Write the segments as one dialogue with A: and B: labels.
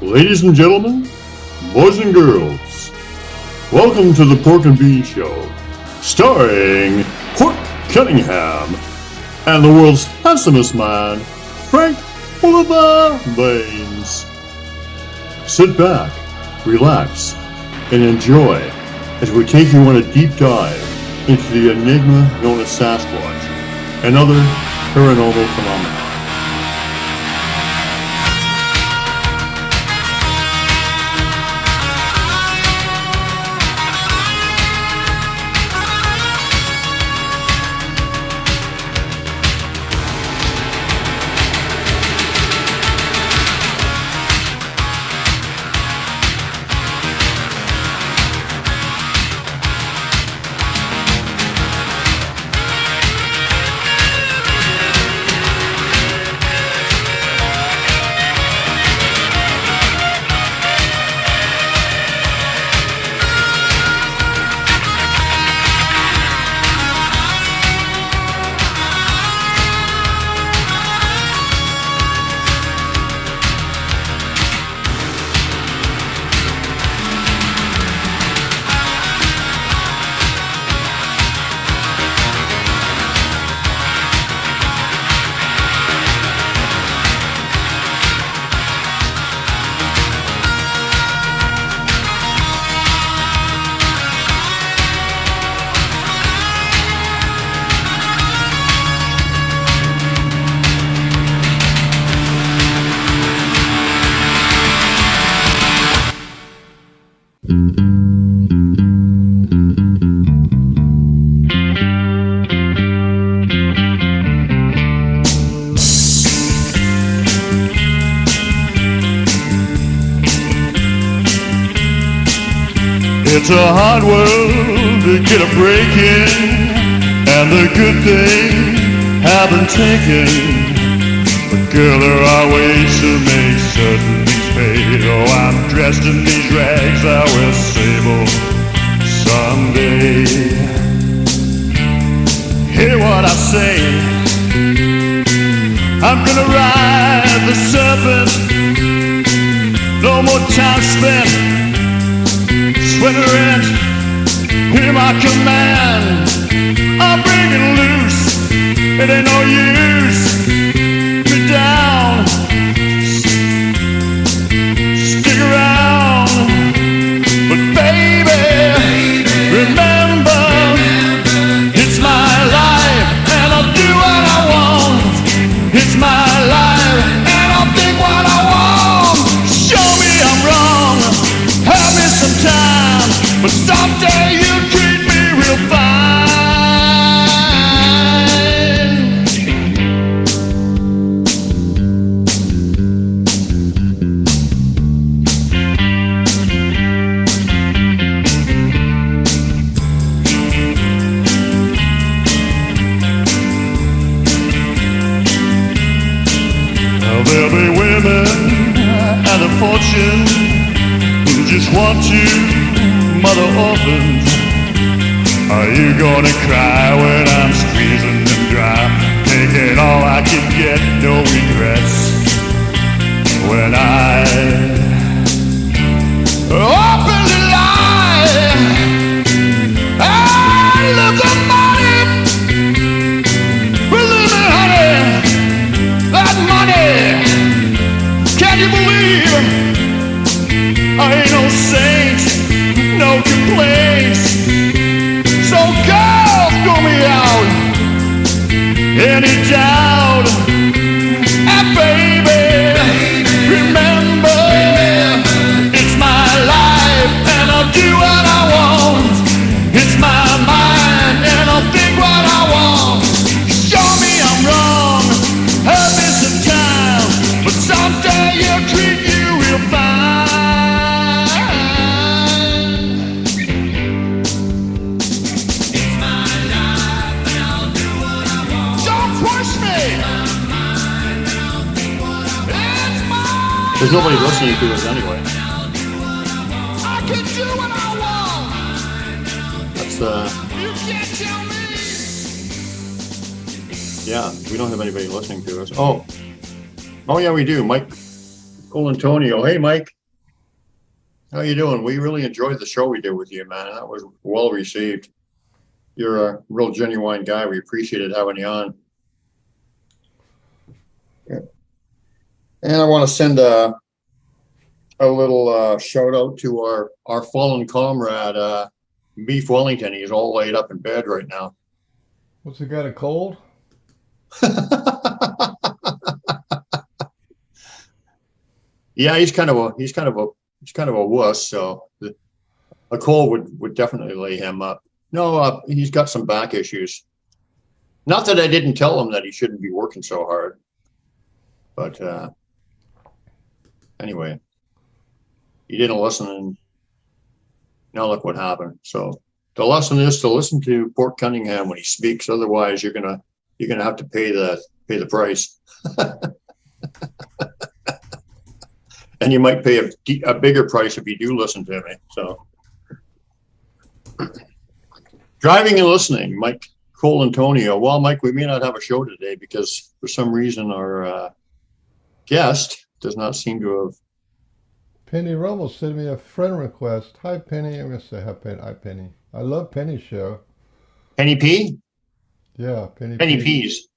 A: Ladies and gentlemen, boys and girls, welcome to the Pork and Bean Show, starring Pork Cunningham and the world's handsomest man, Frank Polo Baines. Sit back, relax, and enjoy as we take you on a deep dive into the enigma known as Sasquatch and other paranormal phenomena.
B: It's a hard world to get a break in, and the good thing haven't taken. But girl, there are ways to make certain these pay. Oh, I'm dressed in these rags, I will sable someday. Hear what I say, I'm gonna ride the serpent. No more time spent sweating rent. Hear my command, I'm breaking loose. It ain't no use me down. Stick around, but baby, remember, it's my life and I'll do what I want. It's my life and I'll think what I want. Show me I'm wrong, have me some time, but someday you'll treat me real fine. Now there'll be women and a fortune who just want to mother orphans. Are you gonna cry when I'm squeezing them dry? Taking all I can get, no regrets. When I openly lie, I love the money. Believe me, honey, that money. Can you believe? I ain't no saint, no complaints. So girls, throw me out, any doubt. And baby, remember, it's my life and I'll do what I want. It's my mind and I'll think what I want. Show me I'm wrong, have me some time, but someday you'll treat you real fine.
A: There's nobody listening to us anyway.
B: I can do what I want.
A: That's
B: You can't tell me.
A: yeah, we don't have anybody listening to us. Oh yeah, we do. Mike Cool Antonio. Hey, Mike. How you doing? We really enjoyed the show we did with you, man. That was well received. You're a real genuine guy. We appreciated having you on. Yeah. And I want to send a little shout out to our fallen comrade, Beef Wellington. He's all laid up in bed right now.
C: What's he got, a cold?
A: Yeah, he's kind of a wuss. So a cold would definitely lay him up. No, he's got some back issues. Not that I didn't tell him that he shouldn't be working so hard, but anyway, he didn't listen, and now look what happened. So the lesson is to listen to Port Cunningham when he speaks. Otherwise, you're gonna have to pay the price, and you might pay a bigger price if you do listen to me. So. Driving and listening, Mike Cole Antonio. Well, Mike, we may not have a show today because for some reason our guest does not seem to have.
C: Penny Rummel sent me a friend request. Hi, Penny. I'm going to say hi, Penny. I love Penny's show.
A: Penny P?
C: Yeah, Penny
A: P's.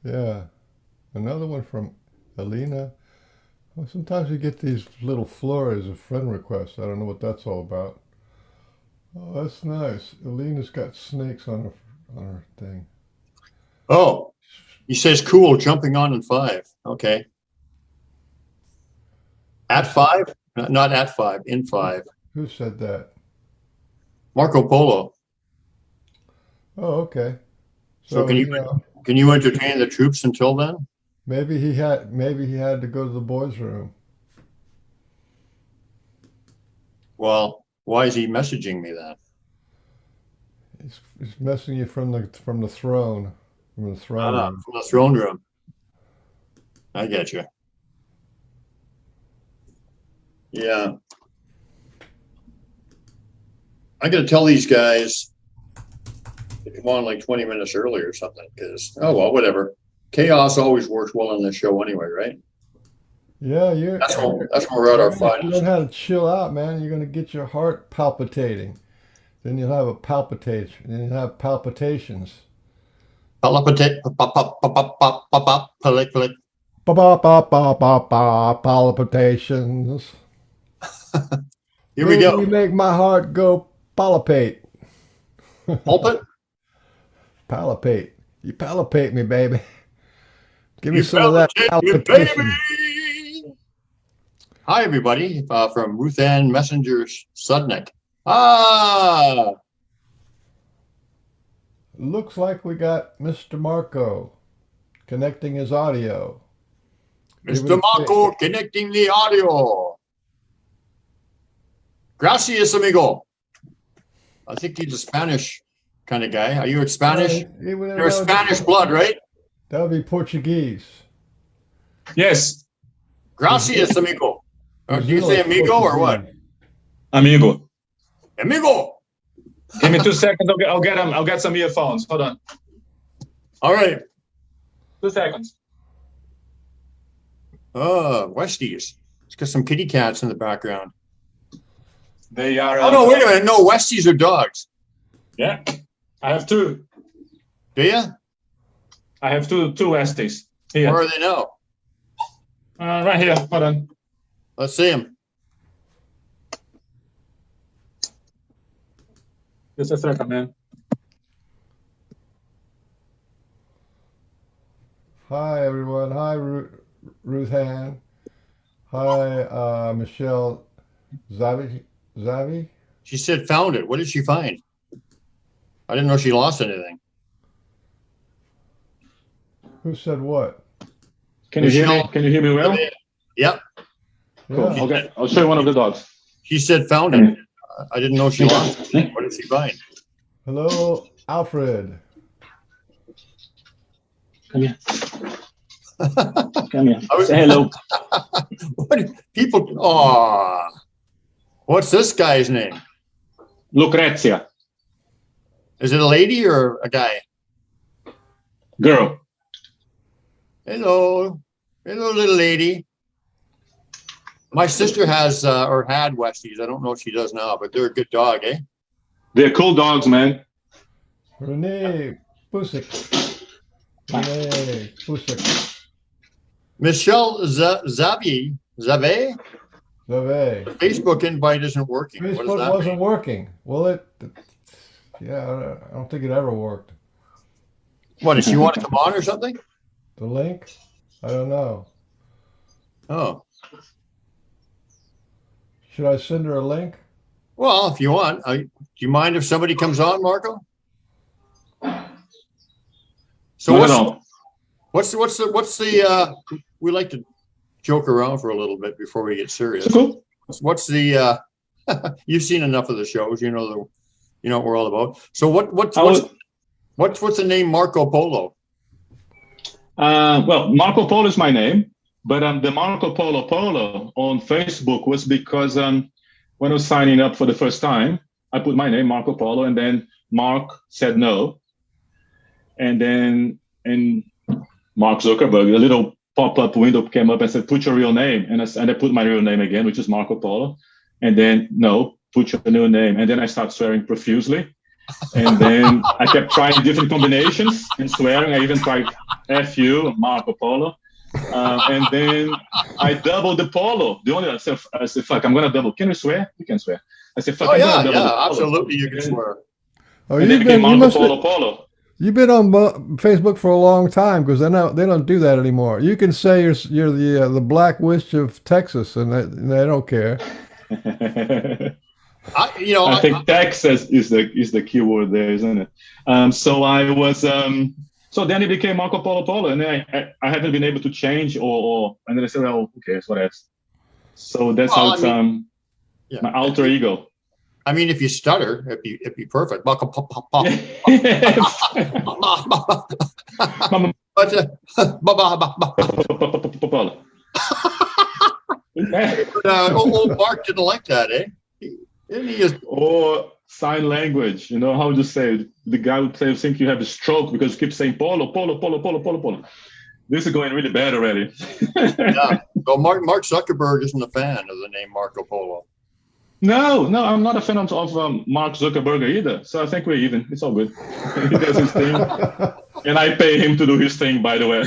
C: Yeah. Another one from Alina. Well, sometimes you get these little flurries of friend requests. I don't know what that's all about. Oh, that's nice. Alina's got snakes on her thing.
A: Oh, he says cool, jumping on in 5. Okay. At 5? Not at 5, in 5.
C: Who said that?
A: Marco Polo.
C: Oh, okay.
A: So can you entertain the troops until then?
C: Maybe he had to go to the boys' room.
A: Well, why is he messaging me that?
C: He's messaging you from the throne. From the throne room.
A: From the throne room. I get you. Yeah. I'm going to tell these guys to come on like 20 minutes early or something because, oh, well, whatever. Chaos always works well on this show anyway, right?
C: Yeah,
A: that's when we're at our finest.
C: You learn how to chill out, man. You're going to get your heart palpitating. Then you'll have a palpitation. Then you'll have palpitations.
A: Palpitations. Here we go.
C: You make my heart go palpate.
A: Pulpit?
C: Palpate. You palpate me, baby. Give me some of that palpitation.
A: Hi, everybody, from Ruth Ann Messenger Sudnick. Ah!
C: Looks like we got Mr. Marco connecting his audio.
A: Mr. Marco connecting the audio. Gracias, amigo. I think he's a Spanish kind of guy. Are you a Spanish? You're a Spanish blood, right?
C: That would be Portuguese.
D: Yes.
A: Gracias, amigo. Do you say amigo or what?
D: Amigo.
A: Amigo.
D: Give me 2 seconds. I'll get some earphones. Hold on.
A: All right.
D: 2 seconds.
A: Oh, Westies. It's got some kitty cats in the background.
D: They are.
A: Oh no! Wait a minute. No, Westies are dogs.
D: Yeah, I have 2.
A: Do you?
D: I have two Westies here.
A: Where are they now?
D: Right here. Hold on.
A: Let's see them.
D: Just a second, man.
C: Hi, everyone. Hi, Ruth Ann. Hi, Michelle Zavi?
A: She said found it. What did she find? I didn't know she lost anything.
C: Who said what?
D: Can you hear me? Can you hear me well?
A: Yep.
D: Cool. Yeah. Okay. I'll show you one of the dogs.
A: She said found it. I didn't know she lost it. What did she find?
C: Hello, Alfred.
D: Come here. Come here. Say hello.
A: What people? Oh, what's this guy's name?
D: Lucrezia.
A: Is it a lady or a guy?
D: Girl.
A: Hello, little lady. My sister has or had Westies. I don't know if she does now, but they're a good dog, eh?
D: They're cool dogs, man.
C: Renee Pusik. Renee Pusik.
A: Michelle Zave,
C: Zave.
A: Facebook invite isn't working. What does
C: Facebook
A: that
C: wasn't
A: mean?
C: working. Well, yeah, I don't think it ever worked.
A: What, does she want to come on or something?
C: The link? I don't know.
A: Oh,
C: Should I send her a link?
A: well, if you want. Do you mind if somebody comes on, Marco? So
D: No.
A: what's the we like to joke around for a little bit before we get serious.
D: Cool.
A: What's the you've seen enough of the shows, you know what we're all about. So what's the name Marco Polo?
D: Well, Marco Polo is my name, but the Marco Polo on Facebook was because when I was signing up for the first time, I put my name, Marco Polo, and then Mark said no. And then Mark Zuckerberg, a little pop-up window came up and said, put your real name. And I put my real name again, which is Marco Polo. And then, no, put your new name. And then I started swearing profusely. And then I kept trying different combinations and swearing. I even tried FU, Marco Polo. And then I doubled the Polo. I said, fuck, I'm going to double. Can you swear? You can swear. I said, fuck, I'm going to double the Polo.
A: Absolutely, you can swear.
C: Oh,
D: and then became Marco Polo.
C: You've been on Facebook for a long time, because they don't do that anymore. You can say you're the Black Witch of Texas, and they don't care.
D: I think Texas is the key word there, isn't it? So I was so then it became Marco Polo, and then I haven't been able to change and then I said, well, who cares, what else? So that's how it's my alter ego.
A: I mean, if you stutter, it'd be perfect. But old Mark didn't like that, eh? Didn't he?
D: Or sign language, how would you say it? The guy would say, think you have a stroke because you keep saying Polo. This is going really bad already.
A: Yeah. Well, Mark Zuckerberg isn't a fan of the name Marco Polo.
D: No, I'm not a fan of Mark Zuckerberg either. So I think we're even. It's all good. He does his thing, and I pay him to do his thing. By the way,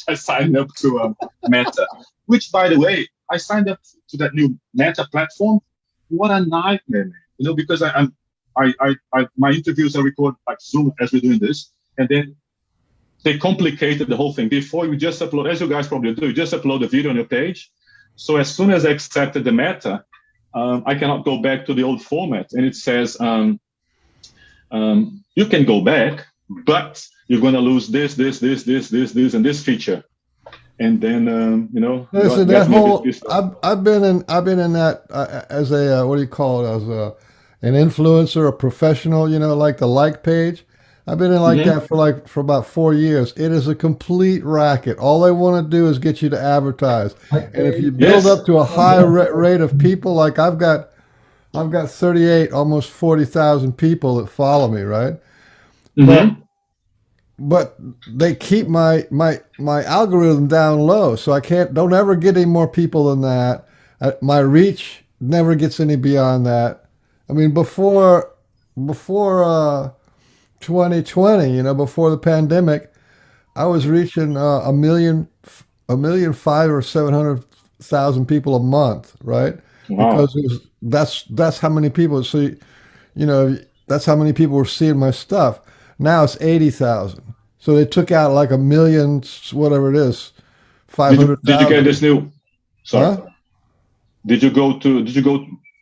D: I signed up to Meta, which, by the way, I signed up to that new Meta platform. What a nightmare, man. Because my interviews are recorded like Zoom as we're doing this, and then they complicated the whole thing. Before you just upload, as you guys probably do, you just upload the video on your page. So as soon as I accepted the Meta, I cannot go back to the old format. And it says, you can go back, but you're going to lose this, and this feature. And then,
C: Listen, that whole, I've been in that as a, what do you call it? As an influencer, a professional, like the like page. I've been in that for about 4 years. It is a complete racket. All they want to do is get you to advertise. And if you build up to a high rate of people, like I've got 38, almost 40,000 people that follow me, right? Mm-hmm. But they keep my algorithm down low, so I don't ever get any more people than that. My reach never gets any beyond that. I mean, before 2020, before the pandemic, I was reaching a million 500,000 or 700,000 people a month, right?
D: Wow.
C: Because that's how many people. So, that's how many people were seeing my stuff. Now it's 80,000. So they took out like a million, whatever it is, 500,000.
D: Did you get this new? Sorry.
C: Huh?
D: Did you go to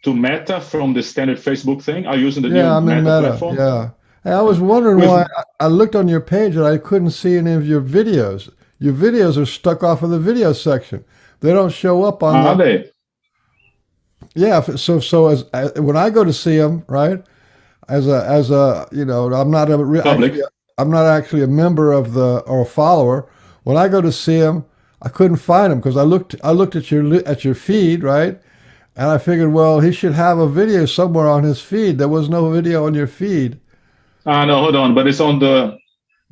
D: Meta from the standard Facebook thing? Are you using the new
C: I'm in Meta
D: platform?
C: Yeah. Hey, I was wondering why I looked on your page and I couldn't see any of your videos. Your videos are stuck off of the video section. They don't show up on.
D: Are they?
C: Yeah. So as when I go to see them, right? As a I'm not
D: public.
C: I'm not actually a member of or a follower. When I go to see them, I couldn't find them because I looked at your feed, right? And I figured, well, he should have a video somewhere on his feed. There was no video on your feed.
D: No, hold on. But it's on the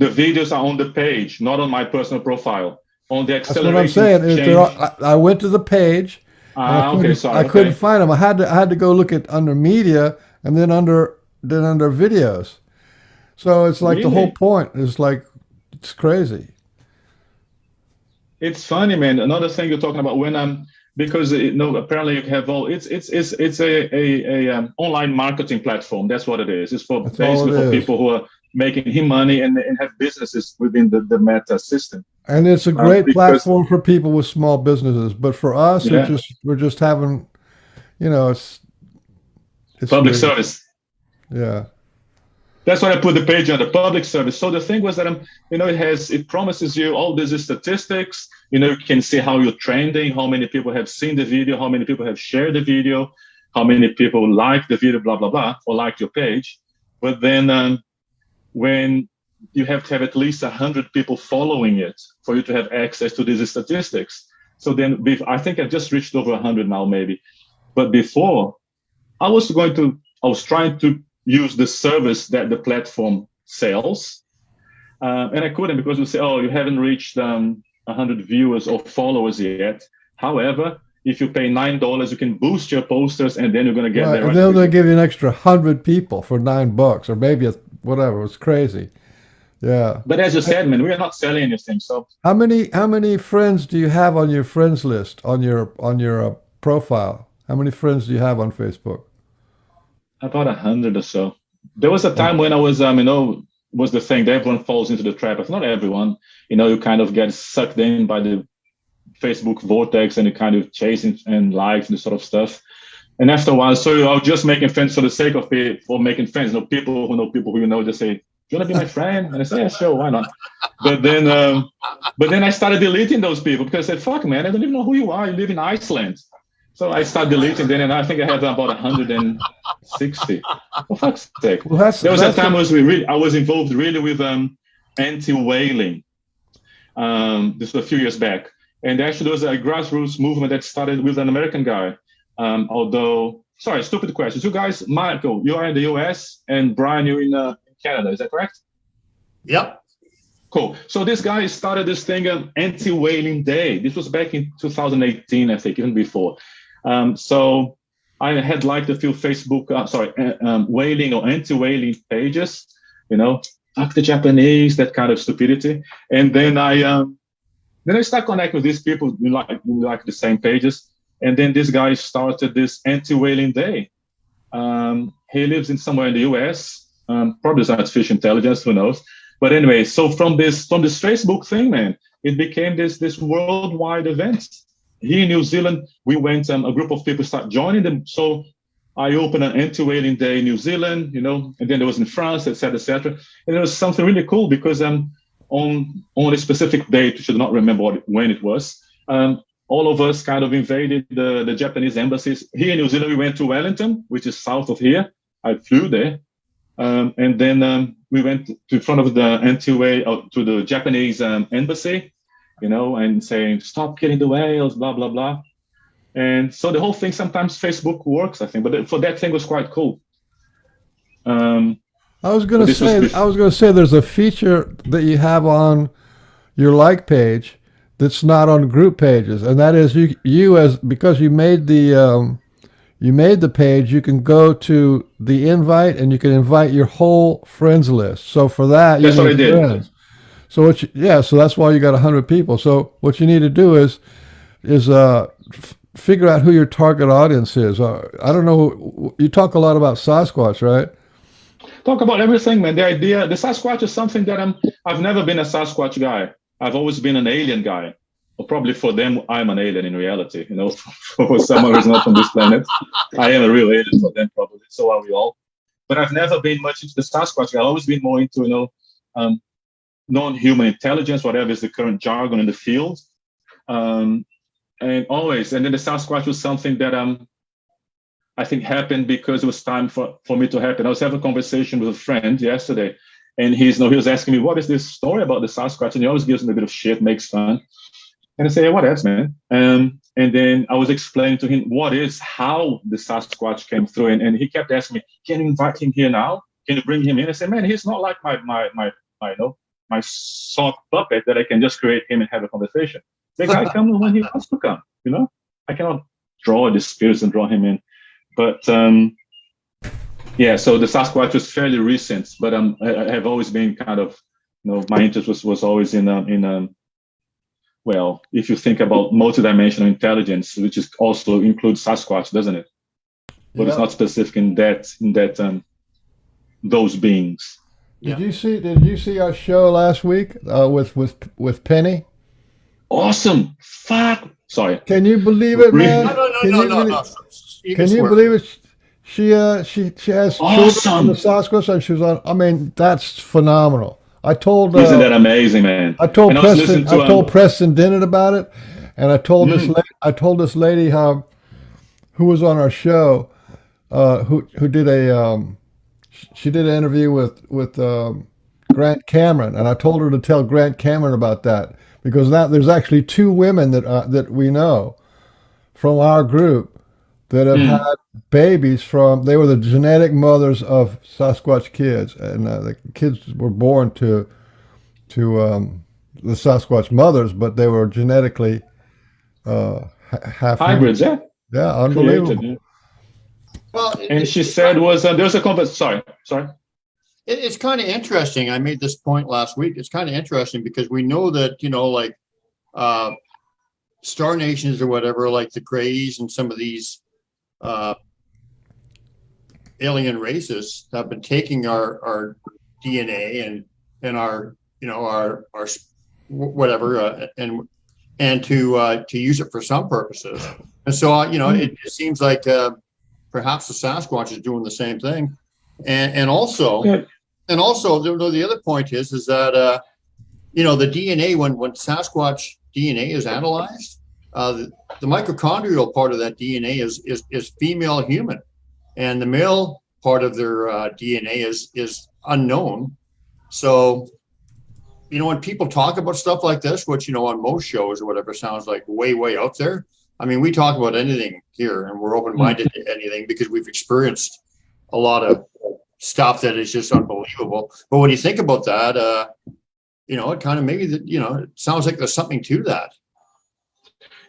D: videos are on the page, not on my personal profile. On the acceleration.
C: That's what I'm saying. I went to the page, and
D: Okay, sorry.
C: I couldn't
D: Okay.
C: find them. I had to go look at under media and then under videos. So it's like the whole
D: Really?
C: point is like it's crazy.
D: It's funny, man. Another thing you're talking about when I'm because no, apparently you have all. It's a online marketing platform. That's what it is. It's for
C: That's all
D: basically
C: it
D: for
C: is.
D: people who are making him money and have businesses within the Meta system.
C: And it's a great
D: Because
C: platform for people with small businesses, but for us,
D: yeah,
C: we're just having, you know, it's
D: public
C: weird.
D: service.
C: Yeah,
D: That's why I put the page on the public service. So the thing was that it promises you all these statistics. You can see how you're trending, how many people have seen the video, how many people have shared the video, how many people like the video, blah blah blah, or like your page. But then when you have to have at least 100 people following it for you to have access to these statistics. So then I think I just reached over 100 now, maybe. But before, I was trying to use the service that the platform sells, and I couldn't because we say, oh, you haven't reached 100 viewers or followers yet. However, if you pay $9, you can boost your posters, and then you're going to get
C: right.
D: there
C: And
D: right
C: then they
D: quickly.
C: give you an extra 100 people for $9, or maybe whatever. It's crazy. Yeah.
D: But as you said, man, we are not selling anything. So
C: How many friends do you have on your friends list on your profile? How many friends do you have on Facebook?
D: about 100 or so. There was a time when I was, was the thing that everyone falls into the trap of. Not everyone, you kind of get sucked in by the Facebook vortex and you kind of chasing and likes and this sort of stuff. And after a while, so I was just making friends for the sake of for making friends. People who know people who just say, "Do you want to be my friend?" And I say, "Yeah, sure, why not?" But then, I started deleting those people because I said, "Fuck, man, I don't even know who you are. You live in Iceland." So I started deleting them, and I think I had about 160. For fuck's sake!
C: Well,
D: There was a
C: that's
D: time I was involved really with anti-whaling. This was a few years back, and actually there was a grassroots movement that started with an American guy. Sorry, stupid questions. You guys, Michael, you are in the US, and Brian, you're in Canada. Is that correct?
A: Yep.
D: Cool. So this guy started this thing, anti-whaling day. This was back in 2018, I think, even before. So I had liked a few Facebook, whaling or anti-whaling pages. Fuck the Japanese, that kind of stupidity. And then I started connecting with these people who like the same pages. And then this guy started this anti-whaling day. He lives in somewhere in the US, probably artificial intelligence, who knows. But anyway, so from this Facebook thing, man, it became this worldwide event. Here in New Zealand, we went, a group of people started joining them. So I opened an anti-whaling day in New Zealand, and then there was in France, et cetera. And it was something really cool because on a specific date, which I do not remember when it was, all of us kind of invaded the Japanese embassies. Here in New Zealand, we went to Wellington, which is south of here. I flew there. And then we went to front of the to the Japanese embassy, and saying, stop killing the whales, blah, blah, blah. And so the whole thing, sometimes Facebook works, I think, but for that thing was quite cool.
C: I was going to say there's a feature that you have on your like page that's not on group pages, and that is because you made the page, you can go to the invite and you can invite your whole friends list. So for that, you
D: That's what I
C: need
D: did.
C: friends. So so that's why you got 100 people. So what you need to do is figure out who your target audience is. I don't know. You talk a lot about Sasquatch, right?
D: Talk about everything, man. The Sasquatch is something that I've never been a Sasquatch guy. I've always been an alien guy. Or probably for them, I'm an alien in reality. For someone who's not from this planet, I am a real alien for them, probably. So are we all. But I've never been much into the Sasquatch. I've always been more into, non-human intelligence, whatever is the current jargon in the field. And then the Sasquatch was something that I think happened because it was time for me to happen. I was having a conversation with a friend yesterday, and he was asking me, what is this story about the Sasquatch? And he always gives me a bit of shit, makes fun. And I say, what else, man? And then I was explaining to him how the Sasquatch came through. And he kept asking me, can you invite him here now? Can you bring him in? I said, man, he's not like my sock puppet that I can just create him and have a conversation. The guy comes when he wants to come, I cannot draw the spirits and draw him in. But yeah, so the Sasquatch was fairly recent, but I have always been kind of, my interest was always in well, if you think about multidimensional intelligence, which is also includes Sasquatch, doesn't it? But it's not specific in that those beings.
C: Did you see our show last week with Penny?
D: Awesome! Fuck! Sorry.
C: Can you believe it, man?
A: No.
C: Can you believe it? She has children on the Sasquatch, and she was on. I mean, that's phenomenal. I told.
D: Isn't that amazing, man?
C: I told Preston Dennett about it, and I told this lady who was on our show, who did she did an interview with Grant Cameron, and I told her to tell Grant Cameron about that, because now there's actually 2 women that we know from our group that have had babies they were the genetic mothers of Sasquatch kids, and the kids were born to the Sasquatch mothers, but they were genetically half
D: hybrids. Yeah,
C: unbelievable.
D: Created, yeah. Well, and she said there's a conference. Sorry.
A: It's kind of interesting. I made this point last week. It's kind of interesting because we know that, like star nations or whatever, like the Greys and some of these alien races have been taking our DNA and our our whatever and to use it for some purposes. And so it seems like perhaps the Sasquatch is doing the same thing. And also the other point is that the DNA when Sasquatch DNA is analyzed, the mitochondrial part of that DNA is female human, and the male part of their DNA is unknown. So when people talk about stuff like this, which on most shows or whatever sounds like way out there, I mean, we talk about anything here, and we're open-minded to anything because we've experienced a lot of stuff that is just unbelievable. But when you think about that, it kind of maybe that it sounds like there's something to that.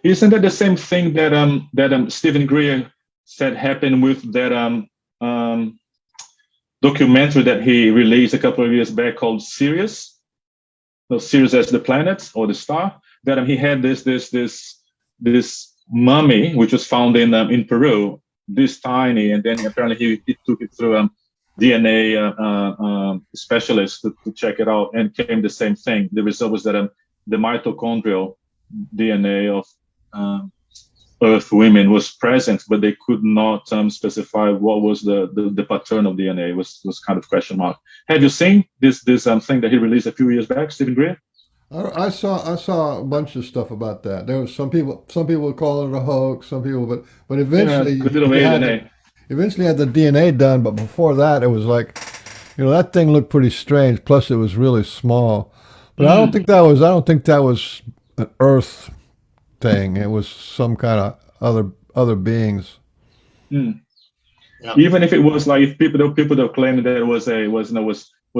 D: Isn't that the same thing that Stephen Greer said happened with that documentary that he released a couple of years back called Sirius? No, Sirius as the planet or the star. That he had this mummy which was found in Peru, this tiny, and then apparently he took it through DNA specialist to check it out, and came the same thing. The result was that the mitochondrial DNA of Earth women was present, but they could not specify what was the paternal DNA. It was kind of question mark. Have you seen this thing that he released a few years back, Stephen Greer?
C: I saw a bunch of stuff about that. There was some people would call it a hoax, some people, but eventually eventually had the DNA done. But before that, it was like, that thing looked pretty strange. Plus, it was really small. But I don't think that was an Earth thing. It was some kind of other beings.
D: Yeah. Even if it was like, if people don't claim that it was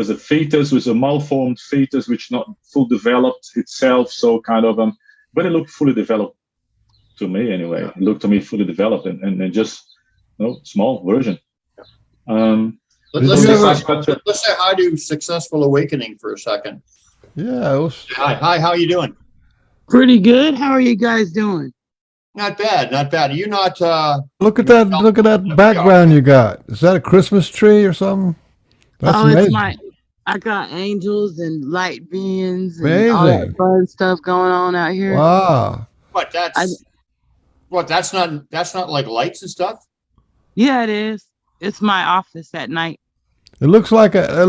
D: a fetus, was a malformed fetus which not full developed itself, so kind of but it looked fully developed to me anyway. It looked to me fully developed and just small version.
A: Let's say hi to Successful Awakening for a second.
C: Yeah.
A: Hi, how are you doing?
E: Pretty good. How are you guys doing?
A: Not bad. Are you not
C: look at that background you got. Is that a Christmas tree or something? That's amazing.
E: I got angels and light beings and
C: amazing.
E: All that fun stuff going on out here.
C: Wow.
A: That's not like lights and stuff?
E: Yeah, it is. It's my office at night.
C: It looks like a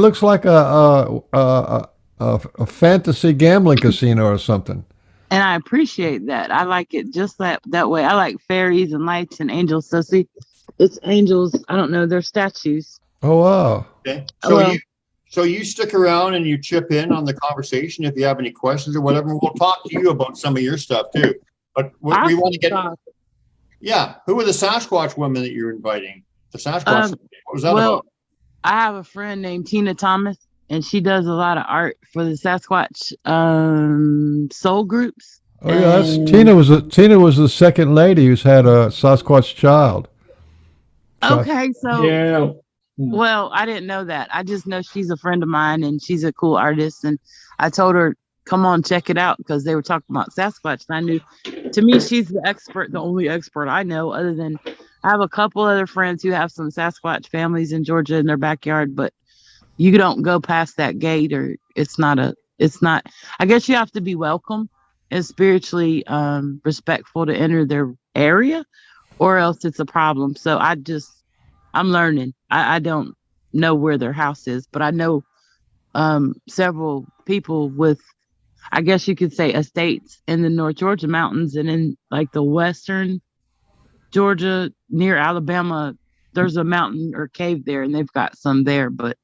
C: fantasy gambling casino or something.
E: And I appreciate that. I like it just that way. I like fairies and lights and angels. So see, it's angels. I don't know. They're statues.
C: Oh, wow.
A: Okay. So you stick around and you chip in on the conversation if you have any questions or whatever. We'll talk to you about some of your stuff too. But we want to get. Yeah. Who are the Sasquatch women that you're inviting? The Sasquatch. What was that about?
E: I have a friend named Tina Thomas, and she does a lot of art for the Sasquatch soul groups.
C: Oh yeah, that's
E: And
C: Tina was the second lady who's had a Sasquatch child. Sas-
E: okay, so
D: Yeah. Hmm.
E: well, I didn't know that. I just know she's a friend of mine and she's a cool artist. And I told her, come on, check it out because they were talking about Sasquatch. And I knew, to me, she's the expert, the only expert I know, other than I have a couple other friends who have some Sasquatch families in Georgia in their backyard. But you don't go past that gate, or it's not, I guess you have to be welcome and spiritually respectful to enter their area, or else it's a problem. So I'm learning. I don't know where their house is, but I know several people with, I guess you could say, estates in the North Georgia mountains and in like the western Georgia near Alabama. There's a mountain or cave there, and they've got some there, but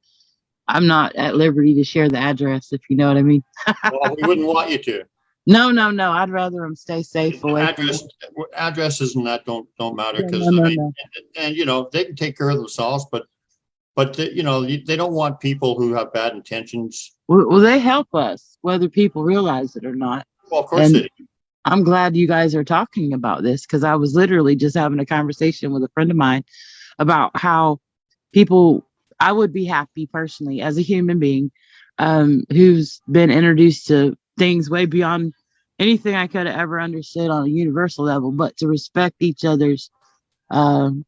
E: I'm not at liberty to share the address, if you know what I mean.
A: Well, we wouldn't want you to.
E: No, no, no. I'd rather them stay safe away from
A: Address,
E: me.
A: addresses and that don't matter
E: Yeah,
A: because
E: no,
A: I
E: no,
A: mean,
E: no.
A: and you know they can take care of themselves, but you know they don't want people who have bad intentions.
E: Well, they help us, whether people realize it or not.
A: Well, of course
E: And
A: they do.
E: I'm glad you guys are talking about this because I was literally just having a conversation with a friend of mine about how people, I would be happy personally as a human being who's been introduced to things way beyond anything I could have ever understood on a universal level, but to respect each other's um,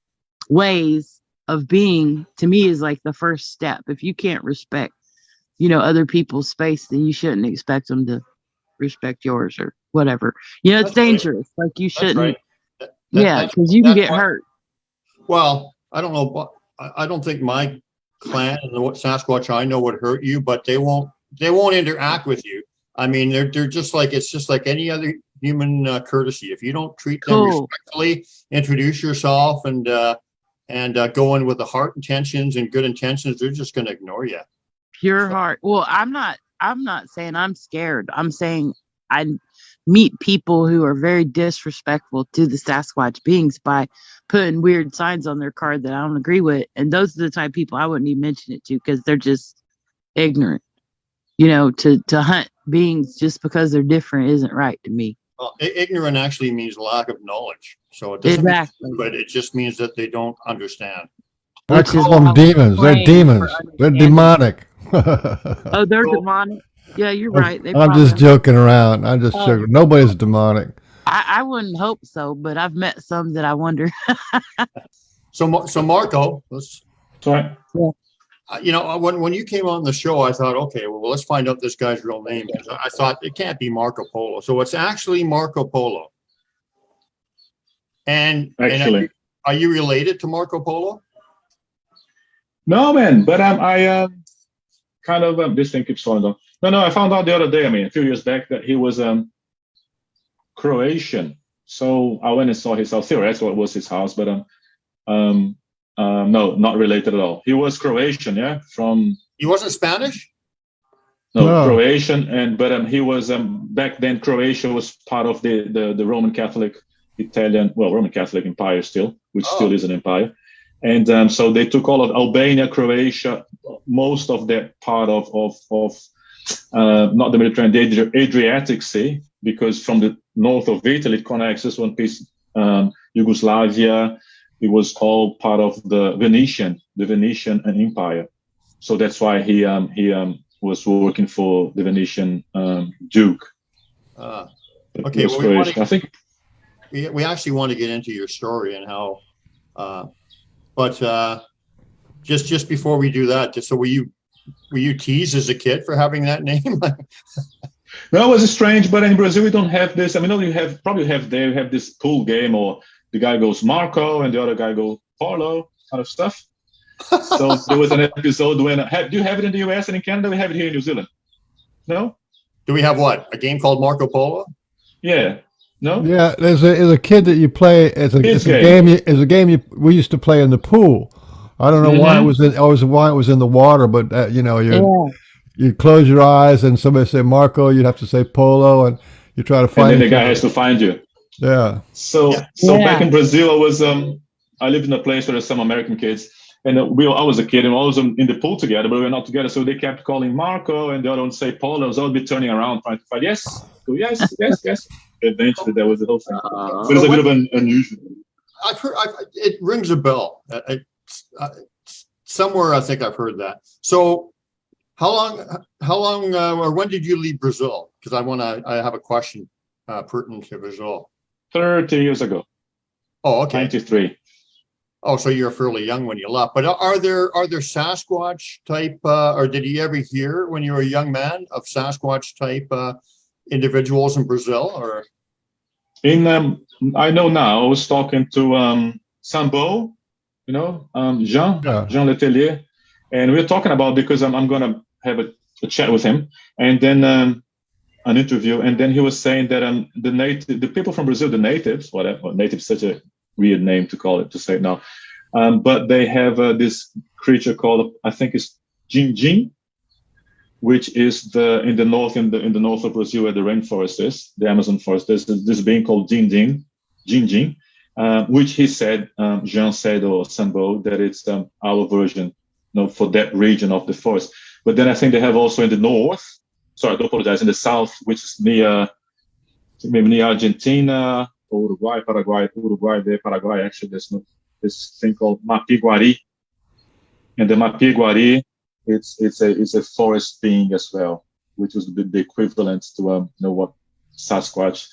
E: ways of being, to me, is like the first step. If you can't respect, other people's space, then you shouldn't expect them to respect yours or whatever. It's
A: That's right.
E: dangerous. Like you
A: That's
E: shouldn't.
A: right.
E: Yeah,
A: That's
E: because you can
A: that's
E: get
A: why.
E: hurt.
A: Well, I don't know, but I don't think my clan and what Sasquatch I know would hurt you, but they won't interact with you. I mean, they're just like it's just like any other human courtesy. If you don't treat them
E: Cool.
A: respectfully, introduce yourself, and go in with the heart intentions and good intentions, they're just going to ignore you.
E: Pure heart. Well, I'm not saying I'm scared. I'm saying I meet people who are very disrespectful to the Sasquatch beings by putting weird signs on their card that I don't agree with. And those are the type of people I wouldn't even mention it to because they're just ignorant. To hunt beings just because they're different isn't right to me.
A: Well, ignorant actually means lack of knowledge. So it doesn't
E: Exactly.
A: mean, but it just means that they don't understand.
C: I
E: Which is
C: call them
E: why
C: demons. They're
E: praying
C: demons.
E: for
C: They're
E: understanding.
C: demonic.
E: Oh, they're
A: So-
E: demonic. Yeah, you're
C: I'm,
E: right. They
C: I'm
E: probably
C: just joking around. I'm just
E: Oh.
C: joking. Nobody's demonic.
E: I wouldn't hope so, but I've met some that I wonder.
A: So Marco, let's.
D: Sorry.
A: When you came on the show, I thought, okay, well, let's find out this guy's real name because I thought it can't be Marco Polo. So it's actually Marco Polo. And
D: Actually.
A: are you related to Marco Polo?
D: No, man, but I kind of this thing keeps falling down. No, I found out the other day. I mean, a few years back that he was Croatian. So I went and saw his house. Theoretically, it was his house, but no, not related at all. He was Croatian, yeah, from
A: He wasn't Spanish?
C: No.
D: Croatian, but he was back then. Croatia was part of the Roman Catholic Roman Catholic Empire still, which still is an empire. And so they took all of Albania, Croatia, most of that part of not the Mediterranean, the Adriatic Sea, because from the north of Italy it connects this one piece, Yugoslavia. It was all part of the Venetian Empire. So that's why he was working for the Venetian Duke.
A: Okay,
D: well, I think
A: we actually want to get into your story and how, but just before we do that, so were you teased as a kid for having that name?
D: no, it was strange. But in Brazil we don't have this. I mean, you have this pool game, or the guy goes Marco and the other guy goes Polo, kind of stuff. So there was an episode when do you have it in the US and in Canada? We have it here in New Zealand. No?
A: Do we have what? A game called Marco Polo?
D: Yeah. No?
C: Yeah, there's a kid that you play. It's a game we used to play in the pool. I don't know why it was in the water, but you close your eyes and somebody say Marco, you'd have to say Polo, and you try to find.
D: And then the guy has to find you.
C: Yeah.
D: So back in Brazil, I lived in a place where there's some American kids, And I was a kid and I was in the pool together, but we were not together. So they kept calling Marco, and the other one say Polo. So I would be turning around trying to fight. Yes, go, yes, yes, yes. Eventually, there was the whole thing. But it's a bit of an unusual.
A: I've heard. It rings a bell. Somewhere I think I've heard that. So, how long, or when did you leave Brazil? Because I have a question pertinent to Brazil.
D: 30 years ago.
A: Oh, okay.
D: 93.
A: Oh, so you're fairly young when you left. But are there Sasquatch type, or did you ever hear when you were a young man of Sasquatch type individuals in Brazil? Or
D: I know now. I was talking to Sambo, Jean Letelier, and we were talking about, because I'm gonna have a chat with him, and then an interview, and then he was saying that the people from Brazil, the natives, whatever, natives, such a weird name to say it now, but they have this creature called, I think it's Jin, which is in the north of Brazil, where the rainforest is, the Amazon forest. There's this being called Jin, which he said, Jean said, or Sambo, that it's our version, for that region of the forest. But then I think they have also in the north. Sorry, I do apologize. In the south, which is near Argentina, Uruguay, Paraguay. Actually, there's this thing called Mapiguari, and the Mapiguari, it's a forest being as well, which was the equivalent to what Sasquatch.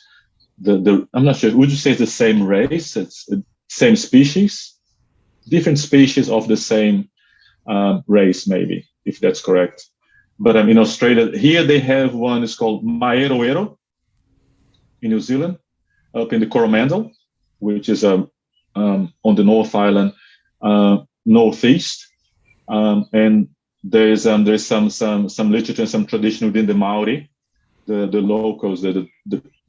D: I'm not sure. Would you say it's the same race? It's the same species, different species of the same race, maybe, if that's correct. But in Australia, here they have one. It's called Maeroero in New Zealand, up in the Coromandel, which is on the North Island, northeast, and there's some literature and some tradition within the Maori, the locals, the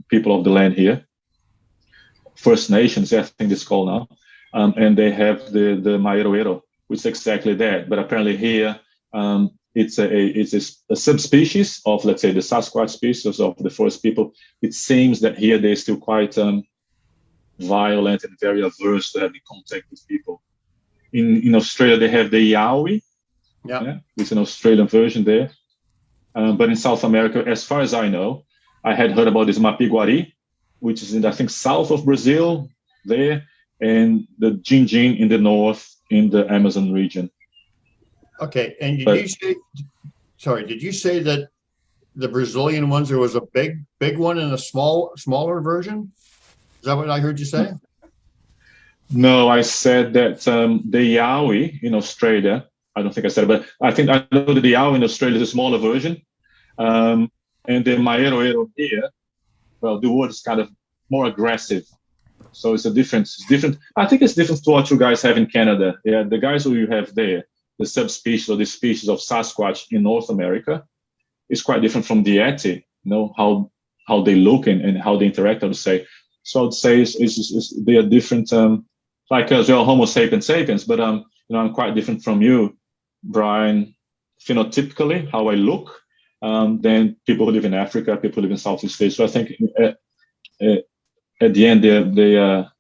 D: people of the land here, First Nations, I think it's called now, and they have the Maeroero, which is exactly that. But apparently here, it's a subspecies of, let's say, the Sasquatch species of the forest people. It seems that here they're still quite violent and very averse to having contact with people. In Australia, they have the Yowie. Yeah, it's an Australian version there. But in South America, as far as I know, I had heard about this Mapiguari, which is I think, south of Brazil there, and the Jin in the north, in the Amazon region. Okay, and did you say that the Brazilian ones, there was a big one and a smaller version? Is that what I heard you say? No, I said that the Yowie in Australia, I don't think I said it, but I know that the Yowie in Australia is a smaller version. And the Maeroero here, well, the word is kind of more aggressive. So it's different. I think it's different to what you guys have in Canada. Yeah, the guys who you have there, the subspecies or the species of Sasquatch in North America, is quite different from the Yeti. How they look and how they interact, I would say. So I would say they are different, like as well, Homo sapiens, but I'm quite different from you, Brian, phenotypically, how I look, than people who live in Africa, people who live in Southeast Asia. So I think at the end, they are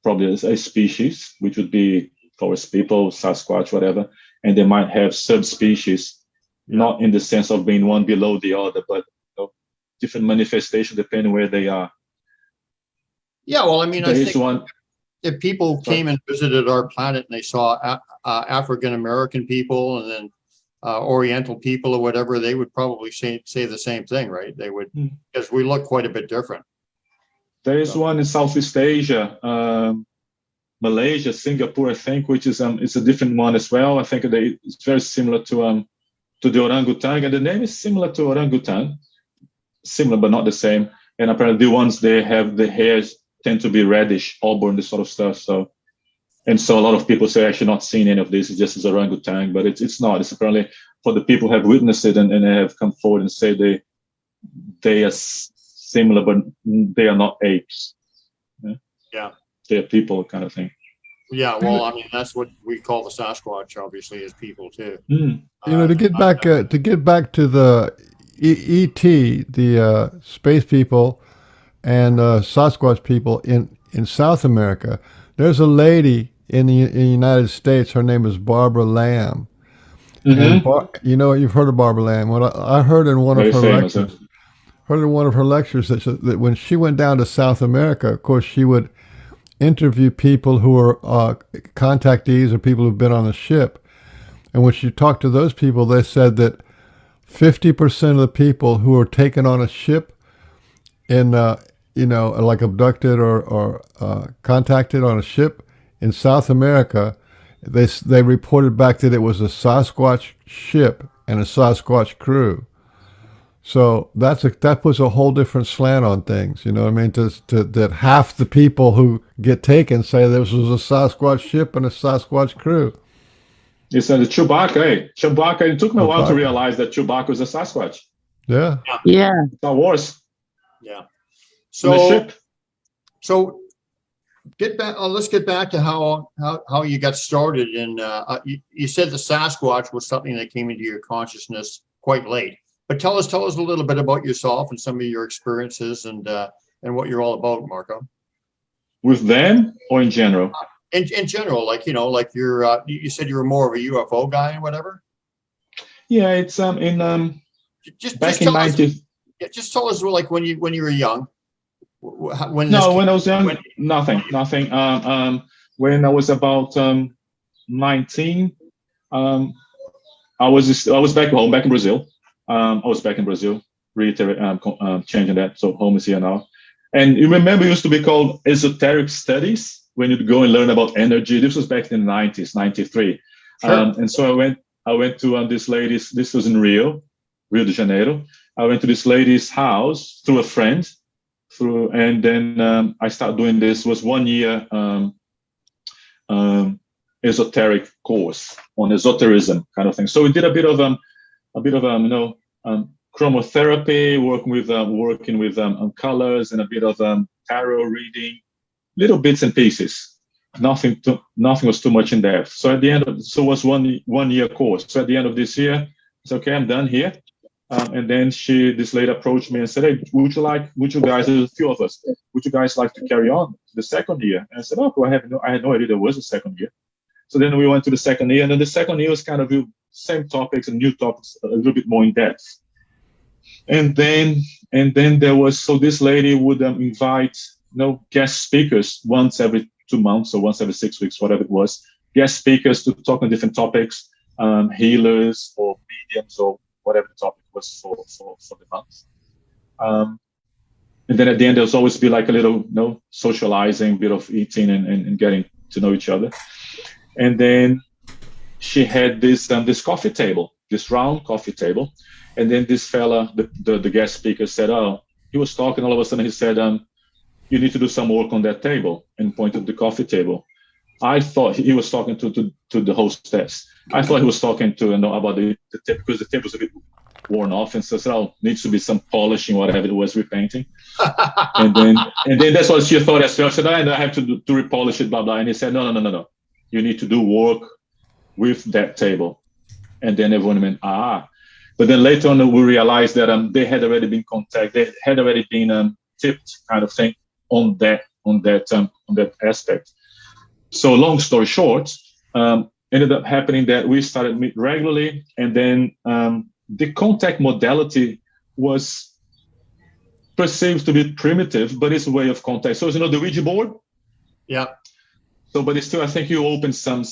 D: probably a species, which would be forest people, Sasquatch, whatever, and they might have subspecies, not in the sense of being one below the other, but different manifestation depending where they are. Yeah, well, I mean, I think if people came and visited our planet and they saw African American people and then Oriental people or whatever, they would probably say the same thing, right? They would, because we look quite a bit different. There is one in Southeast Asia, Malaysia, Singapore, I think, which is it's a different one as well. I think it's very similar to the orangutan, and the name is similar to orangutan, similar but not the same. And apparently the ones they have, the hairs tend to be reddish, auburn, this sort of stuff. So a lot of people say actually not seen any of this. It's just as orangutan, but it's not. It's apparently for the people who have witnessed it and they have come forward and say they are similar, but they are not apes. Yeah. They're people kind of thing. Yeah, well, I mean, that's what we call the Sasquatch, obviously, is people too.
C: To get back to the ET, the space people and Sasquatch people in South America, there's a lady in the United States. Her name is Barbara Lamb. And
D: Mm-hmm.
C: you've heard of Barbara Lamb. What I heard in one of
D: Very
C: her
D: famous.
C: lectures, that when she went down to South America, of course, she would interview people who are contactees or people who've been on the ship. And when she talked to those people, they said that 50% of the people who are taken on a ship in, like abducted or contacted on a ship in South America, they reported back that it was a Sasquatch ship and a Sasquatch crew. So that puts a whole different slant on things. You know what I mean? That half the people who get taken say this was a Sasquatch ship and a Sasquatch crew.
D: You said the Chewbacca, eh? Chewbacca, it took me a while to
C: Chewbacca.
D: realize that Chewbacca was a Sasquatch.
C: Yeah.
E: Yeah.
D: Star Wars.
A: Yeah.
D: On the
A: So,
D: ship.
A: so get back. Let's get back to how you got started. And you said the Sasquatch was something that came into your consciousness quite late. But tell us a little bit about yourself and some of your experiences and what you're all about, Marco.
D: With them or in general?
A: In general, like you're you said you were more of a UFO guy or whatever.
D: Yeah, it's
A: Just
D: back in
A: tell us,
D: 90s.
A: just tell us like when you were young. When
D: I was young, nothing. When I was about 19, I was back home, back in Brazil. I was back in Brazil, changing that. So home is here now. And you remember it used to be called esoteric studies when you'd go and learn about energy. This was back in the 90s, 93.
A: Sure.
D: And so I went to this lady's, this was in Rio de Janeiro. I went to this lady's house through a friend, and then I started doing this. It was 1 year esoteric course on esotericism kind of thing. So we did a bit of chromotherapy, working with colors, and a bit of tarot reading, little bits and pieces. Nothing was too much in depth. So at the end it was 1 year course. So at the end of this year, it's okay, I'm done here. And then this lady approached me and said, "Hey, would you guys, there's a few of us, would you guys like to carry on the second year?" And I said, "Oh, I had no idea there was a second year." So then we went to the second year, and then the second year was kind of the same topics and new topics, a little bit more in depth. And then there was, so this lady would invite guest speakers once every 2 months or once every 6 weeks, whatever it was, guest speakers to talk on different topics, healers or mediums or whatever the topic was for the month. And then at the end, there's always be like a little, socializing, bit of eating and getting to know each other. And then she had this coffee table, this round coffee table. And then this fella, the guest speaker said, he was talking, all of a sudden he said, "You need to do some work on that table," and pointed the coffee table. I thought he was talking to the hostess. I thought he was talking to about the table, because the table was a bit worn off, and so needs to be some polishing, whatever it was, repainting. and then that's what she thought as well. She said, "I have to repolish it, blah blah." And he said, "No. You need to do work with that table." And then everyone went, But then later on, we realized that they had already been contacted. They had already been tipped, kind of thing, on that aspect. So long story short, ended up happening that we started meet regularly, and then the contact modality was perceived to be primitive, but it's a way of contact. So the Ouija board.
A: Yeah.
D: So, but it's still, I think you open some.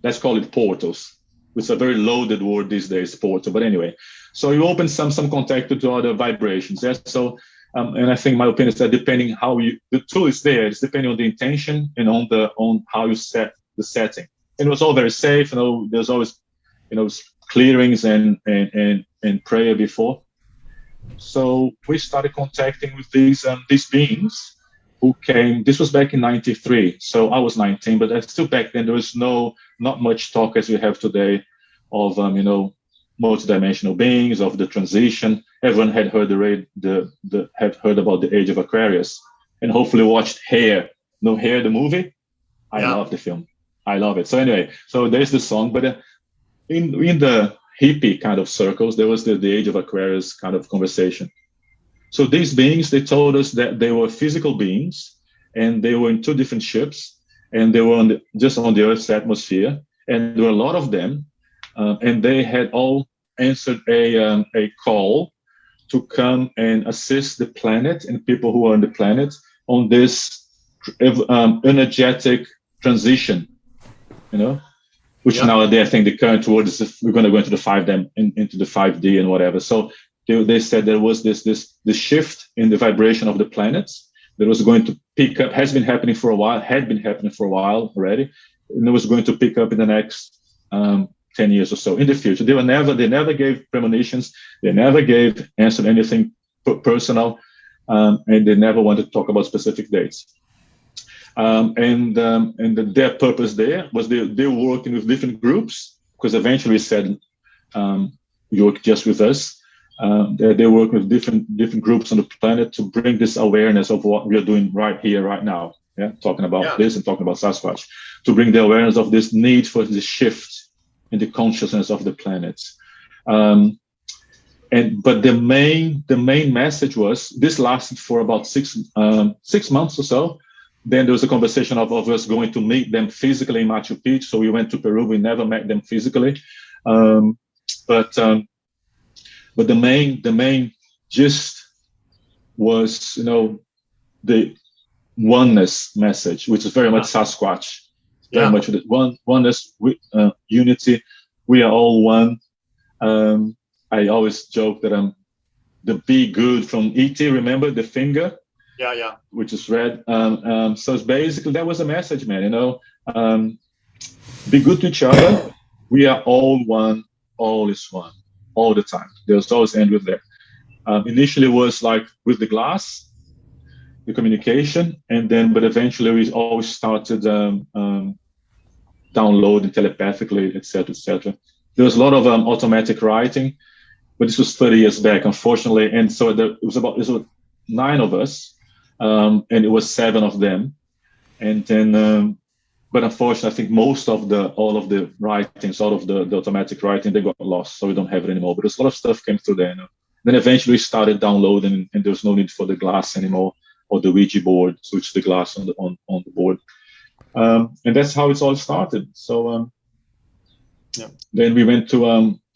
D: Let's call it portals. It's a very loaded word these days, portal. But anyway, so you open some contact to other vibrations. Yes. So, and I think my opinion is that depending how the tool is there, it's depending on the intention and on how you set the setting. And it was all very safe. There's always, clearings and prayer before. So we started contacting with these beings who came. This was back in 93. So I was 19, but still back then there was not much talk as we have today of multidimensional beings, of the transition. Everyone had heard had heard about the Age of Aquarius, and hopefully watched Hair. No, Hair, the movie. I love the film. I love it. So anyway, so there's the song, but in the hippie kind of circles, there was the Age of Aquarius kind of conversation. So these beings, they told us that they were physical beings, and they were in two different ships, and they were just on the Earth's atmosphere, and there were a lot of them, and they had all answered a call to come and assist the planet and people who are on the planet on this energetic transition, which nowadays I think the current word is we're going to go into the 5D into the 5D and whatever. So they said there was this shift in the vibration of the planets that was going to pick up, had been happening for a while already, and it was going to pick up in the next 10 years or so in the future. They never gave premonitions. They never answered anything personal, and they never wanted to talk about specific dates. Their purpose there was they were working with different groups, because eventually we said, you work just with us. They work with different groups on the planet to bring this awareness of what we are doing right here, right now. Yeah, talking about this and talking about Sasquatch, to bring the awareness of this need for this shift in the consciousness of the planets. But the main message was, this lasted for about 6 months or so. Then there was a conversation of us going to meet them physically in Machu Picchu. So we went to Peru. We never met them physically. But the main gist was, the oneness message, which is very much Sasquatch. Very much the oneness, unity. We are all one. I always joke that I'm the be good from E.T. Remember the finger?
A: Yeah.
D: Which is red. So it's basically, that was a message, man. Be good to each other. We are all one. All is one. All the time. There's always end with that. Initially it was like with the glass, the communication, but eventually we always started downloading telepathically, etc., etc. There was a lot of automatic writing, but this was 30 years back, unfortunately. And so it was 9 of us, and it was 7 of them. And then, but unfortunately, I think all of the writings, all of the automatic writing, they got lost, so we don't have it anymore. But there's a lot of stuff came through there. Then eventually we started downloading, and there was no need for the glass anymore, or the Ouija board, switch the glass on the board. And that's how it's all started. So then we went to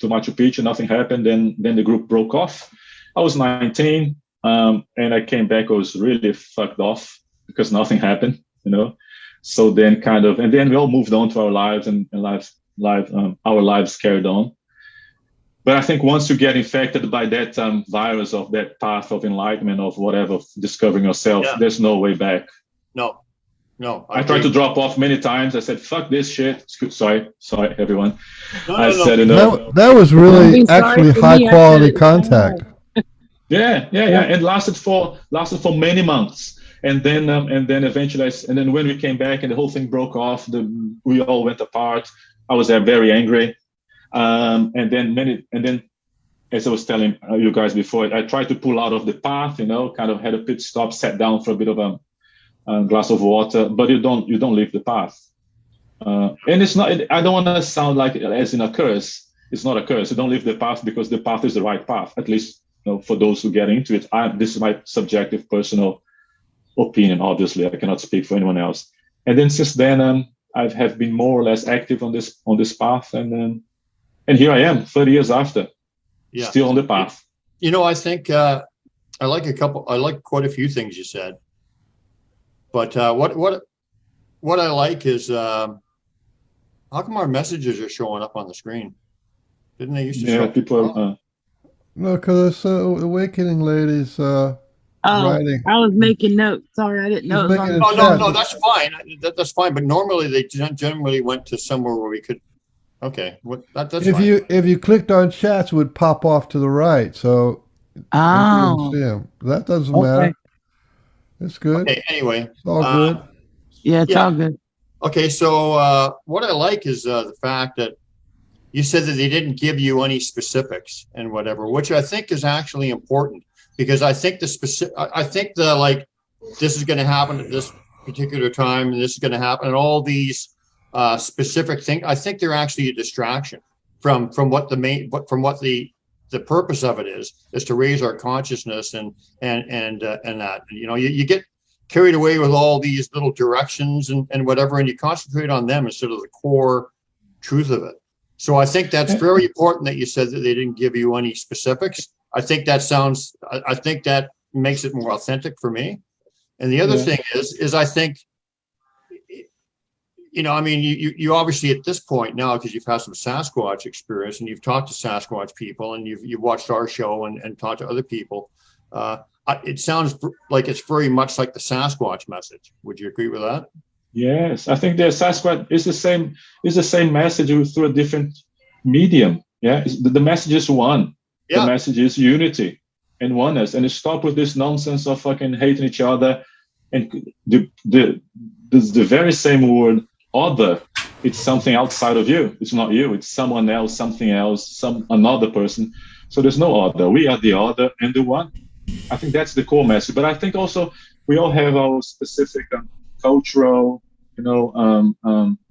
D: Machu Picchu. Nothing happened. Then the group broke off. I was 19, and I came back. I was really fucked off because nothing happened. So then and then we all moved on to our lives, and our lives carried on. But I think once you get infected by that virus of that path of enlightenment, of whatever, discovering yourself, there's no way back.
A: No.
D: I tried to drop off many times. I said, fuck this shit. Sorry, everyone.
C: That was really actually high quality contact.
D: Yeah. It lasted for many months. And then eventually, when we came back and the whole thing broke off, we all went apart. I was very angry. And then, as I was telling you guys before, I tried to pull out of the path, kind of had a pit stop, sat down for a bit of a glass of water, but you don't leave the path. And it's not, I don't want to sound like as in a curse. It's not a curse. You don't leave the path because the path is the right path, at least for those who get into it. This is my subjective personal opinion. Obviously, I cannot speak for anyone else. And then since then, I have been more or less active on this path, and here I am, 30 years after, still on the path.
A: I think I like quite a few things you said, but what I like is how come our messages are showing up on the screen? Didn't they used to show?
C: People. No, because it's Awakening Ladies. Writing.
E: I was making notes. Sorry, I didn't know.
A: No, that's fine. That's fine. But normally they generally went to somewhere where we could. Okay, that's fine.
C: If you clicked on chats, it would pop off to the right. So that doesn't matter. It's good.
A: Okay, anyway,
C: it's all good.
E: Yeah, it's all good.
A: Okay, so what I like is the fact that you said that they didn't give you any specifics and whatever, which I think is actually important. Because I think this is going to happen at this particular time, and this is going to happen, and all these specific things. I think they're actually a distraction from what the purpose of it is to raise our consciousness and that. You carried away with all these little directions and whatever, and you concentrate on them instead of the core truth of it. So I think that's very important that you said that they didn't give you any specifics. I think that makes it more authentic for me. And the other thing is I think, I mean, you obviously at this point now, because you've had some Sasquatch experience and you've talked to Sasquatch people and you've watched our show and talked to other people. It sounds like it's very much like the Sasquatch message. Would you agree with that?
D: Yes, I think the Sasquatch is the same message through a different medium. Yeah, the message is one. Yeah. The message is unity and oneness, and stop with this nonsense of fucking hating each other. And the very same word, other, it's something outside of you. It's not you. It's someone else, something else, another person. So there's no other. We are the other and the one. I think that's the core message. But I think also we all have our specific cultural,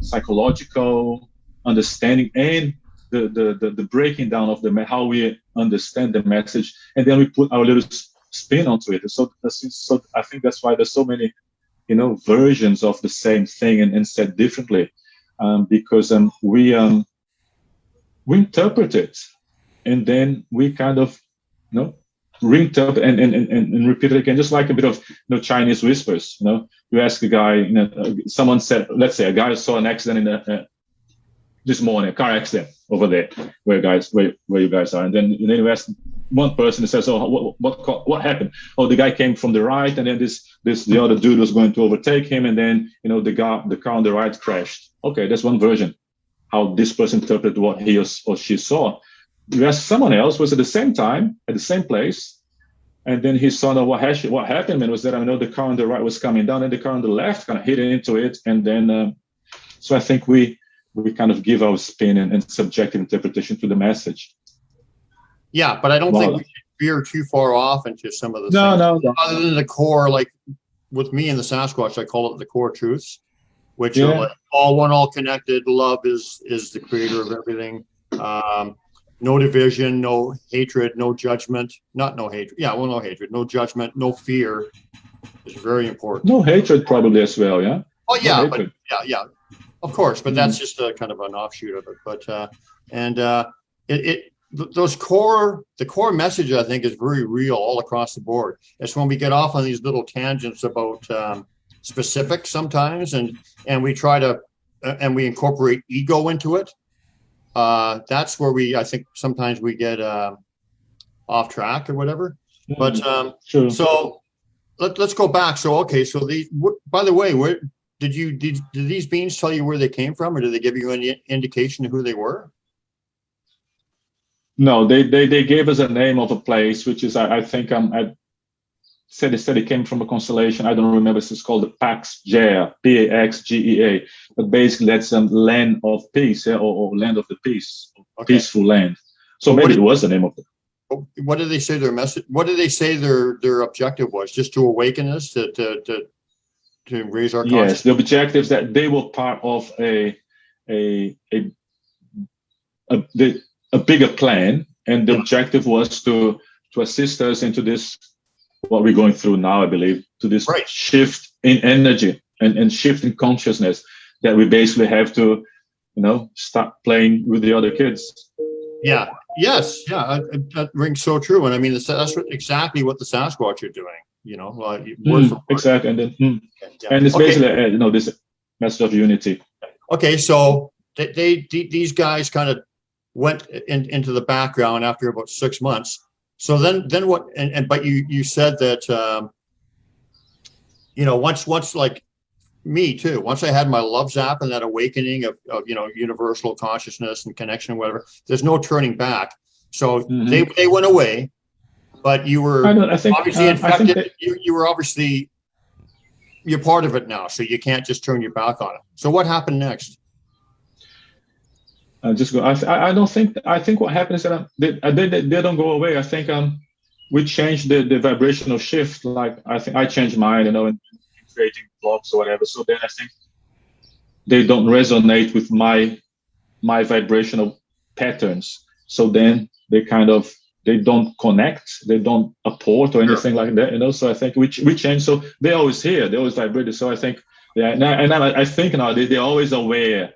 D: psychological understanding and the breaking down of how we understand the message, and then we put our little spin onto it. So I think that's why there's so many, versions of the same thing and said differently, because we interpret it, and then we kind of, reinterpret and repeat it again, just like a bit of Chinese whispers. You ask a guy, someone said, let's say a guy saw an accident this morning, a car accident over there where you guys are, and then you ask one person and says, "Oh, what happened?" "Oh, the guy came from the right, and then the other dude was going to overtake him, and then the car on the right crashed." Okay, that's one version how this person interpreted what he or she saw. You ask someone else, was at the same time at the same place, and then he saw what happened, man, was that the car on the right was coming down, and the car on the left kind of hit into it, and then so I think we kind of give our spin and subjective interpretation to the message.
A: Yeah, but I don't think we should veer too far off into some of the
D: no.
A: Other than the core, like with me and the Sasquatch, I call it the core truths, which are like all one, all connected. Love is the creator of everything. No division, no hatred, no judgment. Not no hatred. Yeah, well, no hatred, no judgment, no fear is very important.
D: No hatred, probably as well. Yeah.
A: Oh yeah, but yeah. Of course, but that's just a kind of an offshoot of it. But the core message, I think, is very real all across the board. It's when we get off on these little tangents about specifics sometimes, and we try to and we incorporate ego into it. That's where I think sometimes we get off track or whatever. But
D: sure.
A: So let's go back. So okay, so by the way, did these beans tell you where they came from, or did they give you any indication of who they were?
D: No, they gave us a name of a place, which is I think I said it came from a constellation. I don't remember. It's called the Paxgea, Paxgea. But basically, that's land of peace, or land of the peace, peaceful land. So maybe it was the name of it.
A: What did they say their message? What did they say their objective was? Just to awaken us, to raise our consciousness?
D: Yes, the objective is that they were part of a bigger plan, and the objective was to assist us into this, what we're going through now, I believe, to this shift in energy and shift in consciousness that we basically have to, start playing with the other kids.
A: Yeah. Yes. Yeah. That rings so true. And I mean, that's exactly what the Sasquatch are doing. Word for word.
D: Exactly. And then, and it's basically, this message of unity.
A: Okay. So these guys kind of went into the background after about 6 months. So then what? But you said that once like me too. Once I had my love zap and that awakening of universal consciousness and connection, and whatever. There's no turning back. So they went away, but you were obviously infected. You were obviously, you're part of it now, so you can't just turn your back on it. So what happened next?
D: I think what happened is that they don't go away. I think we changed the vibrational shift. Like I think I changed mine, in creating blocks or whatever. So then I think they don't resonate with my vibrational patterns. So then they kind of they don't connect, they don't apport or anything like that, you know. So I think we change. So they're always here, they always vibrate. So I think, yeah, and I think now they're always aware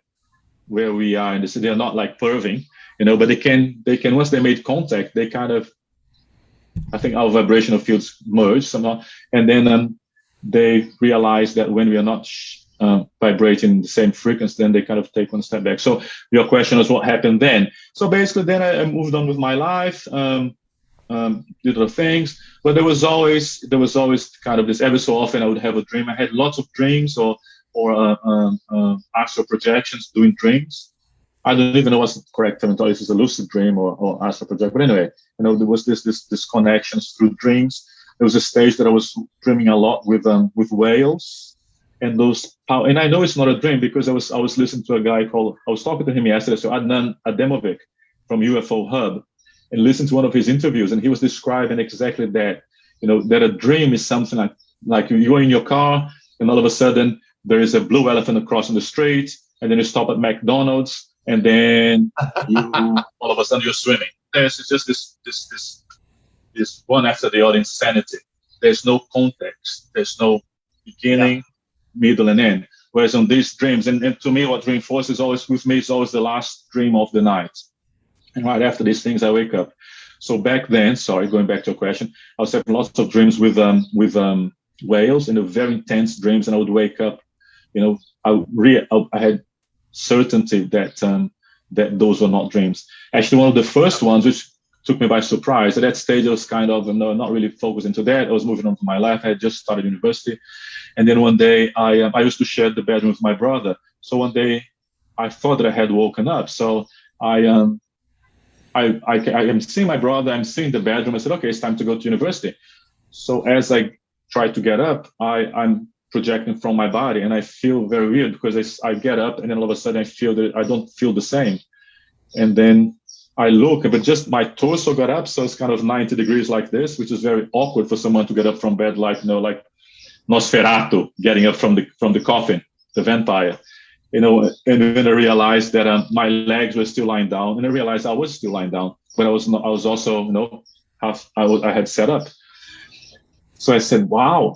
D: where we are in this. They're not like perving, you know, but they can once they made contact, they kind of, I think our vibrational fields merge somehow, and then they realize that when we are not vibrating the same frequency, then they kind of take one step back. So your question is what happened then. So basically, then I moved on with my life, did other things, but there was always kind of this. Every so often, I would have a dream. I had lots of dreams or astral projections doing dreams. I don't even know what's the correct terminology. This is a lucid dream or astral project. But anyway, you know, there was this connections through dreams. There was a stage that I was dreaming a lot with whales. And and I know it's not a dream because I was listening to a guy I was talking to him yesterday, so Adnan Ademovic from UFO Hub, and listened to one of his interviews, and he was describing exactly that, you know, that a dream is something like you're in your car, and all of a sudden there is a blue elephant crossing the street, and then you stop at McDonald's, and then all of a sudden you're swimming. There's just this one after the other insanity. There's no context. There's no beginning, middle, and end. Whereas on these dreams, and to me, what dream force is always with me, is always the last dream of the night. And right after these things, I wake up. So back then, sorry, going back to your question, I was having lots of dreams with whales, and very intense dreams, and I would wake up. You know, I had certainty that that those were not dreams. Actually, one of the first ones, which took me by surprise. At that stage, I was kind of not really focused into that. I was moving on to my life. I had just started university. And then one day, I used to share the bedroom with my brother. So one day, I thought that I had woken up. So I am seeing my brother. I'm seeing the bedroom. I said, okay, it's time to go to university. So as I try to get up, I'm projecting from my body, and I feel very weird because I get up, and then all of a sudden I feel that I don't feel the same. And then I look, but just my torso got up, so it's kind of 90 degrees like this, which is very awkward for someone to get up from bed, like, you know, like Nosferatu getting up from the coffin, the vampire, you know. And then I realized that my legs were still lying down, and I realized I was still lying down, but I was also, you know, I had set up. So I said, wow,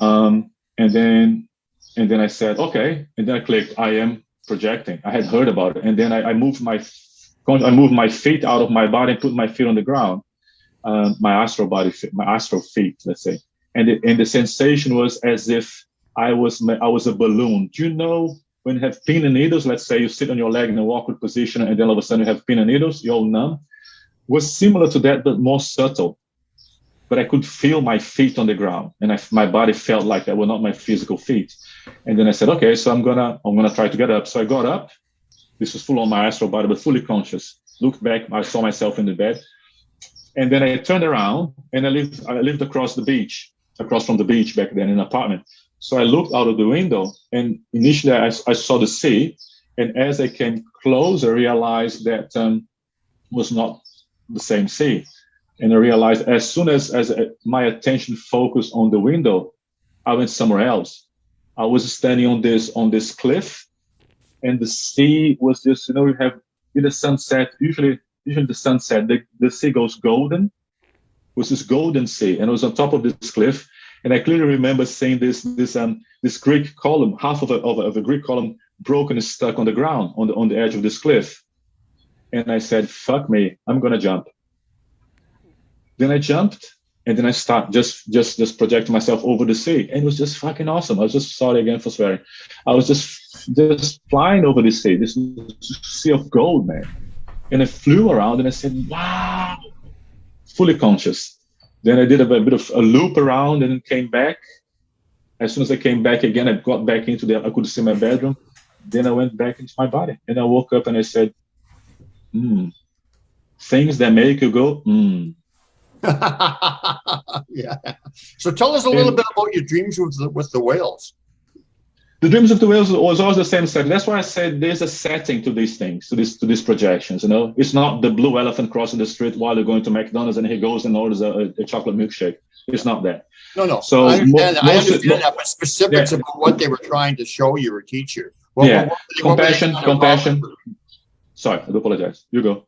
D: and then I said, okay, and then I clicked, I am projecting. I had heard about it, and then I moved my feet out of my body and put my feet on the ground, my astral feet, let's say. And the sensation was as if I was a balloon. Do you know when you have pin and needles? Let's say you sit on your leg in an awkward position, and then all of a sudden you have pin and needles, you're all numb. It was similar to that, but more subtle. But I could feel my feet on the ground, and my body felt like that were not my physical feet. And then I said, okay, so I'm gonna try to get up. So I got up. This was full on my astral body, but fully conscious. Looked back, I saw myself in the bed. And then I turned around, and I lived across from the beach back then in an apartment. So I looked out of the window, and initially I saw the sea. And as I came closer, I realized that was not the same sea. And I realized as soon as my attention focused on the window, I went somewhere else. I was standing on this cliff, and the sea was just, you know, you have in the sunset, usually the sunset, the sea goes golden. It was this golden sea, and it was on top of this cliff. And I clearly remember seeing this Greek column, half of a Greek column broken and stuck on the ground on the edge of this cliff. And I said, fuck me, I'm gonna jump. Then I jumped, and then I start just projecting myself over the sea, and it was just fucking awesome. I was just, sorry again for swearing. I was just flying over the sea, this sea of gold, man. And I flew around, and I said, wow, fully conscious. Then I did a bit of a loop around, and then came back. As soon as I came back again, I got back into I could see my bedroom. Then I went back into my body, and I woke up, and I said, things that make you go,
F: Yeah. So tell us a little bit about your dreams with the whales.
D: The dreams of the whales was always the same setting. That's why I said there's a setting to these things, to these projections. You know, it's not the blue elephant crossing the street while you're going to McDonald's and he goes and orders a chocolate milkshake. It's not that.
F: No.
D: So
F: I understand that, but specifics about what they were trying to show you or teach you.
D: Compassion. Sorry, I do apologize. You go.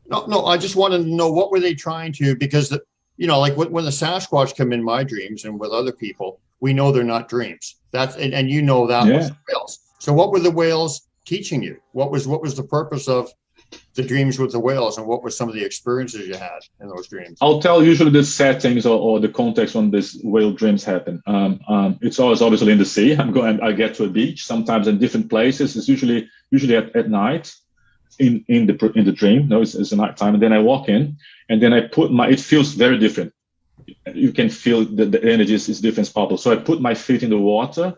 F: No, I just wanted to know what were they trying to, because like when the Sasquatch come in my dreams and with other people, we know they're not dreams. That's and you know that with the whales. So what were the whales teaching you? What was the purpose of the dreams with the whales, and what were some of the experiences you had in those dreams?
D: I'll tell usually the settings or the context when these whale dreams happen. It's always obviously in the sea. I get to a beach, sometimes in different places. It's usually at night in the dream. No, it's a night time, and then I walk in, and then I put it feels very different. You can feel the energy is different, it's palpable. So I put my feet in the water,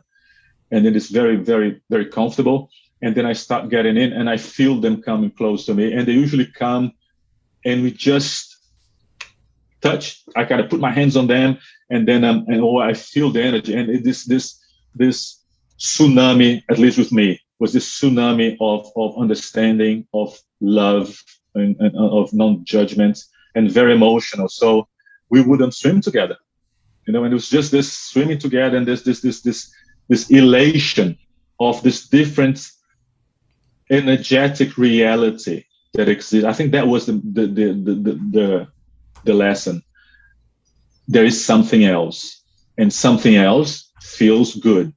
D: and then it's very, very, very comfortable. And then I start getting in, and I feel them coming close to me. And they usually come, and we just touch. I kind of put my hands on them, and then I feel the energy. And this tsunami, at least with me, was this tsunami of understanding, of love, and of non-judgment, and very emotional. So we wouldn't swim together, and it was just this swimming together, and this elation of this different energetic reality that exists. I think that was the lesson. There is something else, and something else feels good,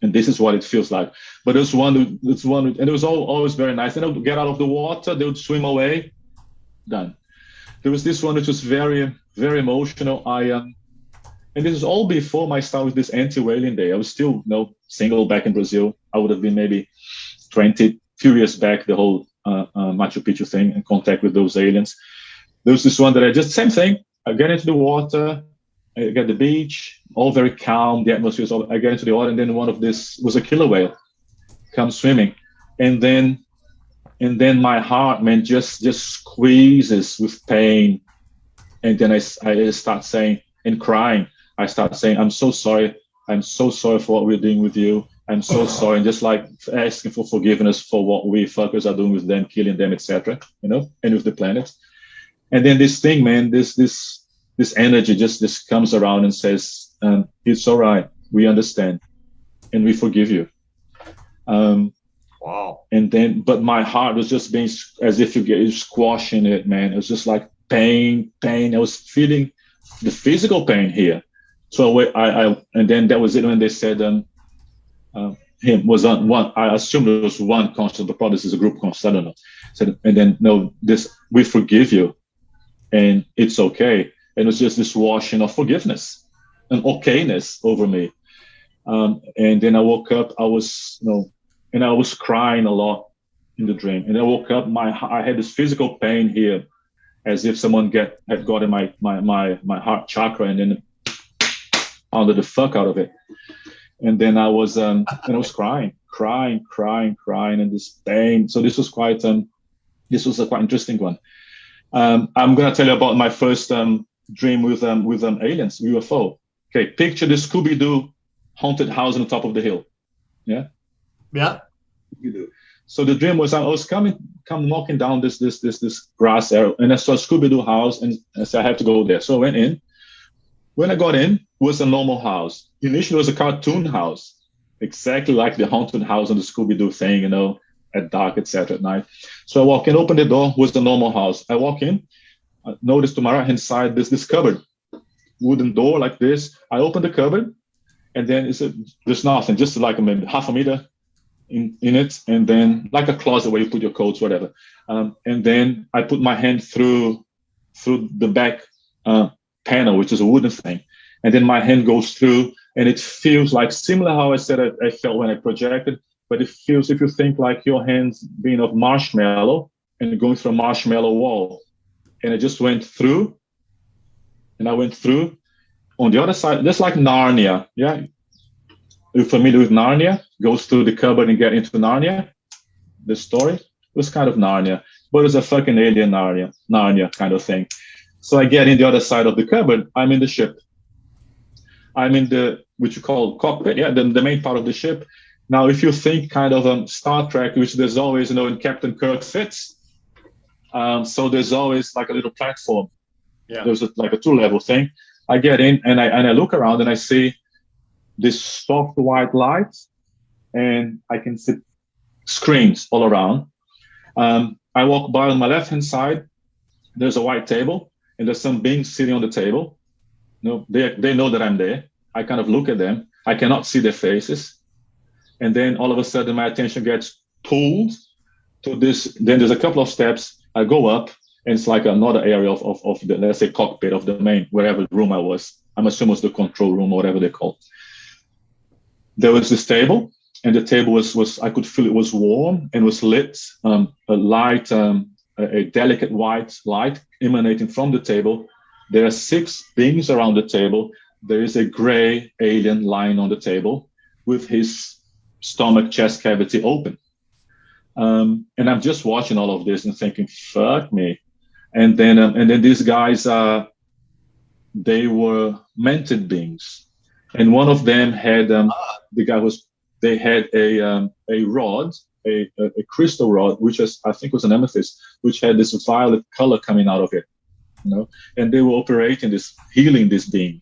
D: and this is what it feels like. But there's one, and it was always very nice. Then I would get out of the water, they would swim away, done. There was this one which was very, very emotional. And this is all before my start with this anti-whaling day. I was still single back in Brazil. I would have been maybe 20, few years back, the whole Machu Picchu thing, in contact with those aliens. There was this one that I just, same thing. I get into the water, I get the beach, all very calm, the atmosphere is all, I get into the water, and then one of this was a killer whale, comes swimming. And then my heart, man, just squeezes with pain. And then I start saying, and crying, I start saying, I'm so sorry. I'm so sorry for what we're doing with you. I'm so sorry. And just like asking for forgiveness for what we fuckers are doing with them, killing them, etc. And with the planet. And then this thing, man, this energy just comes around and says, it's all right. We understand. And we forgive you.
F: Wow.
D: And then, but my heart was just being as if you're squashing it, man. It was just like pain. I was feeling the physical pain here. So and then that was it when they said, him was on one. I assumed it was one conscious, but probably this is a group conscious. I don't know. Said, and then no, we forgive you, and it's okay. And it was just this washing of forgiveness and okayness over me. And then I woke up. I was and I was crying a lot in the dream. And I woke up. I had this physical pain here, as if someone had gotten my heart chakra and then pounded the fuck out of it. And then I was crying, and this pain. So this was quite a quite interesting one. I'm gonna tell you about my first dream with aliens, UFO. Okay, picture the Scooby-Doo haunted house on the top of the hill. Yeah.
F: Yeah.
D: So the dream was I was come walking down this grass area, and I saw a Scooby-Doo house, and I said I have to go there. So I went in. When I got in, it was a normal house. Initially, it was a cartoon house, exactly like the haunted house on the Scooby-Doo thing, at dark, etc. at night. So I walk in, open the door, was the normal house. I walk in, I notice to my right-hand side, this cupboard, wooden door like this. I open the cupboard, and then there's nothing, just like maybe half a meter in it, and then like a closet where you put your coats, whatever. And then I put my hand through the back panel, which is a wooden thing, and then my hand goes through, and it feels like similar how I said I felt when I projected, but it feels, if you think like your hands being of marshmallow and going through a marshmallow wall, and I just went through, and I went through on the other side, just like Narnia. Yeah, you're familiar with Narnia? Goes through the cupboard and get into Narnia. The story was kind of Narnia, but it was a fucking alien Narnia kind of thing. So I get in the other side of the cupboard. I'm in the ship. I'm in what you call cockpit, yeah, the main part of the ship. Now, if you think kind of Star Trek, which there's always, in Captain Kirk sits, so there's always like a little platform. Yeah. There's like a 2-level thing. I get in and I look around and I see this soft white light, and I can see screens all around. I walk by on my left-hand side. There's a white table, and there's some beings sitting on the table. They know that I'm there. I kind of look at them. I cannot see their faces. And then all of a sudden, my attention gets pulled to this. Then there's a couple of steps. I go up, and it's like another area of the, let's say, cockpit of the main, wherever room I was. I'm assuming it was the control room or whatever they call it. There was this table, and the table was I could feel it was warm and was lit, a light, a delicate white light emanating from the table. There are 6 beings around the table. There is a gray alien lying on the table with his stomach, chest cavity open. And I'm just watching all of this and thinking, fuck me. And then these guys, they were mented beings. And one of them had, they had a rod, a crystal rod, which I think was an amethyst, which had this violet color coming out of it, and they were operating this, healing this being.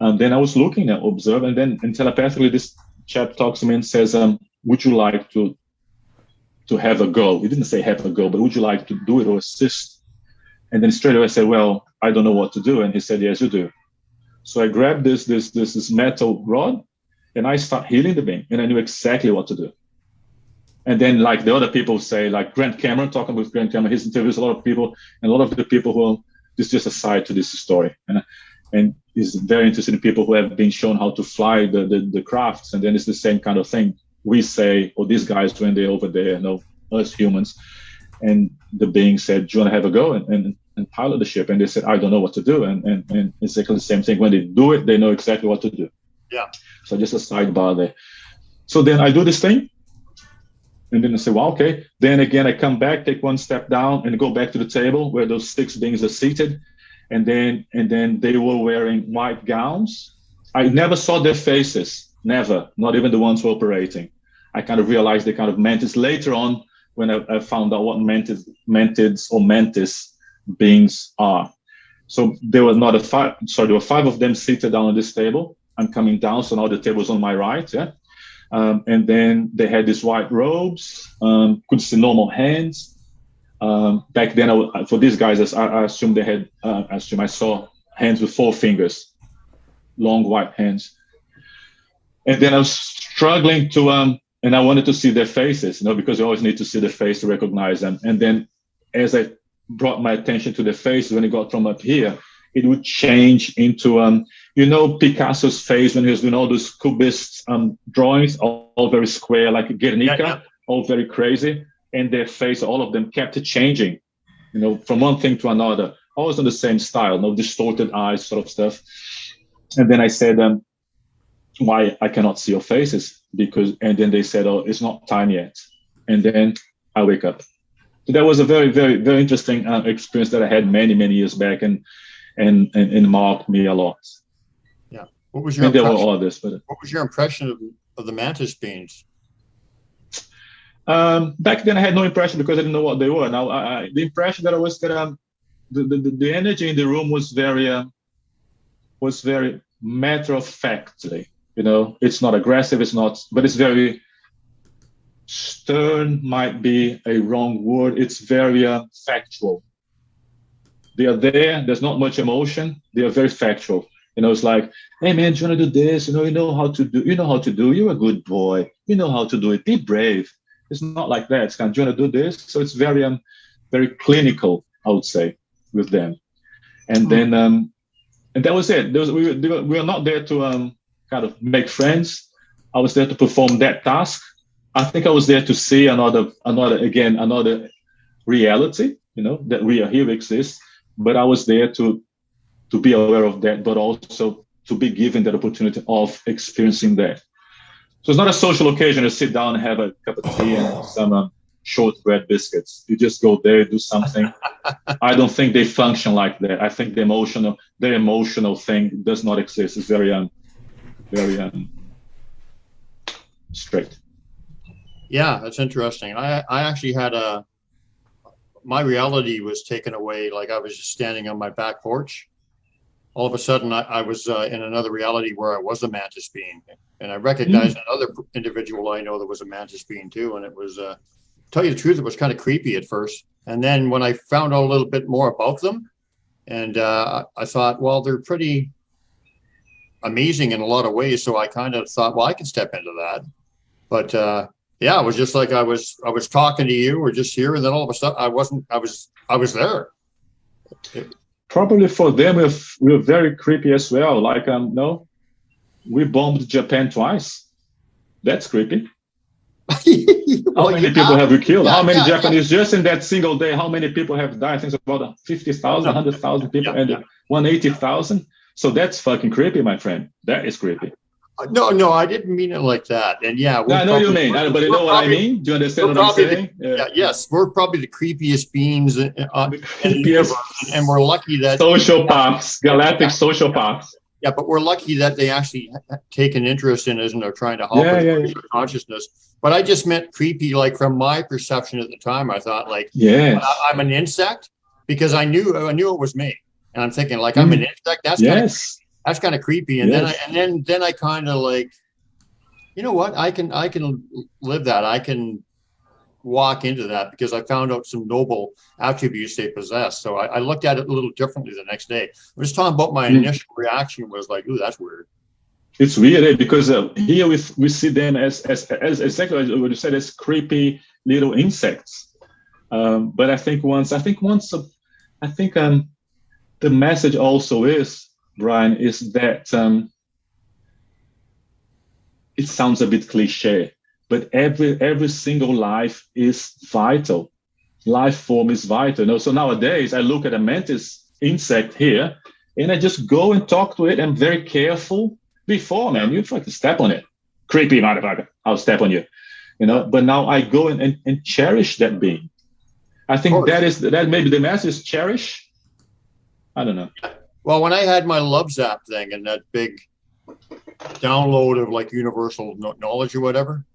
D: And then I was looking at, observe, and then telepathically this chap talks to me and says, would you like to have a go? He didn't say have a go, but would you like to do it or assist? And then straight away I said, well, I don't know what to do. And he said, yes, you do. So I grabbed this metal rod and I start healing the being, and I knew exactly what to do. And then, like the other people say, like Grant Cameron, talking with Grant Cameron, his interviews a lot of people, and a lot of the people who, this is just a side to this story. And he's very interested in people who have been shown how to fly the crafts. And then it's the same kind of thing. We say, or these guys, when they're over there, us humans. And the being said, do you want to have a go and pilot the ship? And they said, I don't know what to do. And it's exactly the same thing. When they do it, they know exactly what to do.
F: Yeah.
D: So just a sidebar there. So then I do this thing. And then I say, well, okay. Then again, I come back, take one step down, and go back to the table where those 6 beings are seated. And then they were wearing white gowns. I never saw their faces, never, not even the ones who were operating. I kind of realized they kind of mantis later on when I found out what mantids or mantis beings are. So there were there were 5 of them seated down on this table. I'm coming down, so now the table's on my right, yeah. And then they had these white robes, could see normal hands. Back then, for these guys, I assume they had, I saw hands with 4 fingers, long white hands. And then I was struggling to, and I wanted to see their faces, because you always need to see the face to recognize them. And then as I brought my attention to the face, when it got from up here, it would change into, Picasso's face when he was doing all those cubist drawings, all very square, like Guernica, all very crazy. And their face, all of them kept changing, from one thing to another, always on the same style, no distorted eyes sort of stuff. And then I said, why I cannot see your faces? And then they said, oh, it's not time yet. And then I wake up. So that was a very, very, very interesting experience that I had many, many years back and marked me a lot.
F: Yeah. What was your impression?
D: There were others, but
F: what was your impression of the mantis beings?
D: Back then I had no impression because I didn't know what they were. Now the impression that I was that the energy in the room was very matter of factly. It's not aggressive, but it's very stern. Might be a wrong word. It's very factual. They are there. There's not much emotion. They are very factual. It's like, hey man, do you want to do this? You know how to do. You know how to do. You're a good boy. You know how to do it. Be brave. It's not like that. It's kind of, do you want to do this? So it's very, very clinical, I would say, with them. And then, and that was it. We were not there to kind of make friends. I was there to perform that task. I think I was there to see another reality, that we are here exists. But I was there to be aware of that, but also to be given that opportunity of experiencing that. So it's not a social occasion to sit down and have a cup of tea and some shortbread biscuits. You just go there, do something. I don't think they function like that. I think the emotional thing does not exist. It's very strict.
F: Yeah, that's interesting. I actually had my reality was taken away. Like I was just standing on my back porch. All of a sudden, I was in another reality where I was a mantis being, and I recognized another individual I know that was a mantis being too, and it was tell you the truth, it was kind of creepy at first. And then when I found out a little bit more about them, and I thought, well, they're pretty amazing in a lot of ways. So I kind of thought, well, I can step into that. But yeah, it was just like I was talking to you, or just here, and then all of a sudden I was there.
D: Probably for them, we're very creepy as well. Like no, we bombed Japan twice. That's creepy. How many people have we killed? How many Japanese just in that single day? How many people have died? I think it's about 50,000, 100,000 people, and 180,000. So that's fucking creepy, my friend. That is creepy.
F: No, I didn't mean it like that. And yeah,
D: I know you mean, but you know what I mean? Do you understand what I'm saying?
F: Yes, we're probably the creepiest beings in the universe, and we're lucky that
D: sociopaths, galactic sociopaths.
F: Yeah, but we're lucky that they actually take an interest in us and are trying to help us raise our consciousness. But I just meant creepy, like from my perception at the time. I thought, like, I'm an insect, because I knew it was me, and I'm thinking, like, I'm an insect. That's kind of creepy. And then I kind of like, you know what? I can live that. I can walk into that, because I found out some noble attributes they possess. So I looked at it a little differently the next day. I'm just talking about my initial reaction was like, ooh, that's weird.
D: It's weird, because here we see them as exactly what you said, as creepy little insects. But I think the message also is, Brian, is that it sounds a bit cliche, but every single life is vital. Life form is vital. You know? So nowadays, I look at a mantis insect here, and I just go and talk to it. I'm very careful. Before, man, you fucking step on it. Creepy motherfucker. I'll step on you. You know, but now I go and cherish that being. I think that maybe the message is cherish. I don't know.
F: Well, when I had my Love Zap thing and that big download of like universal knowledge or whatever,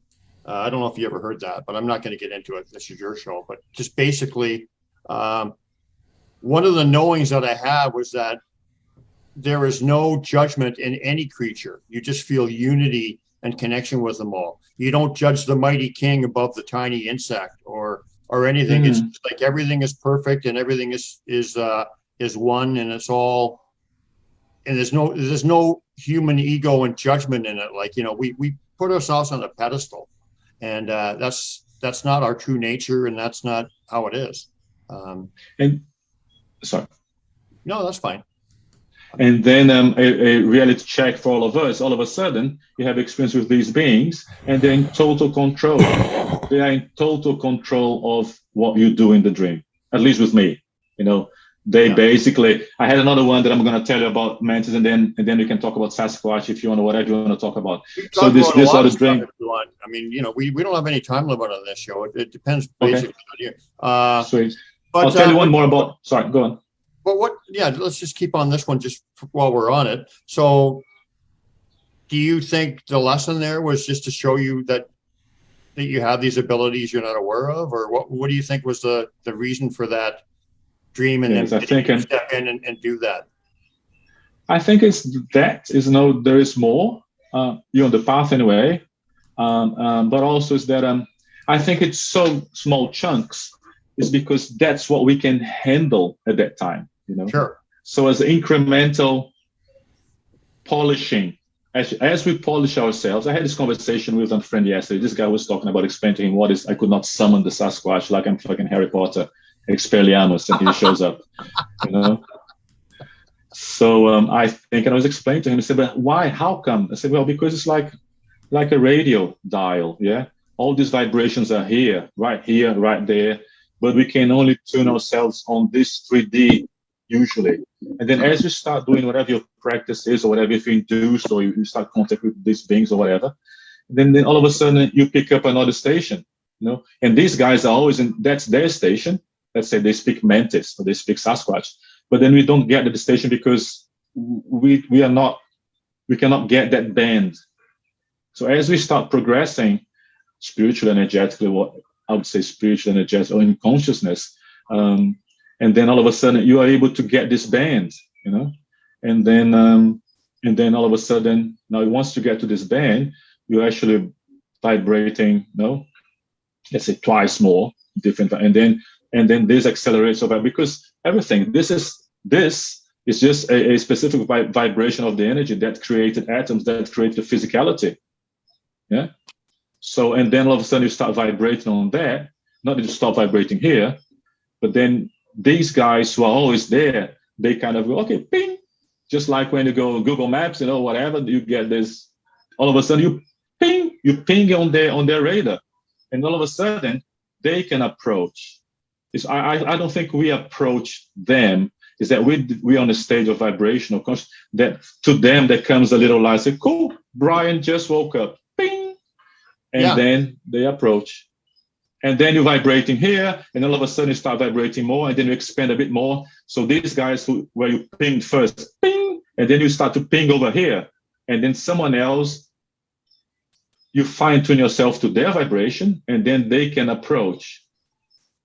F: I don't know if you ever heard that, but I'm not going to get into it. This is your show. But just basically, one of the knowings that I had was that there is no judgment in any creature. You just feel unity and connection with them all. You don't judge the mighty king above the tiny insect or anything. It's like everything is perfect and everything is one, and it's all. And there's no human ego and judgment in it. Like, you know, we put ourselves on a pedestal, and that's not our true nature, and that's not how it is.
D: And sorry.
F: No, that's fine.
D: And then a reality check for all of us. All of a sudden, you have experience with these beings, and they're in total control. They are in total control of what you do in the dream. At least with me, you know. They basically. I had another one that I'm going to tell you about mantis, and then we can talk about Sasquatch if you want, or whatever you want to talk about. So this other dream.
F: I mean, you know, we don't have any time limit on this show. It depends basically on you.
D: Sweet. But I'll tell you one more about. Sorry, go on.
F: But let's just keep on this one just while we're on it. So do you think the lesson there was just to show you that you have these abilities you're not aware of? Or what do you think was the reason for that dream, and then step in and do that?
D: I think there is more. You're on the path anyway. But also is that I think it's so small chunks is because that's what we can handle at that time. You know,
F: sure.
D: So as incremental polishing, as we polish ourselves. I had this conversation with a friend yesterday. This guy was talking about explaining to him what is I could not summon the Sasquatch like I'm fucking Harry Potter, Expelliarmus, and he shows up. You know. So I think, and I was explaining to him. He said, "But why? How come?" I said, "Well, because it's like a radio dial. Yeah, all these vibrations are here, right there, but we can only tune ourselves on this 3D." Usually, and then as you start doing whatever your practice is, or whatever you've induced, or you start contact with these beings or whatever, then all of a sudden you pick up another station, you know. And these guys are always that's their station. Let's say they speak Mantis or they speak Sasquatch, but then we don't get the station because we cannot get that band. So as we start progressing spiritually, energetically, what I would say spiritual, energetic, or in consciousness. And then all of a sudden you are able to get this band, you know, and then all of a sudden now once you get to this band, you're actually vibrating, you know, let's say twice more different, and then this accelerates over, because everything, this is just a specific vibration of the energy that created atoms, that create the physicality. Yeah. So, and then all of a sudden you start vibrating on that, not that you stop vibrating here, but then these guys who are always there, they kind of go, okay, ping. Just like when you go Google Maps, whatever, you get this, all of a sudden you ping on their radar. And all of a sudden they can approach. I don't think we approach them. Is that we're on a stage of vibration, of course, that to them there comes a little light, say, cool, Brian just woke up, ping. And then they approach. And then you're vibrating here, and all of a sudden you start vibrating more, and then you expand a bit more. So these guys where you pinged first, ping, and then you start to ping over here. And then someone else, you fine-tune yourself to their vibration, and then they can approach.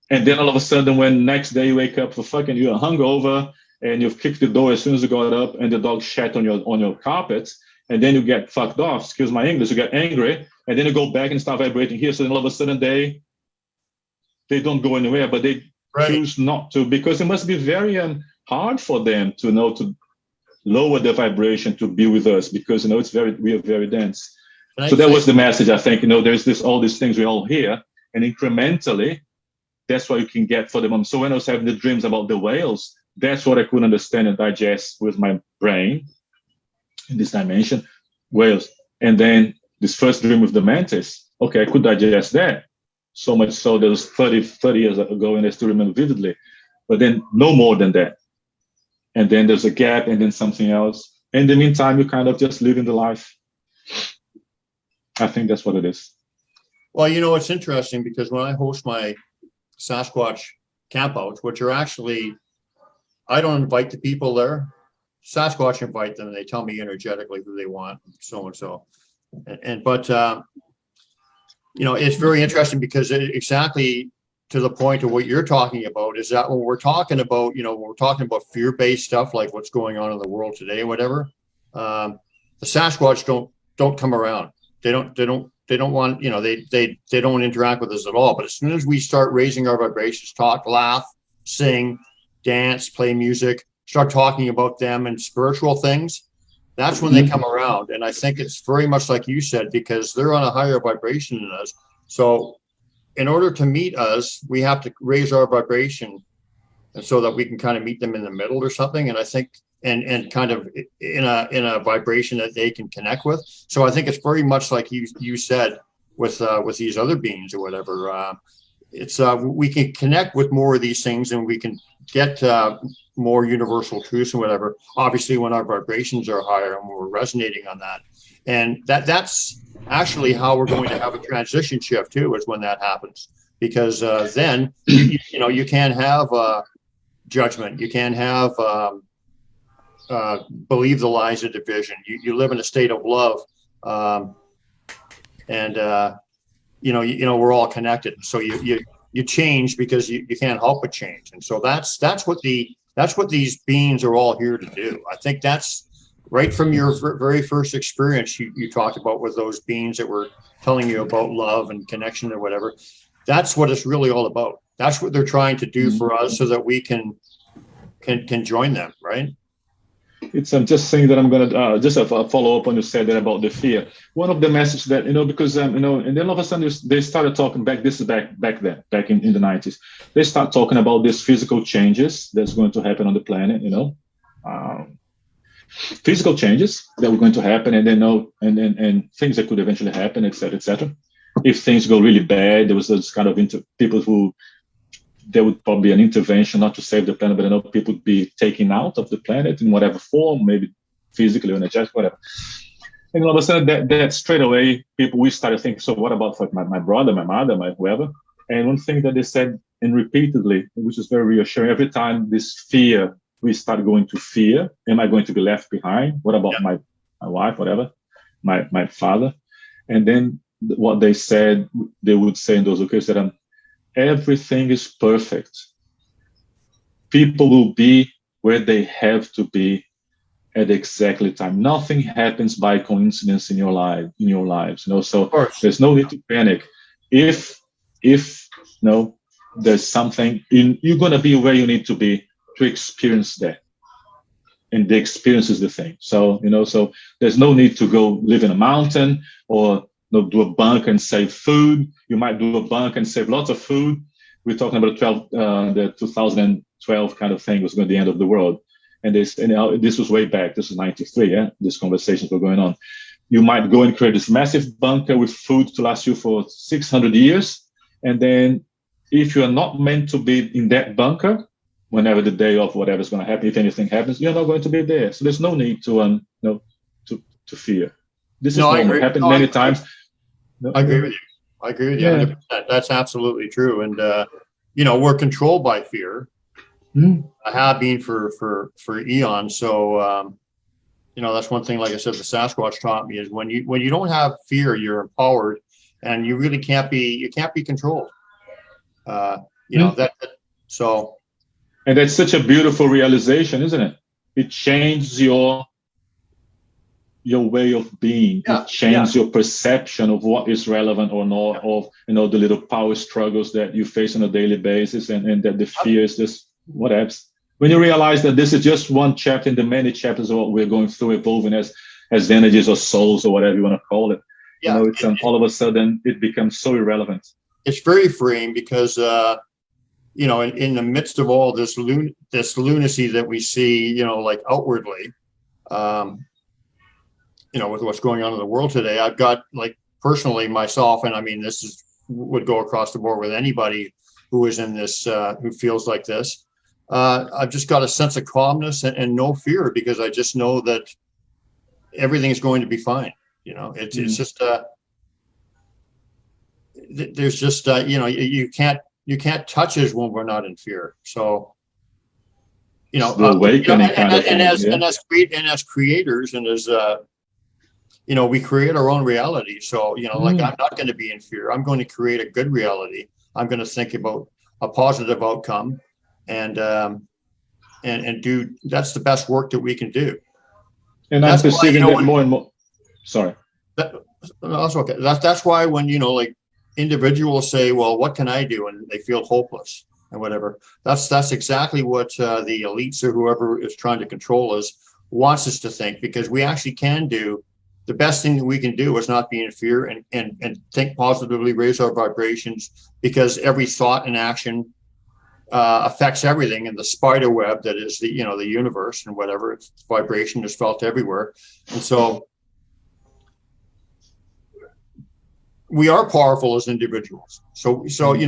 D: And then all of a sudden, when next day you wake up for fucking, you're hungover, and you've kicked the door as soon as you got up, and the dog shat on your carpet, and then you get fucked off, excuse my English, you get angry, and then you go back and start vibrating here. So then all of a sudden they don't go anywhere, but they choose not to, because it must be very hard for them to lower the vibration to be with us, because we are very dense. So that was the message, I think. There's all these things we all hear, and incrementally, that's what you can get for the moment. So when I was having the dreams about the whales, that's what I could understand and digest with my brain in this dimension, whales. And then this first dream with the mantis, okay, I could digest that. So much so that was 30 years ago, and I still remember vividly. But then no more than that. And then there's a gap, and then something else. In the meantime, you kind of just living the life. I think that's what it is.
F: Well, it's interesting, because when I host my Sasquatch campouts, which are actually, I don't invite the people there. Sasquatch invite them, and they tell me energetically who they want, so and so. But it's very interesting, because exactly to the point of what you're talking about is that when we're talking about, fear-based stuff, like what's going on in the world today, whatever, the Sasquatch don't come around. They don't want, they don't interact with us at all. But as soon as we start raising our vibrations, talk, laugh, sing, dance, play music, start talking about them and spiritual things, that's when they come around. And I think it's very much like you said, because they're on a higher vibration than us. So in order to meet us, we have to raise our vibration, and so that we can kind of meet them in the middle or something. And I think, and kind of in a vibration that they can connect with. So I think it's very much like you said with these other beings or whatever. We can connect with more of these things, and we can get more universal truths and whatever, obviously when our vibrations are higher and we're resonating on that. And that's actually how we're going to have a transition shift too, is when that happens, because then you can't have judgment, you can't have believe the lies of division. You live in a state of love, and we're all connected. So you change because you can't help but change. And so that's what these beings are all here to do. I think that's right from your very first experience you talked about with those beings that were telling you about love and connection or whatever. That's what it's really all about. That's what they're trying to do for us, so that we can join them, right?
D: It's just saying that I'm going to just a follow up on you said that about the fear. One of the messages that, because, and then all of a sudden they started talking back, this is back then, back in the 90s. They start talking about these physical changes that's going to happen on the planet, physical changes that were going to happen, and then and things that could eventually happen, et cetera, et cetera. If things go really bad, there was this kind of people who, there would probably be an intervention, not to save the planet, but people would be taken out of the planet in whatever form, maybe physically or energetic, whatever. And all of a sudden, that straight away, we started thinking, so what about like my brother, my mother, my whoever? And one thing that they said, and repeatedly, which is very reassuring, every time this fear, we start going to fear, am I going to be left behind? What about my wife, whatever, my father? And then what they would say in those occasions, that everything is perfect. People will be where they have to be at exactly time. Nothing happens by coincidence in your lives. So there's no need to panic. If if there's something you're going to be where you need to be to experience that. And the experience is the thing. So, so there's no need to go live in a mountain or do a bunker and save food. You might do a bunker and save lots of food. We're talking about the 2012 kind of thing was going to be the end of the world. And this was way back. This was 93, yeah? These conversations were going on. You might go and create this massive bunker with food to last you for 600 years. And then if you are not meant to be in that bunker, whenever the day of whatever's going to happen, if anything happens, you're not going to be there. So there's no need to fear. This is normal. Happened many times.
F: I agree with you. I agree with you.
D: Yeah.
F: 100%. That's absolutely true. And we're controlled by fear. I have been for eons. So that's one thing. Like I said, the Sasquatch taught me is when you don't have fear, you're empowered, and you really can't be controlled. So.
D: And that's such a beautiful realization, isn't it? It changes your way of being. It changes your perception of what is relevant or not, of the little power struggles that you face on a daily basis, and that the fear is just whatever. When you realize that this is just one chapter in the many chapters of what we're going through, evolving as energies or souls or whatever you want to call it. It's all of a sudden it becomes so irrelevant.
F: It's very freeing because in the midst of all this lunacy that we see, like outwardly, with what's going on in the world today, I've got, like, personally myself, and I mean, would go across the board with anybody who is in this, who feels like this. I've just got a sense of calmness and no fear, because I just know that everything is going to be fine. It's just, there's just, you can't touch us when we're not in fear. So,
D: the awakening
F: as creators, and as we create our own reality. So, like, I'm not going to be in fear. I'm going to create a good reality. I'm going to think about a positive outcome, and do. That's the best work that we can do.
D: And I'm perceiving that more and more. Sorry.
F: That's okay. That's why when like, individuals say, well, what can I do? And they feel hopeless and whatever. That's exactly what the elites or whoever is trying to control us wants us to think, because we actually can do. The best thing that we can do is not be in fear and think positively, raise our vibrations, because every thought and action affects everything in the spider web that is the universe, and whatever. Its vibration is felt everywhere. And so we are powerful as individuals. So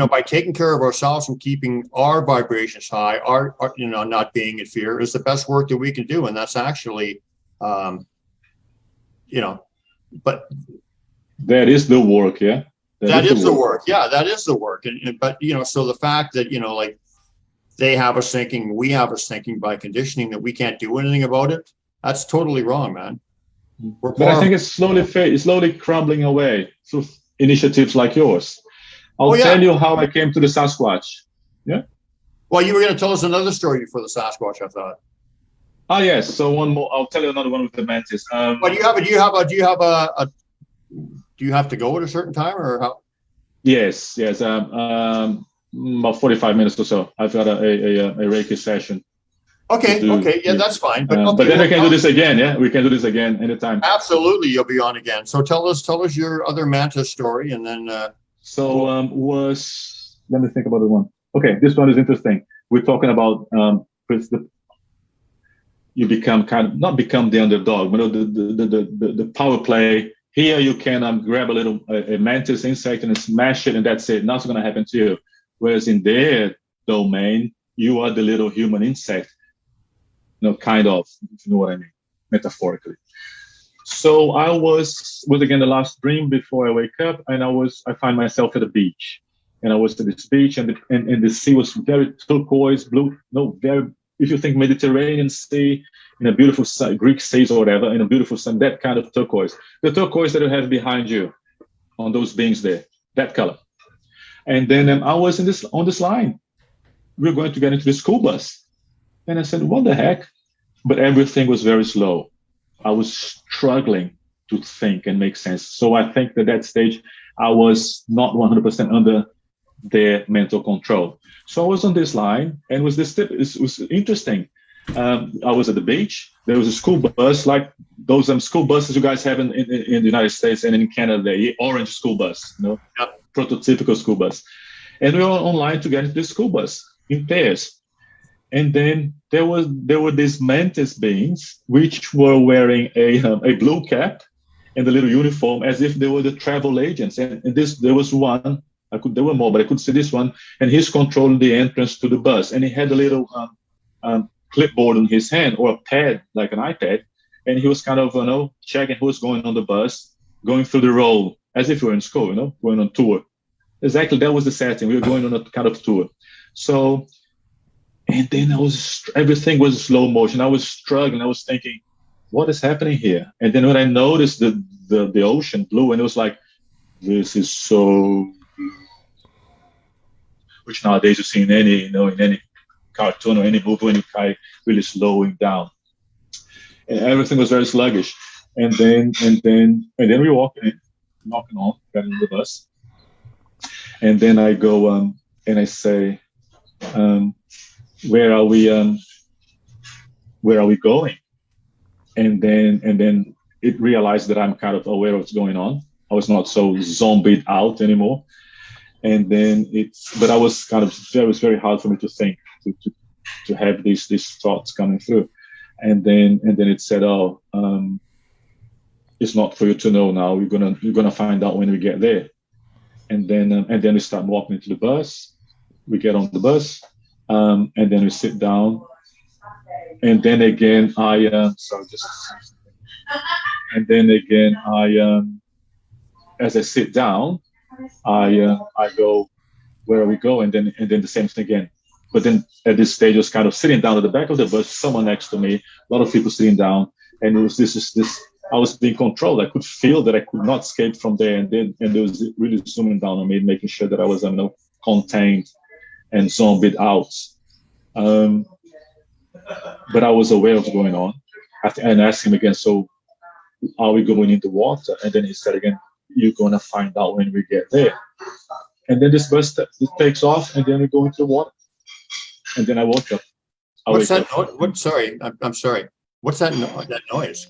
F: by taking care of ourselves and keeping our vibrations high, our not being in fear, is the best work that we can do. And that's actually, but
D: that is the work. Yeah.
F: That is the work. Yeah, that is the work. But so the fact that, like, they have us thinking, we have us thinking by conditioning that we can't do anything about it, that's totally wrong, man.
D: But I think it's slowly crumbling away through initiatives like yours. I'll tell you how I came to the Sasquatch. Yeah.
F: Well, you were going to tell us another story before the Sasquatch, I thought.
D: Yes. So one more. I'll tell you another one with the mantis.
F: But do you have to go at a certain time, or how?
D: Yes. About 45 minutes or so. I've got a Reiki session.
F: Okay. Yeah, that's fine. But
D: then we can do this again. Yeah, we can do this again anytime.
F: Absolutely, you'll be on again. So tell us your other mantis story, and then.
D: Let me think about the one. Okay, this one is interesting. We're talking about you become not become the underdog, but the power play. Here you can grab a mantis insect and smash it, and that's it. Nothing's going to happen to you. Whereas in their domain, you are the little human insect. Kind of, if you know what I mean, metaphorically. So I was again the last dream before I wake up, and I find myself at a beach, and I was at this beach, and the sea was very turquoise blue, if you think Mediterranean Sea, in a beautiful Greek seas or whatever, in a beautiful sun, that kind of turquoise, the turquoise that you have behind you, on those beings there, that color. And then I was on this line. We were going to get into the school bus. And I said, what the heck? But everything was very slow. I was struggling to think and make sense. So I think that stage, I was not 100% under their mental control. So I was on this line, and it was interesting. I was at the beach. There was a school bus, like those school buses you guys have in the United States and in Canada, the orange school bus, prototypical school bus. And we were online to get into the school bus in pairs. And then there were these mantis beings which were wearing a blue cap and a little uniform, as if they were the travel agents. And there was one. There were more, but I could see this one, and he's controlling the entrance to the bus. And he had a little clipboard in his hand, or a pad, like an iPad, and he was kind of, checking who's going on the bus, going through the roll, as if we were in school, going on tour. Exactly, that was the setting. We were going on a kind of tour. So, and then everything was slow motion. I was struggling. I was thinking, what is happening here? And then when I noticed the ocean blue, and it was like, this is so blue, which nowadays you see in any cartoon or any movie when you kite really slowing down. And everything was very sluggish. And then we walk in, knocking on, getting the bus. And then I go and I say, where are we going? And then it realized that I'm kind of aware of what's going on. I was not so zombied out anymore. And then but I was kind of, it was very hard for me to think, to have these thoughts coming through. And then it said, it's not for you to know now. You're gonna find out when we get there. And then we start walking into the bus. We get on the bus, and then we sit down. And then again, as I sit down, I go, where are we going? And then the same thing again. But then at this stage, I was kind of sitting down at the back of the bus, someone next to me, a lot of people sitting down, and it was this. I was being controlled. I could feel that I could not escape from there, and there was really zooming down on me, making sure that I was contained and zombied out. But I was aware of what's going on. And I asked him again, so are we going into water? And then he said again, you're going to find out when we get there. And then this bus takes off, and then we go into the water. And then I woke up.
F: What's that? Sorry, I'm sorry. What's that noise?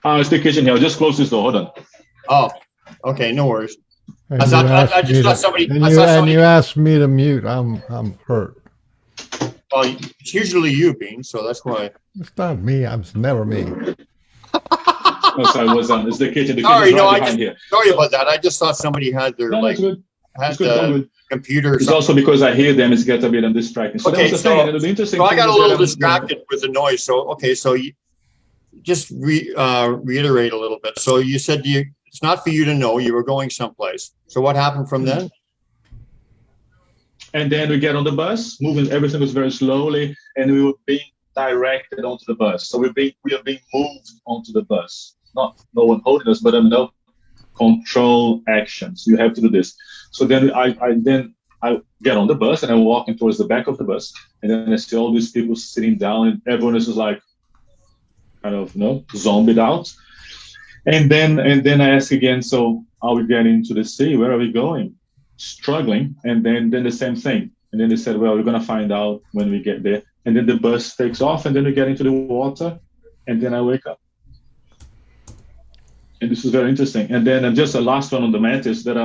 D: It's the kitchen here. I'll just close this door. Hold on.
F: Oh, okay, no worries.
C: And
F: I just thought somebody.
C: You asked me to mute. I'm hurt.
F: Well, it's usually you, Bean, so that's why.
C: It's not me. It's never me.
D: Sorry, it's the kitchen. The
F: Sorry,
D: kitchen's here.
F: Sorry about that. I just thought somebody had their
D: good.
F: Had the computer.
D: It's also because I hear them. It's get a bit distracting. So
F: okay,
D: that was the thing. And the interesting
F: so I got a little
D: thing
F: distracted with the noise. So okay, so you just reiterate a little bit. So you said it's not for you to know. You were going someplace. So what happened from then?
D: And then we get on the bus, moving. Everything was very slowly, and we were being directed onto the bus. So we are being moved onto the bus. No one holding us, but control actions. You have to do this. So then I get on the bus, and I'm walking towards the back of the bus, and then I see all these people sitting down, and everyone is like kind of zombied out. And then I ask again, so are we getting into the sea? Where are we going? Struggling. And then the same thing. And then they said, well, we're gonna find out when we get there. And then the bus takes off, and then we get into the water, and then I wake up. And this is very interesting. And then just the last one on the mantis that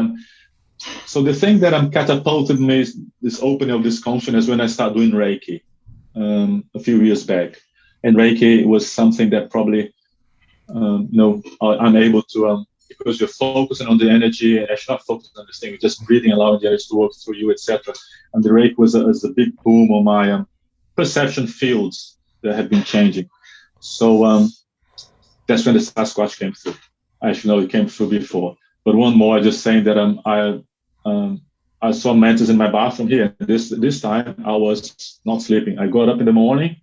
D: so the thing that catapulted me is this opening of this consciousness when I started doing Reiki a few years back. And Reiki was something that probably, I'm able to, because you're focusing on the energy, and actually not focusing on this thing, you're just breathing, allowing the energy to work through you, etc. And the Reiki was a big boom on my perception fields that have been changing. So that's when the Sasquatch came through. Actually, no, it came through before. But one more, I just saying that I saw mantis in my bathroom here. This time I was not sleeping. I got up in the morning.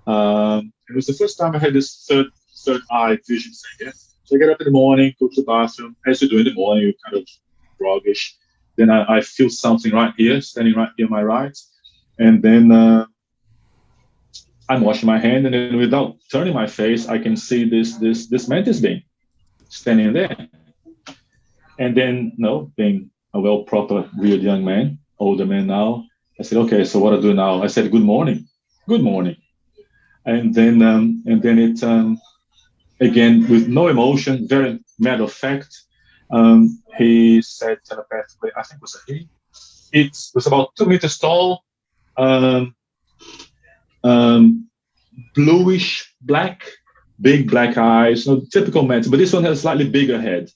D: It was the first time I had this third eye vision thing. Yeah? So I get up in the morning, go to the bathroom. As you do in the morning, you're kind of groggish. Then I feel something right here, standing right here on my right. And then I'm washing my hand, and then without turning my face, I can see this mantis being standing there. And then, being a well proper reared young man, older man now. I said, okay, so what I do now? I said, good morning, good morning. And then it, again, with no emotion, very matter of fact, he said telepathically, I think it was a he. It was about 2 meters tall, bluish black, big black eyes, no typical man, but this one has a slightly bigger head.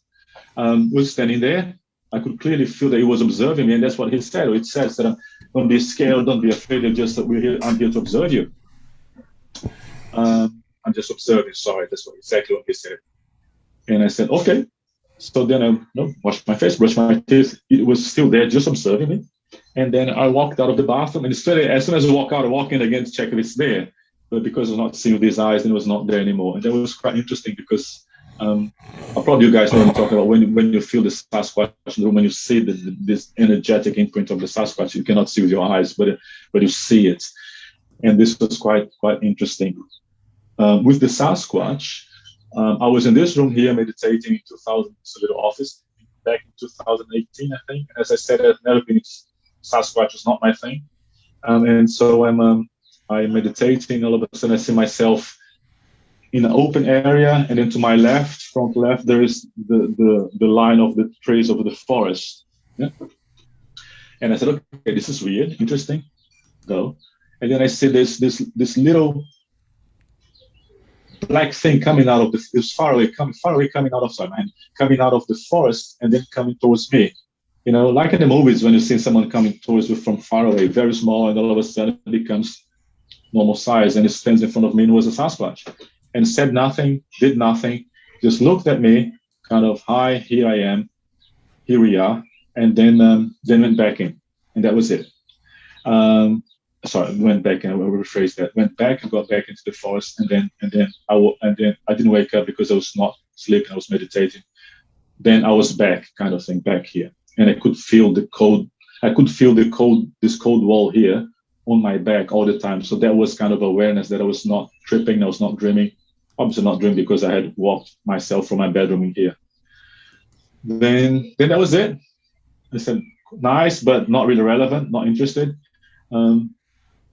D: Was standing there. I could clearly feel that he was observing me, and that's what he said. It says that don't be scared, don't be afraid. I'm here to observe you. I'm just observing. Sorry, that's exactly what he said. And I said, okay. So then I washed my face, brushed my teeth. It was still there, just observing me. And then I walked out of the bathroom, and as soon as I walk out, I walk in again to check if it's there. But because I was not seeing with these eyes, then it was not there anymore. And that was quite interesting because I'll probably you guys know what I'm talking about. When you feel the Sasquatch in the room, when you see this energetic imprint of the Sasquatch, you cannot see with your eyes, but you see it. And this was quite interesting. With the Sasquatch, I was in this room here meditating in 2000. It's a little office back in 2018, I think. As I said, I've never been. Sasquatch is not my thing, and so I'm meditating. All of a sudden, I see myself in an open area, and then to my left, front left, there is the line of the trees of the forest. Yeah? And I said, okay, this is weird, interesting. Go, and then I see this little black thing coming out of it's far away coming out of coming out of the forest and then coming towards me. You know, like in the movies when you see someone coming towards you from far away, very small, and all of a sudden it becomes normal size, and it stands in front of me, and it was a Sasquatch, and said nothing, did nothing, just looked at me, kind of, hi, here I am, here we are, and then went back in, and that was it. Went back, and I will rephrase that. Went back and got back into the forest, and then I didn't wake up because I was not sleeping. I was meditating. Then I was back, kind of thing, back here, and I could feel the cold. I could feel this cold wall here on my back all the time. So that was kind of awareness that I was not tripping. I was not dreaming. Obviously not dreaming because I had walked myself from my bedroom in here. Then that was it. I said, nice, but not really relevant. Not interested.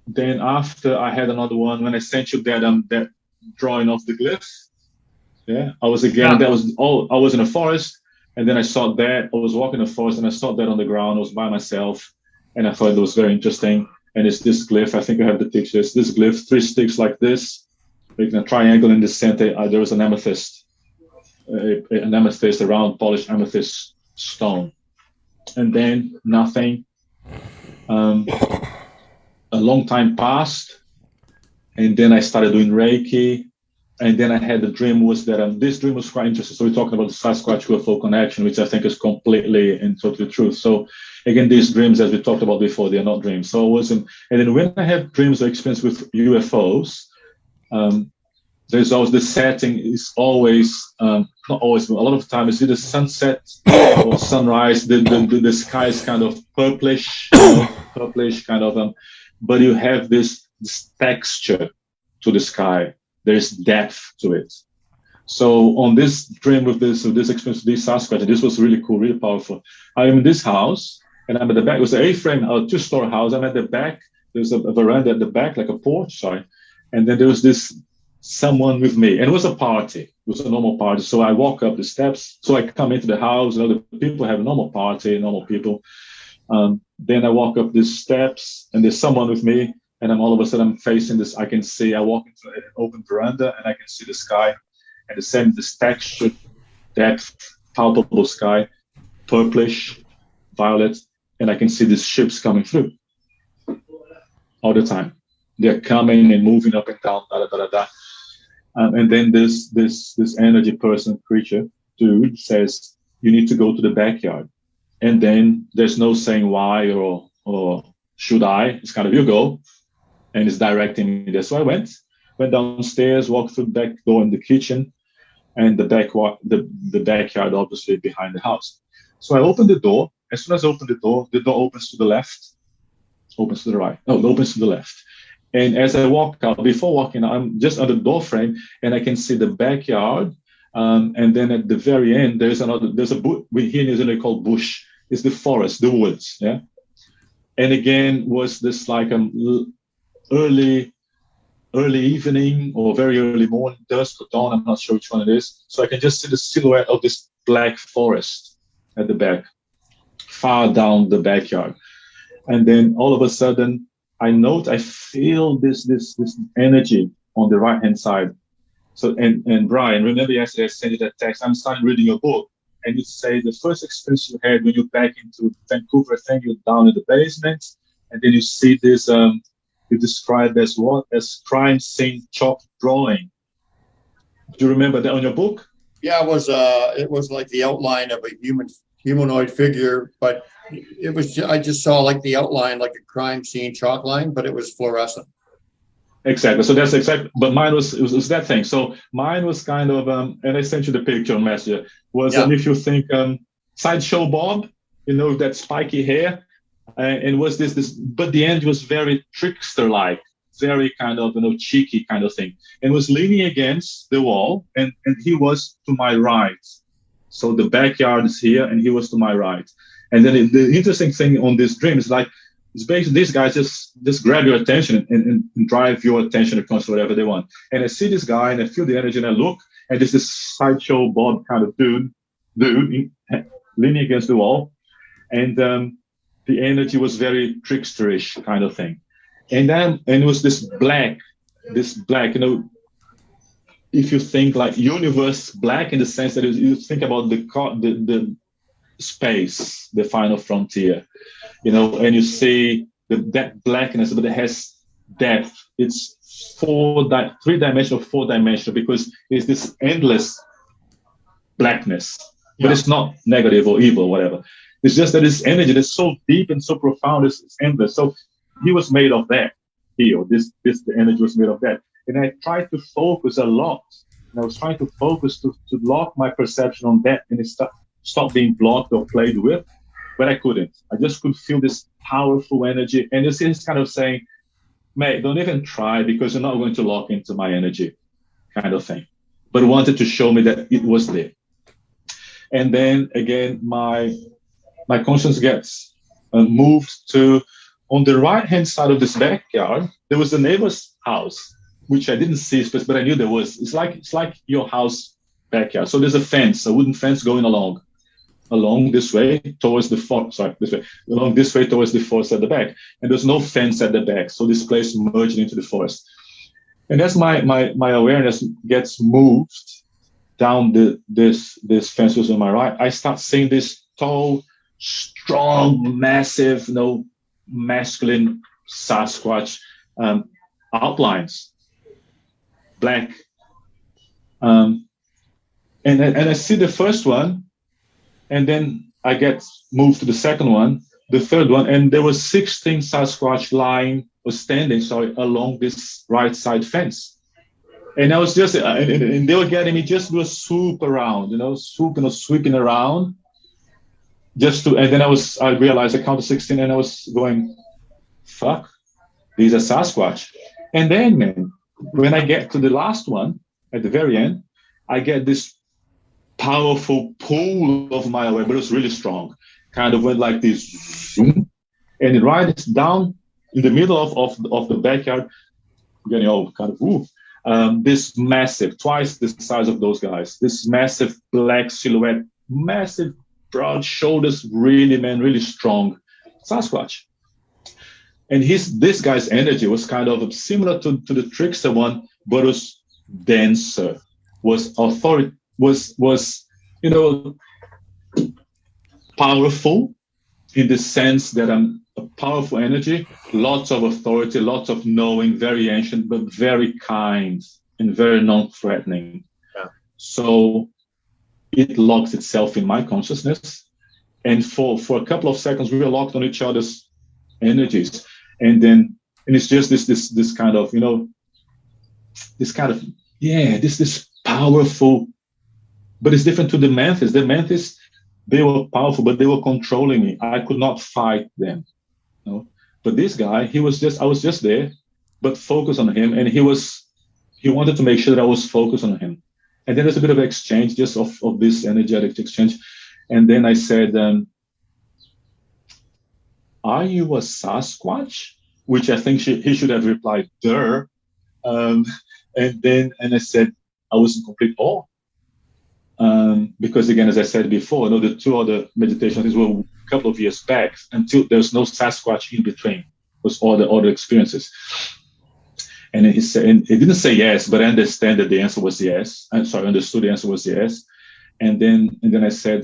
D: Then after I had another one when I sent you that drawing of the glyph. Yeah, I was again. That was all. I was in a forest, and then I saw that. I was walking in the forest, and I saw that on the ground. I was by myself, and I thought it was very interesting. And it's this glyph. I think I have the pictures. This glyph, 3 sticks like this, with a triangle in the center. There was an amethyst, a round polished amethyst stone, and then nothing. A long time passed, and then I started doing Reiki, and then I had the dream was that this dream was quite interesting. So we're talking about the Sasquatch UFO connection, which I think is completely and totally true. So again, these dreams, as we talked about before, they are not dreams. So I wasn't, and then when I have dreams or experience with UFOs, there's always the setting is always not always, but a lot of times it's either sunset or sunrise. The sky is kind of purplish, kind of. But you have this texture to the sky. There's depth to it. So on this dream with this experience with this Sasquatch, this was really cool, really powerful. I am in this house, and I'm at the back. It was an A-frame, a 2-story house. I'm at the back. There's a veranda at the back, like a porch, and then there was this someone with me, and it was a party. It was a normal party. So I walk up the steps. So I come into the house, and other people have a normal party, normal people. Then I walk up these steps, and there's someone with me, and all of a sudden I'm facing this. I can see. I walk into an open veranda, and I can see the sky, and the same this texture, depth, palpable sky, purplish, violet, and I can see these ships coming through all the time. They're coming and moving up and down, and then this energy person, creature, dude says, "You need to go to the backyard." And then there's no saying why or should I. It's kind of you go, and it's directing me there. So I went downstairs, walked through the back door in the kitchen, and the backyard obviously behind the house. So I opened the door. As soon as I opened the door opens to the left, opens to the right. No, it opens to the left. And as I walk out, before walking out, I'm just on the door frame, and I can see the backyard. And then at the very end, there's a bush. Here in New Zealand called bush. is the forest, the woods, yeah. And again was this like early evening or very early morning, dusk or dawn. I'm not sure which one it is. So I can just see the silhouette of this black forest at the back, far down the backyard. And then all of a sudden, I feel this energy on the right hand side. So and Brian, remember yesterday I sent you that text. I'm starting reading your book, and you say the first experience you had when you're back into Vancouver, I think you're down in the basement, and then you see this. You describe as what? As crime scene chalk drawing. Do you remember that on your book?
F: Yeah, it was like the outline of a humanoid figure, but I just saw like the outline, like a crime scene chalk line, but it was fluorescent.
D: Exactly. So that's exactly, but mine was that thing. So mine was kind of, and I sent you the picture on Messenger, if you think Sideshow Bob, that spiky hair, and was this, but the end was very trickster-like, very kind of, cheeky kind of thing, and was leaning against the wall, and he was to my right. So the backyard is here, and he was to my right. And then the interesting thing on this dream is like, it's basically these guys just grab your attention and drive your attention across whatever they want. And I see this guy and I feel the energy and I look, and there's this Sideshow Bob kind of dude leaning against the wall. And the energy was very tricksterish kind of thing. And it was this black, if you think like universe black in the sense that you think about the space, the final frontier, and you see that blackness, but it has depth. It's 3-dimensional, 4-dimensional, because it's this endless blackness, but it's not negative or evil or whatever. It's just that this energy that's so deep and so profound, it's endless. So he was made of that. The energy was made of that. And I tried to focus a lot. And I was trying to focus to lock my perception on that, and it stop being blocked or played with, but I couldn't. I just could feel this powerful energy. And it's kind of saying, mate, don't even try, because you're not going to lock into my energy, kind of thing. But it wanted to show me that it was there. And then again, my conscience gets moved to, on the right-hand side of this backyard, there was the neighbor's house, which I didn't see, but I knew there was. It's like your house backyard. So there's a fence, a wooden fence going along this way towards the forest. Along this way towards the forest at the back. And there's no fence at the back. So this place merged into the forest. And as my awareness gets moved down this fence was on my right, I start seeing this tall, strong, massive, masculine Sasquatch outlines, black. And I see the first one, and then I get moved to the second one, the third one, and there were 16 Sasquatch standing along this right side fence. And I was just, and they were getting me just to swoop around, sweeping around, and then I realized I counted 16, and I was going, fuck, these are Sasquatch. And then, man, when I get to the last one, at the very end, I get this powerful pull of my away, but it was really strong. Kind of went like this, zoom, and it right down in the middle of the backyard, getting all kind of, this massive, twice the size of those guys, this massive black silhouette, massive broad shoulders, really strong Sasquatch. And this guy's energy was kind of similar to the trickster one, but was denser, was authority, was powerful in the sense that I'm a powerful energy, lots of authority, lots of knowing, very ancient, but very kind and very non-threatening. Yeah. So it locks itself in my consciousness. And for a couple of seconds, we were locked on each other's energies. And it's just this kind of, this powerful, but it's different to the Manthis. The Manthis, they were powerful, but they were controlling me. I could not fight them. But this guy, I was just there, but focused on him. And he wanted to make sure that I was focused on him. And then there's a bit of exchange, just of this energetic exchange. And then I said, "Are you a Sasquatch?" Which I think he should have replied, "Der." And I said, I was in complete awe. Because again, as I said before, the two other meditations were a couple of years back, until there's no Sasquatch in between. It was all the other experiences. And he said, and he didn't say yes, but I understand that the answer was yes. I'm sorry, I understood the answer was yes. And then I said,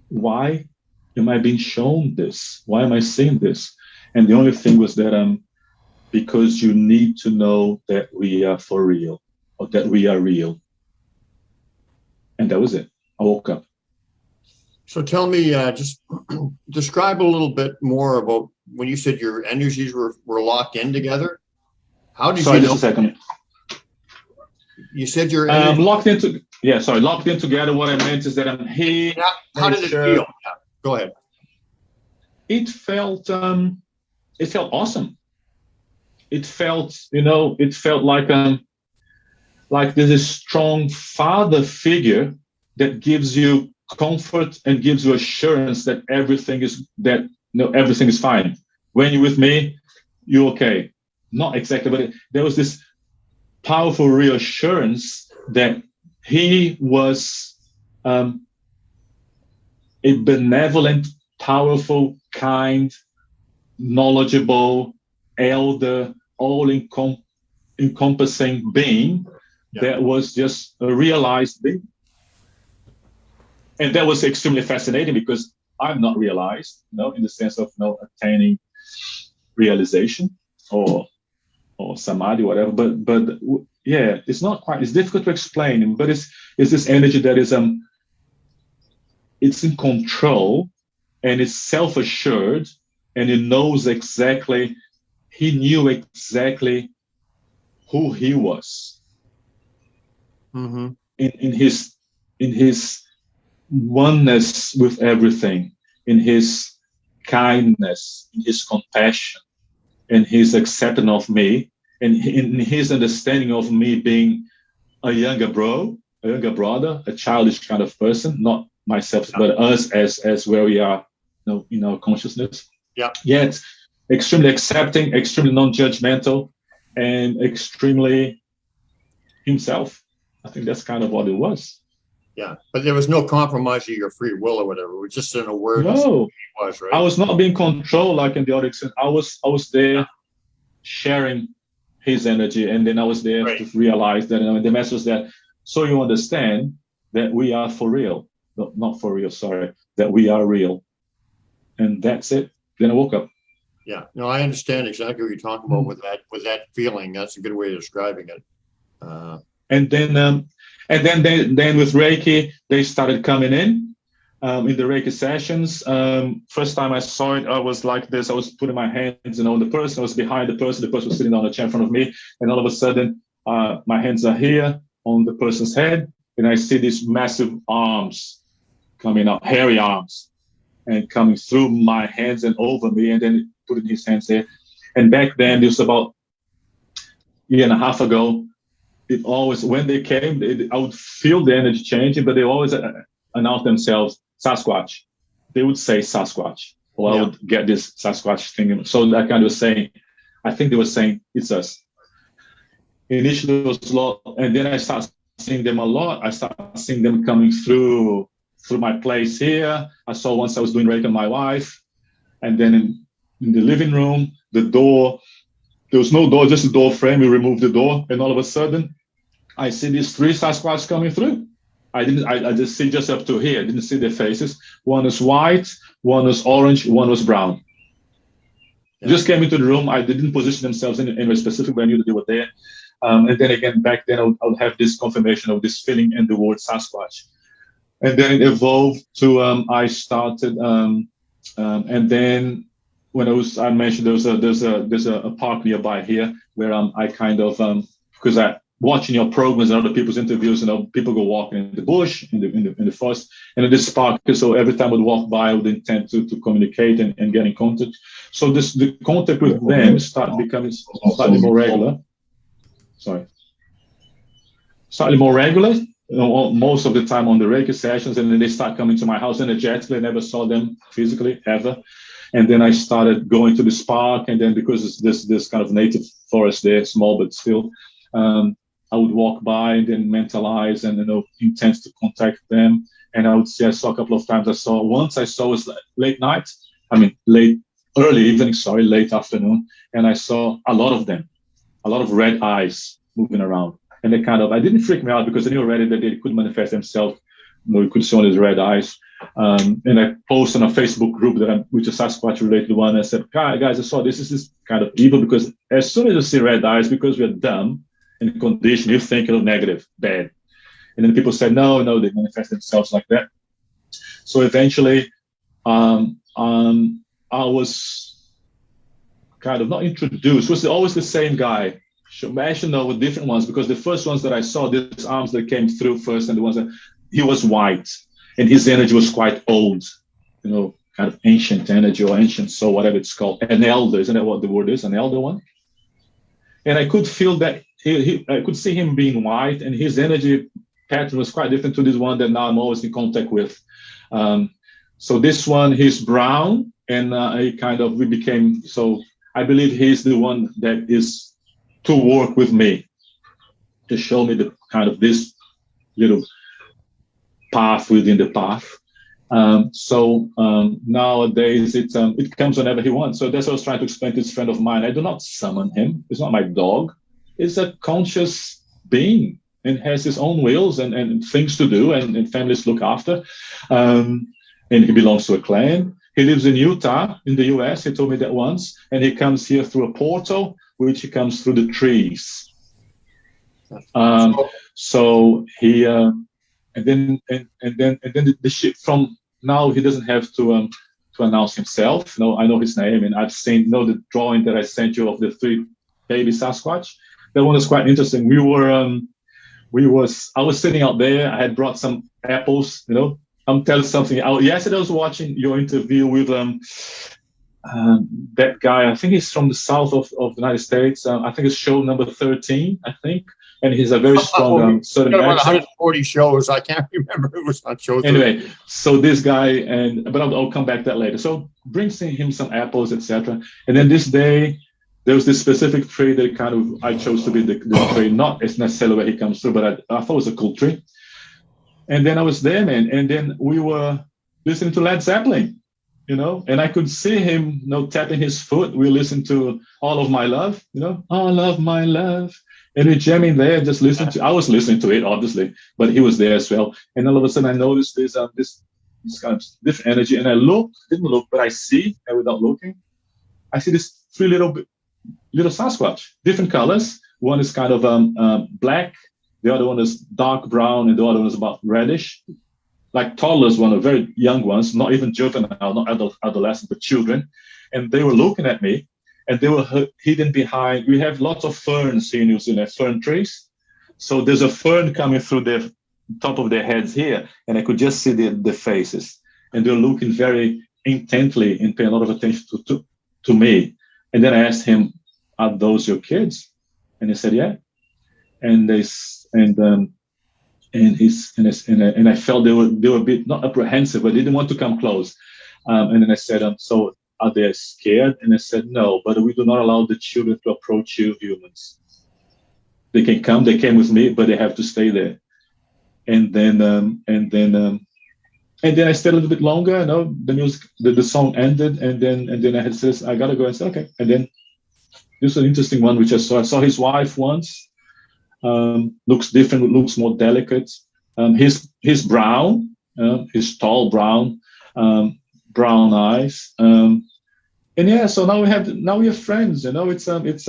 D: why am I being shown this? Why am I seeing this? And the only thing was that because you need to know that we are for real, or that we are real. And that was it. I woke up.
F: So tell me, just describe a little bit more about when you said your energies were locked in together. How did
D: Sorry,
F: you
D: just
F: know?
D: a second.
F: You said your
D: locked in together. What I meant is that I'm here.
F: How did it feel? Yeah. Go ahead.
D: It felt awesome. It felt like there's a strong father figure that gives you comfort and gives you assurance that everything is fine. When you're with me, you're okay. Not exactly, but there was this powerful reassurance that he was a benevolent, powerful, kind, knowledgeable, elder, all-encompassing being that was just a realized being. And that was extremely fascinating because I'm not realized, in the sense of attaining realization or samadhi, whatever. But yeah, it's not quite. It's difficult to explain. But it's this energy that is it's in control and it's self-assured and it knows exactly. He knew exactly who he was.
F: Mm-hmm.
D: In his oneness with everything, in his kindness, in his compassion, in his acceptance of me, and in his understanding of me being a younger brother, a childish kind of person, not myself, but us as where we are, in our consciousness.
F: Yeah.
D: Yet extremely accepting, extremely non-judgmental, and extremely himself. I think that's kind of what it was.
F: Yeah, but there was no compromise of your free will or whatever. It was just an awareness.
D: No,
F: he was, right?
D: I was not being controlled like in the other extent. I was there sharing his energy, and then I was there to realize that the message was that, so you understand that we are for real. No, not for real, sorry. That we are real. And that's it. Then I woke up.
F: Yeah, no, I understand exactly what you're talking about with that feeling. That's a good way of describing it.
D: And then with Reiki, they started coming in the Reiki sessions. First time I saw it, I was like this. I was putting my hands on the person. I was behind the person. The person was sitting on a chair in front of me. And all of a sudden, my hands are here on the person's head. And I see these massive arms coming out, hairy arms, and coming through my hands and over me. And then putting his hands there. And back then, this was about a year and a half ago. It always, when they came, I would feel the energy changing, but they always announce themselves Sasquatch. They would say Sasquatch, or I would get this Sasquatch thing. So that kind of saying, I think they were saying it's us. Initially, it was a lot, and then I started seeing them a lot. I started seeing them coming through my place here. I saw once I was doing Reiki on my wife, and then in the living room, the door. There was no door, just a door frame. We removed the door, and all of a sudden, I see these 3 Sasquatches coming through. I just see just up to here. I didn't see their faces. One was white, one was orange, one was brown. They just came into the room. I didn't position themselves anywhere specific, but I knew that they were there. And then again, back then, I would have this confirmation of this feeling and the word Sasquatch. And then it evolved to I started, and then when I mentioned there's a park nearby here where I kind of because I watching your programs and other people's interviews, people go walking in the bush, in the forest, and in this park. So every time I would walk by, I would intend to communicate and get in contact. So the contact with them started becoming slightly more regular. Slightly more regular. Most of the time on the Reiki sessions, and then they start coming to my house energetically. I never saw them physically ever. And then I started going to this park, and then because it's this kind of native forest there, small but still, I would walk by and then mentalize and intend to contact them. And I would see, I saw a couple of times. Once I saw was late night, early evening, late afternoon, and I saw a lot of them, a lot of red eyes moving around. And they I didn't freak me out because I knew already that they could manifest themselves. You could see all these red eyes. And I posted on a Facebook group which is Sasquatch related one. I said, guys, I saw this is kind of evil, because as soon as you see red eyes, because we're dumb and conditioned, you think it'll negative, bad. And then people said, no, they manifest themselves like that. So eventually, I was kind of not introduced. It was always the same guy. I should know with different ones, because the first ones that I saw, these arms that came through first, and the ones that he was white, and his energy was quite old, kind of ancient energy or ancient soul, whatever it's called. An elder, isn't that what the word is? An elder one. And I could feel that I could see him being white, and his energy pattern was quite different to this one that now I'm always in contact with. So this one, he's brown, and we became, so I believe he's the one that is to work with me, to show me the kind of this little path within the path. Nowadays it comes whenever he wants. So that's what I was trying to explain to this friend of mine. I do not summon him. It's not my dog. It's a conscious being and has his own wills and things to do and families look after. And he belongs to a clan. He lives in Utah, in the US. He told me that once. And he comes here through a portal, which he comes through the trees. So he, and then the ship from now, he doesn't have to announce himself. No, I know his name, and I've seen, the drawing that I sent you of the 3 baby Sasquatch. That one was quite interesting. I was sitting out there. I had brought some apples, I'm telling something. Yesterday I was watching your interview with that guy. I think he's from the south of the United States. I think it's show number 13, I think. And he's a very strong certain accent.
F: 140 shows. I can't remember who was on show.
D: Anyway, so this guy, but I'll come back to that later. So brings him some apples, etc. And then this day, there was this specific tree that I chose to be the tree, not necessarily where he comes through, but I thought it was a cool tree. And then I was there, man. And then we were listening to Led Zeppelin, and I could see him, tapping his foot. We listened to All of My Love, All of My Love. And we're jamming there, just listening to. I was listening to it, obviously, but he was there as well. And all of a sudden, I noticed this kind of different energy. And I didn't look, but I see, and without looking, I see this 3 little Sasquatch, different colors. One is kind of black, the other one is dark brown, and the other one is about reddish. Like toddlers, one of very young ones, not even juvenile, not adolescent, but children. And they were looking at me. And they were hidden behind. We have lots of ferns here in New Zealand, fern trees. So there's a fern coming through the top of their heads here, and I could just see the faces. And they're looking very intently and paying a lot of attention to me. And then I asked him, "Are those your kids?" And he said, "Yeah." And I felt they were a bit not apprehensive, but they didn't want to come close. And then I said, "So are they scared?" And I said, "No, but we do not allow the children to approach you humans. They can come, they came with me, but they have to stay there." And then I stayed a little bit longer. The music, the song ended, and then I had said, "I gotta go." And said, "Okay." And then this is an interesting one which I saw. I saw his wife once. Looks different, looks more delicate. He's brown. He's tall, brown, brown eyes. And yeah, so now we have friends. It's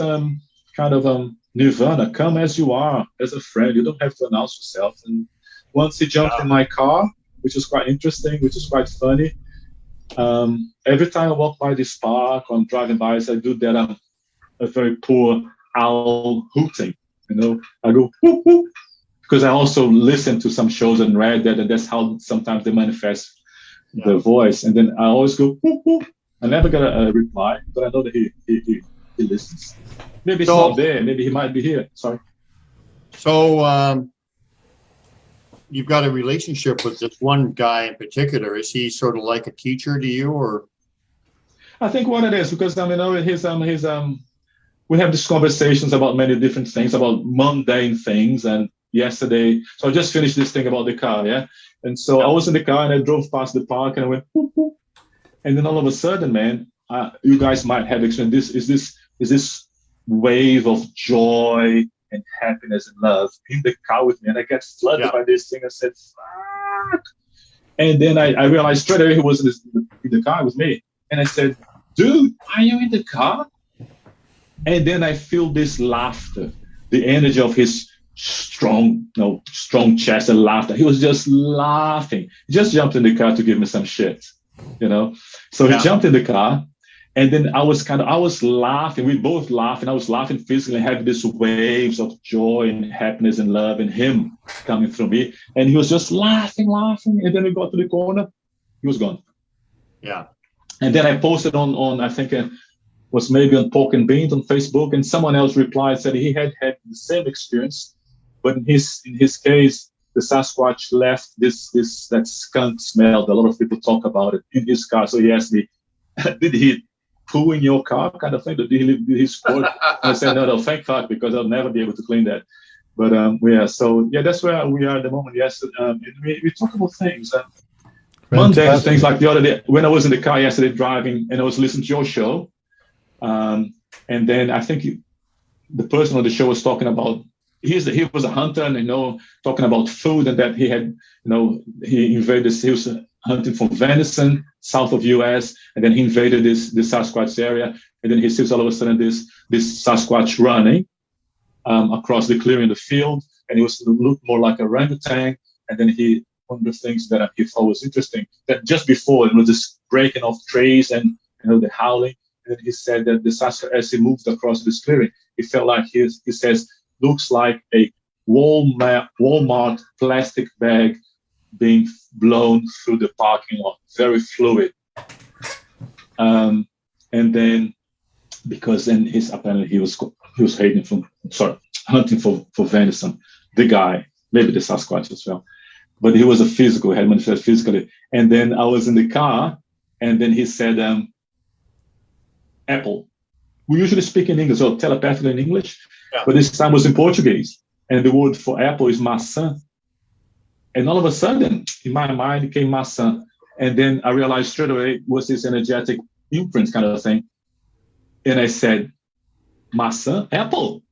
D: kind of nirvana. Come as you are, as a friend. You don't have to announce yourself. And once he jumped in my car, which is quite interesting, which is quite funny. Every time I walk by this park or I'm driving by, I do that. A very poor owl hooting. I go whoop, whoop, because I also listen to some shows and read that, and that's how sometimes they manifest the voice. And then I always go whoop, whoop. I never got a reply, but I know that he listens. Maybe he's not there. Maybe he might be here. Sorry.
F: So you've got a relationship with this one guy in particular. Is he sort of like a teacher to you, or?
D: I think what it is because I mean, his we have these conversations about many different things, about mundane things. And yesterday, so I just finished this thing about the car, yeah. And so I was in the car and I drove past the park and I went, boop, boop. And then all of a sudden, man, you guys might have experienced this. Is this wave of joy and happiness and love in the car with me? And I got flooded by this thing. I said, fuck. And then I realized straight away he was in the car with me. And I said, dude, are you in the car? And then I feel this laughter, the energy of his strong chest and laughter. He was just laughing. He just jumped in the car to give me some shit, you know? So he jumped in the car. And then I was laughing. We both laughed, and I was laughing physically, having these waves of joy and happiness and love and him coming through me. And he was just laughing. And then we got to the corner. He was gone.
F: Yeah.
D: And then I posted on I think it was maybe on Pork and Beans on Facebook, and someone else replied, said he had the same experience, but in his case, the Sasquatch left that skunk smell that a lot of people talk about it in his car. So he asked me, did he poo in your car kind of thing? Did he squirt? I said, no, thank fuck, because I'll never be able to clean that. But that's where we are at the moment. Yes, we talk about things. Mundane things, like the other day when I was in the car yesterday driving and I was listening to your show, and then I think the person on the show was talking about he was a hunter and talking about food, and that he had he was hunting for venison south of US, and then he invaded this Sasquatch area, and then he sees all of a sudden this Sasquatch running across the clearing in the field, and he looked more like a orangutan. And then one of the things that he thought was interesting, that just before it was this breaking of trees and the howling, and he said that the Sasquatch, as he moved across this clearing, he felt like he says looks like a Walmart plastic bag being blown through the parking lot, very fluid. And then because then apparently he was hunting for venison, the guy, maybe the Sasquatch as well. But he was had manifested physically. And then I was in the car, and then he said, apple. We usually speak in English, or telepathically in English, but this time was in Portuguese. And the word for apple is maçã. And all of a sudden, in my mind, it came maçã. And then I realized straight away it was this energetic imprint kind of thing. And I said, maçã, apple.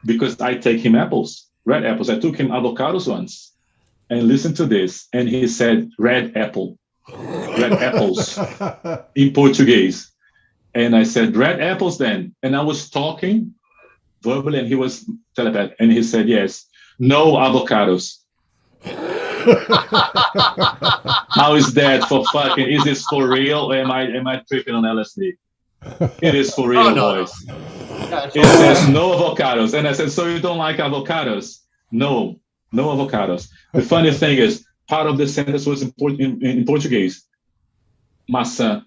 D: Because I take him apples, red apples. I took him avocados once. And listen to this. And he said, red apple, red apples in Portuguese. And I said, red apples then. And I was talking verbally, and he was telepath. And he said, yes, no avocados. How is that for fucking? Is this for real? Or am I tripping on LSD? It is for real, boys. It says no avocados. And I said, so you don't like avocados? No avocados. The funny thing is, part of the sentence was in Portuguese. Maçã.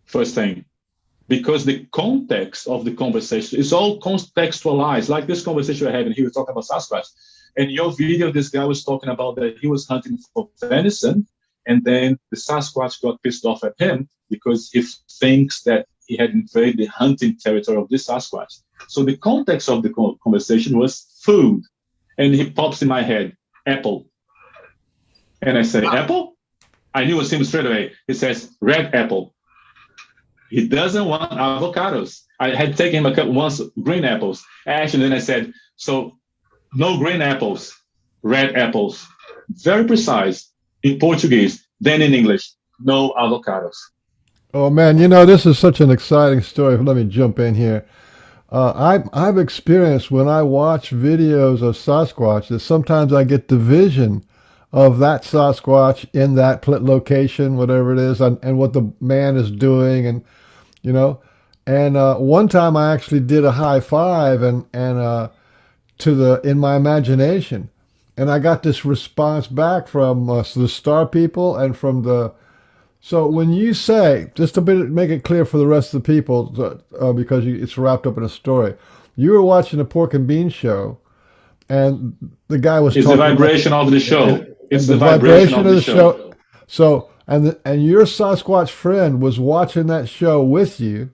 D: First thing. Because the context of the conversation is all contextualized. Like this conversation we're having, he was talking about Sasquatch. In your video, this guy was talking about that he was hunting for venison, and then the Sasquatch got pissed off at him because he thinks that he had invaded the hunting territory of this Sasquatch. So the context of the conversation was food. And he pops in my head, apple. And I say, apple? I knew it was him straight away. He says, red apple. He doesn't want avocados. I had taken him a couple once, green apples. Actually, then I said, so no green apples, red apples. Very precise in Portuguese, then in English, no avocados.
C: Oh man, this is such an exciting story. Let me jump in here. I've experienced when I watch videos of Sasquatch that sometimes I get the vision of that Sasquatch in that location, whatever it is, and what the man is doing, and one time I actually did a high five and in my imagination, and I got this response back from the star people and from the. So when you say, just to make it clear for the rest of the people, because it's wrapped up in a story, you were watching a Pork and Bean show, and the guy was
D: talking. It's the vibration of the show.
C: It's the vibration of the show. So and your Sasquatch friend was watching that show with you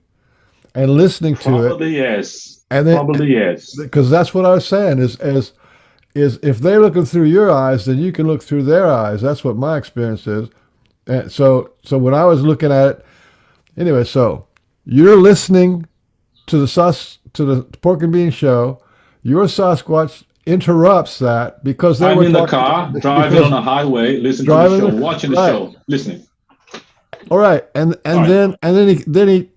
C: and listening to it.
D: Probably yes.
C: And then,
D: Probably yes.
C: Because that's what I was saying is if they're looking through your eyes, then you can look through their eyes. That's what my experience is. And so when I was looking at it, anyway, so you're listening to the Pork and Bean show. Your Sasquatch interrupts that because
D: I'm in the car, driving on a highway, listening to the show, watching the show, listening.
C: All right, and then he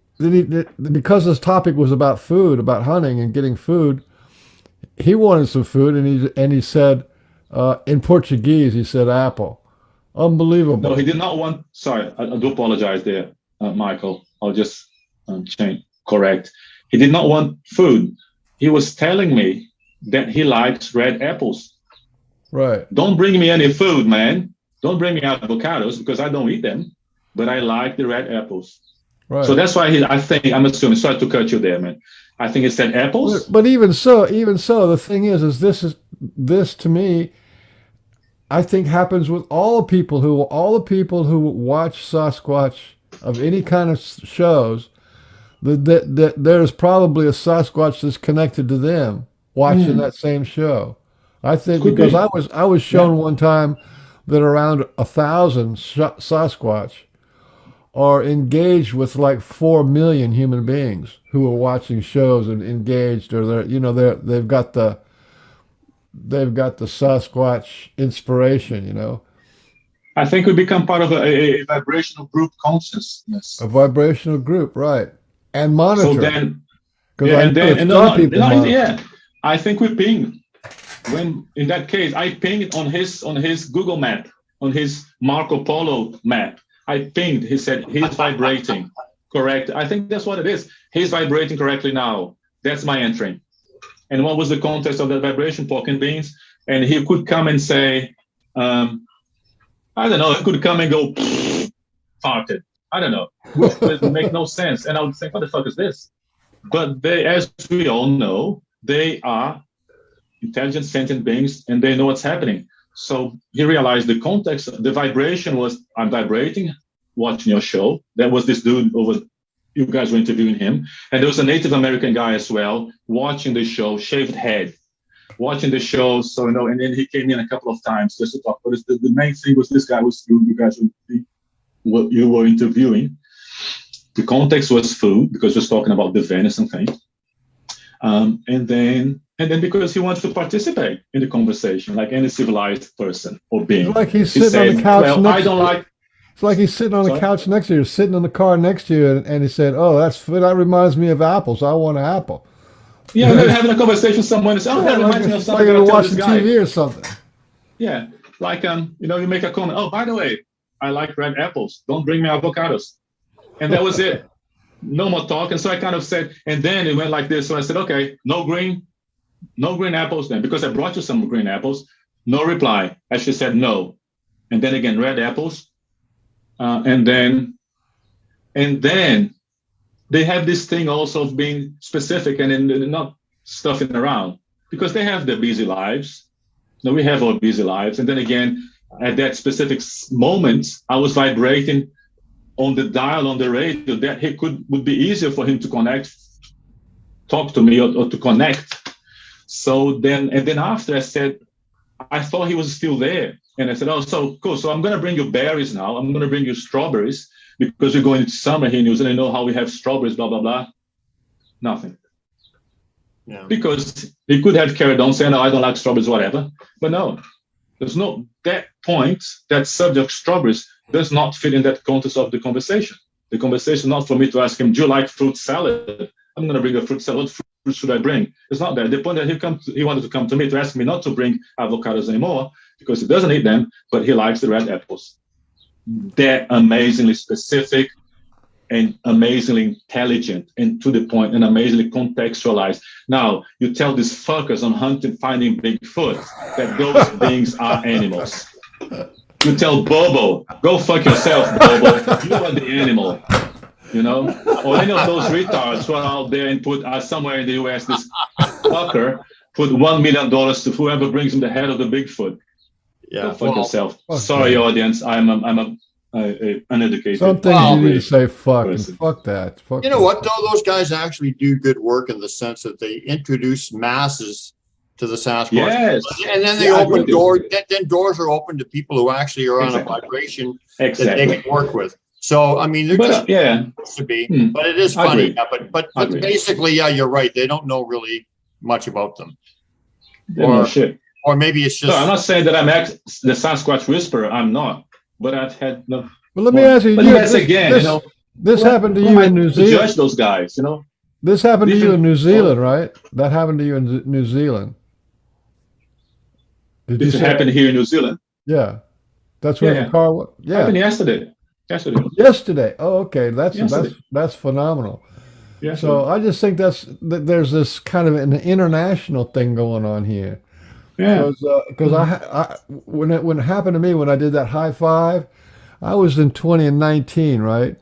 C: because this topic was about food, about hunting and getting food, he wanted some food, and he said in Portuguese, he said apple. Unbelievable.
D: No, he did not want. Sorry, I do apologize there, Michael. I'll just correct. He did not want food. He was telling me that he likes red apples.
C: Right.
D: Don't bring me any food, man. Don't bring me avocados because I don't eat them, but I like the red apples. Right. So that's why I'm assuming, sorry to cut you there, man. I think it said apples.
C: But even so, the thing is this to me, I think happens with all the people who watch Sasquatch of any kind of shows. That there's probably a Sasquatch that's connected to them watching that same show. I think because I was shown one time that around 1,000 Sasquatch are engaged with like 4 million human beings who are watching shows and engaged, or they've got the Sasquatch inspiration,
D: I think we become part of a vibrational group consciousness.
C: A vibrational group, right? And monitor.
D: So then, I think we ping. When in that case, I pinged on his Google map, on his Marco Polo map. I pinged. He said he's vibrating. Correct. I think that's what it is. He's vibrating correctly now. That's my entry. And what was the context of that vibration, Pork and Beans? And he could come and say, I don't know. He could come and go farted. I don't know. Which would make no sense. And I would think, what the fuck is this? But they, as we all know, they are intelligent, sentient beings, and they know what's happening. So he realized the context, the vibration was, I'm vibrating, watching your show. There was this dude over, you guys were interviewing him. And there was a Native American guy as well, watching the show, shaved head, watching the show. So, and then he came in a couple of times just to talk. But the main thing was this guy was, you guys were interviewing. The context was food, because he was talking about the venison thing. And then because he wants to participate in the conversation, like any civilized person or being.
C: It's like he's sitting on the couch next to you. It's like he's sitting on the couch next to you, sitting in the car next to you, and he said, "Oh, that reminds me of apples. I want an apple."
D: Yeah, they're having a conversation with someone and say, "Oh, that reminds me of something."
C: Like you're watching TV or something.
D: Yeah, like you make a comment. Oh, by the way, I like red apples. Don't bring me avocados. And that was it. No more talk. And so I kind of said, and then it went like this. So I said, okay, no green apples then, because I brought you some green apples. No reply. I actually said no. And then again, red apples. And then they have this thing also of being specific and not stuffing around, because they have their busy lives. No, we have our busy lives. And then again, at that specific moment, I was vibrating on the dial on the radio that would be easier for him to talk to me or to connect. So then after I said, I thought he was still there. And I said, oh, so cool. So I'm going to bring you berries now. I'm going to bring you strawberries because we're going into summer here in New Zealand. You know how we have strawberries, blah, blah, blah. Nothing. Yeah. Because he could have carried on saying, no, I don't like strawberries, whatever. But no, there's no, that point, that subject of strawberries does not fit in that context of the conversation. The conversation is not for me to ask him, do you like fruit salad? I'm going to bring a fruit salad. What fruit should I bring? It's not that. The point that he wanted to come to me to ask me not to bring avocados anymore because he doesn't eat them, but he likes the red apples. They're amazingly specific and amazingly intelligent and to the point and amazingly contextualized. Now, you tell these fuckers on hunting, finding Bigfoot that those beings are animals. You tell Bobo, go fuck yourself, Bobo. You are the animal, Or any of those retards who are out there and put somewhere in the U.S. this fucker put $1 million to whoever brings him the head of the Bigfoot. Yeah, go fuck yourself. Sorry, audience. I'm a a uneducated.
C: Some things you need to say fuck and fuck that. Fuck
F: you know what though? Those guys actually do good work in the sense that they introduce masses to the Sasquatch.
D: Yes.
F: And then they open doors. Then doors are open to people who actually are on a vibration that they can work with. So I mean, they're just supposed to be, but it is funny. Yeah, but basically, yeah, you're right. They don't know really much about them. Or maybe it's just.
D: No, I'm not saying that I'm the Sasquatch whisperer. I'm not. But I've had no.
C: Well, let me ask you. This happened to you in New Zealand.
D: Judge those guys, you know.
C: This happened to you in New Zealand, right? That happened to you in New Zealand.
D: Did this happen here in New Zealand?
C: Yeah, that's where the car was. Yeah,
D: happened yesterday.
C: Yesterday. Oh, okay. That's phenomenal. Yeah. So I just think there's this kind of an international thing going on here.
D: Yeah.
C: Because when it happened to me, when I did that high five, I was in 2019, right?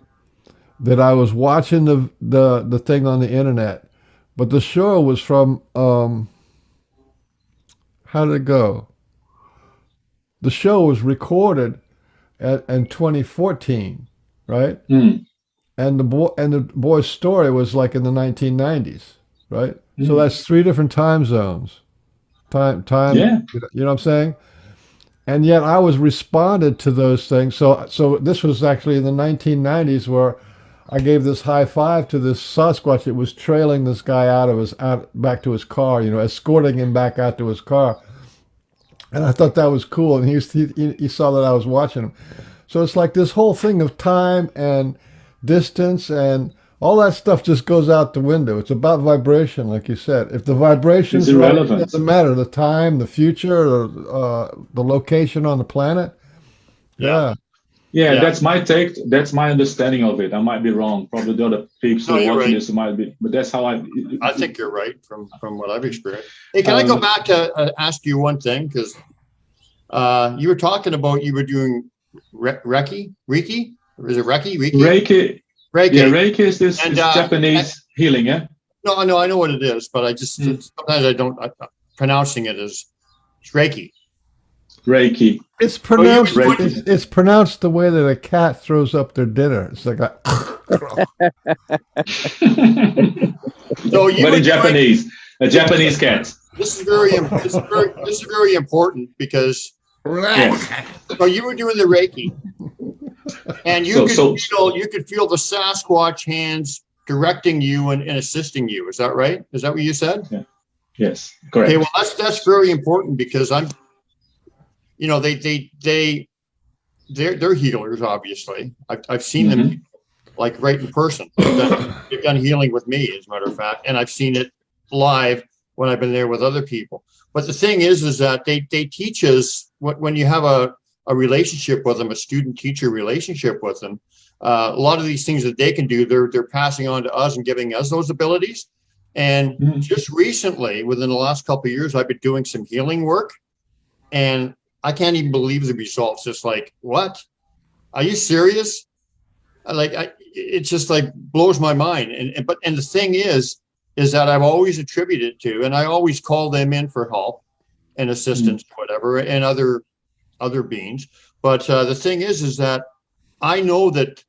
C: That I was watching the thing on the internet, but the show was from how did it go? The show was recorded in 2014, right? And the boy's story was like in the 1990s, right? So that's 3 different time zones. Time.
D: Yeah.
C: You know what I'm saying? And yet I was responded to those things. So this was actually in the 1990s where I gave this high five to this Sasquatch that was trailing this guy out back to his car, escorting him back out to his car. And I thought that was cool. And he saw that I was watching him. So it's like this whole thing of time and distance and all that stuff just goes out the window. It's about vibration, like you said. If the vibration's right, it doesn't matter. The time, the future, or the location on the planet. Yeah,
D: that's my take. That's my understanding of it. I might be wrong. Probably the other people watching this might be, but that's how I
F: think you're right from what I've experienced. Hey, can I go back to ask you one thing? Because you were talking about you were doing Reiki? Or is it Reiki?
D: Reiki. Yeah, Reiki is this Japanese healing, yeah?
F: No, I know what it is, but I just sometimes I don't pronouncing it as Reiki.
D: Reiki.
C: It's pronounced. It's pronounced the way that a cat throws up their dinner. It's like a.
D: But in Japanese, a Japanese cat.
F: This is very important because. So you were doing the Reiki. And you could feel the Sasquatch hands directing you and assisting you. Is that right? Is that what you said?
D: Yeah. Yes, correct.
F: Okay, well that's very important because they're healers. Obviously, I've seen them like right in person. They've done healing with me, as a matter of fact, and I've seen it live when I've been there with other people. But the thing is that they teach us when you have a relationship with them, a student-teacher relationship with them. A lot of these things that they can do, they're passing on to us and giving us those abilities. And just recently, within the last couple of years, I've been doing some healing work, and I can't even believe the results. It's like, what? Are you serious? It just like blows my mind. And the thing is that I've always attributed to, and I always call them in for help and assistance, whatever, and other beings. But the thing is that I know that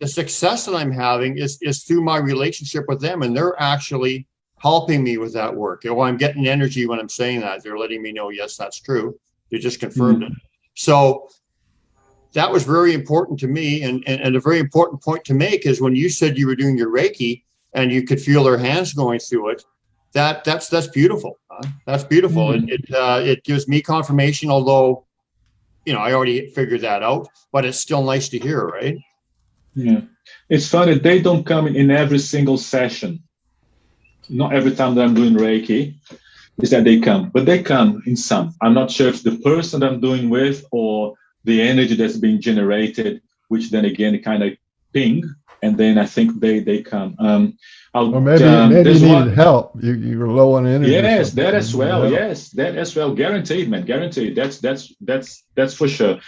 F: the success that I'm having is through my relationship with them, and they're actually helping me with that work. I'm getting energy when I'm saying that. They're letting me know, yes, that's true. They just confirmed it. So that was very important to me. And a very important point to make is when you said you were doing your Reiki and you could feel their hands going through it, that's beautiful. That's beautiful. It gives me confirmation, although I already figured that out, but it's still nice to hear, right?
D: Yeah. It's funny, they don't come in every single session. Not every time that I'm doing Reiki is that they come, but they come in some. I'm not sure if the person that I'm doing with or the energy that's being generated, which then again kind of ping, and then I think they come.
C: Or maybe you needed help. You were low on energy.
D: Yes, that as well. Yes, that as well. Guaranteed, man. Guaranteed. That's for sure.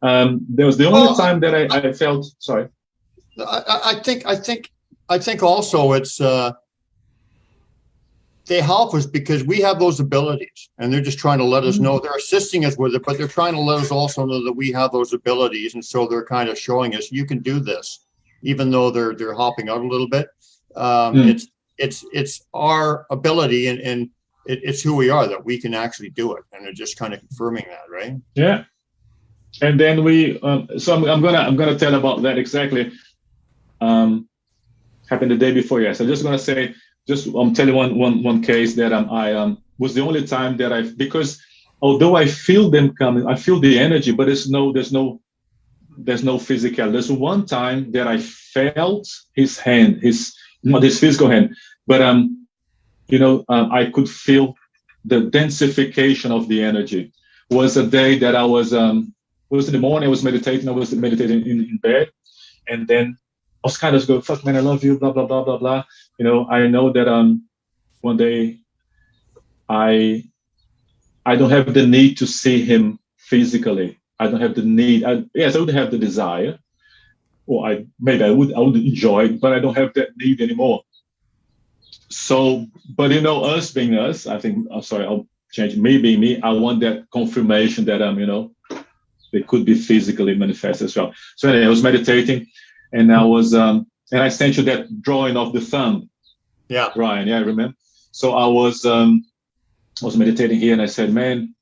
D: There was the only time that I felt sorry.
F: I think also it's they help us because we have those abilities, and they're just trying to let us know. They're assisting us with it, but they're trying to let us also know that we have those abilities, and so they're kind of showing us you can do this, even though they're hopping out a little bit. It's our ability, and it's who we are, that we can actually do it, and they're just kind of confirming that, right?
D: Yeah. And then so I'm gonna tell about that exactly. Happened the day before. Yes, I'm just gonna say, I'm telling one case that I was the only time that because although I feel them coming, I feel the energy, but there's no physical. There's one time that I felt his hand, not his physical hand, but I could feel the densification of the energy. Was a day that I was in the morning. I was meditating. In bed, and then I was kind of going, "Fuck, man, I love you." Blah blah blah blah blah. I know that one day I don't have the need to see him physically. I don't have the need. Yes, I would have the desire, or I would enjoy it, but I don't have that need anymore. So, but us being us, I think. I'll change. Me being me, I want that confirmation that they could be physically manifest as well. So anyway, I was meditating, and I was and I sent you that drawing of the thumb.
F: Yeah,
D: Ryan. Yeah, I remember. So I was meditating here, and I said, "Man,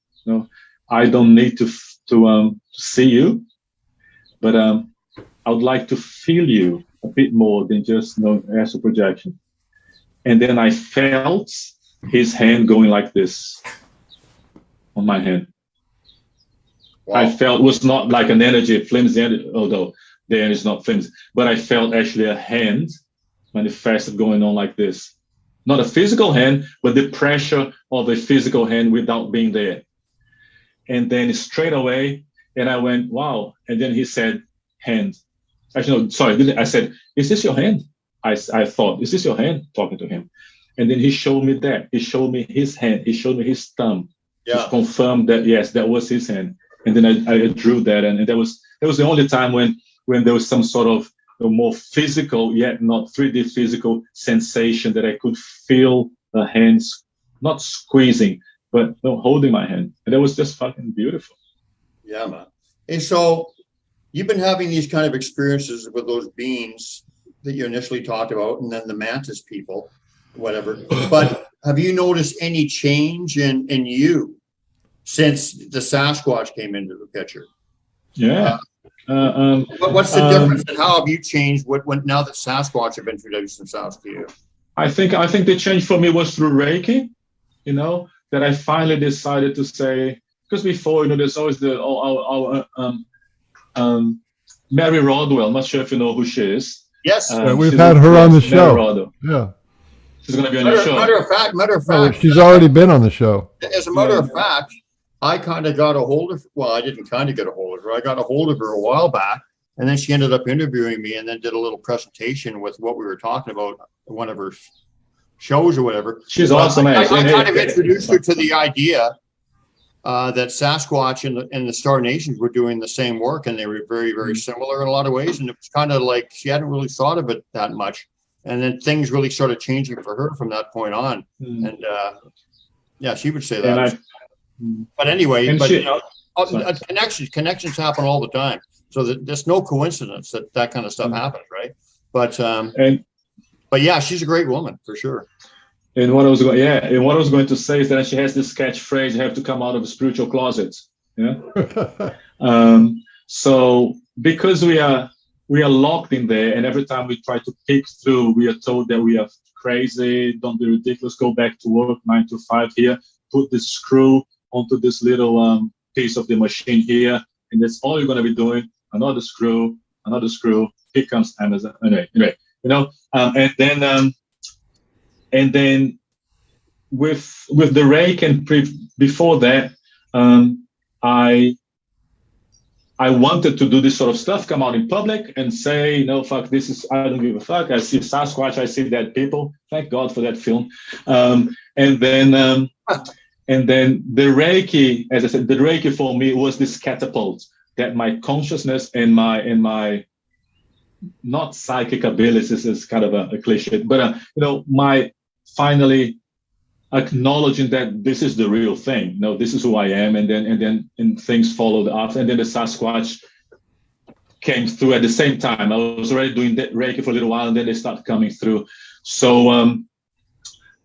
D: I don't need to see you, but I would like to feel you a bit more than just astral projection." And then I felt his hand going like this on my hand. Wow. I felt it was not like an energy, flimsy energy, although the energy is not flimsy, but I felt actually a hand manifested going on like this. Not a physical hand, but the pressure of a physical hand without being there. And then straight away, and I went, wow. And then he said, hand. Actually, no, sorry, I said, is this your hand? I thought, is this your hand? Talking to him. And then he showed me that. He showed me his hand. He showed me his thumb. Yeah. To confirm that, yes, that was his hand. And then I drew that. And that was the only time when there was some sort of more physical, yet not 3D physical sensation that I could feel the hands, not squeezing, but holding my hand. And that was just fucking beautiful.
F: Yeah, man. And so you've been having these kind of experiences with those beings that you initially talked about, and then the mantis people, whatever. But have you noticed any change in you since the Sasquatch came into the picture?
D: Yeah.
F: What's the difference, and how have you changed when now that Sasquatch have introduced themselves to you?
D: I think the change for me was through Reiki, that I finally decided to say, because before, there's always Mary Rodwell. I'm not sure if you know who she is.
F: Yes,
C: we've had her on the show. Yeah,
D: she's going to be on your show.
F: Matter of fact,
C: no, she's already been on the show.
F: As a matter of fact, I kind of got a hold of. Well, I didn't kind of get a hold of her. I got a hold of her a while back, and then she ended up interviewing me, and then did a little presentation with what we were talking about in one of her shows or whatever.
D: She's awesome.
F: I kind of introduced her to the idea that Sasquatch and the Star Nations were doing the same work, and they were very, very similar in a lot of ways. And it was kind of like she hadn't really thought of it that much. And then things really started changing for her from that point on. And yeah, she would say that. But anyway, connections happen all the time. So there's no coincidence that kind of stuff happens, right? But yeah, she's a great woman for sure.
D: And what I was going to say is that she has this catchphrase: "You have to come out of the spiritual closet." Yeah. So because we are locked in there, and every time we try to pick through, we are told that we are crazy. Don't be ridiculous. Go back to work 9 to 5 here. Put this screw onto this little piece of the machine here, and that's all you're going to be doing. Another screw. Here comes Amazon. Anyway, and then with the rake and before that, I wanted to do this sort of stuff, come out in public and say, no, fuck, this is, I don't give a fuck. I see Sasquatch, I see dead people. Thank God for that film. And then the Reiki, as I said, the Reiki for me was this catapult that my consciousness and my not psychic abilities is kind of a cliche, but my finally acknowledging that this is the real thing. No, this is who I am, and then things followed after, and then the Sasquatch came through at the same time. I was already doing Reiki for a little while, and then they started coming through. So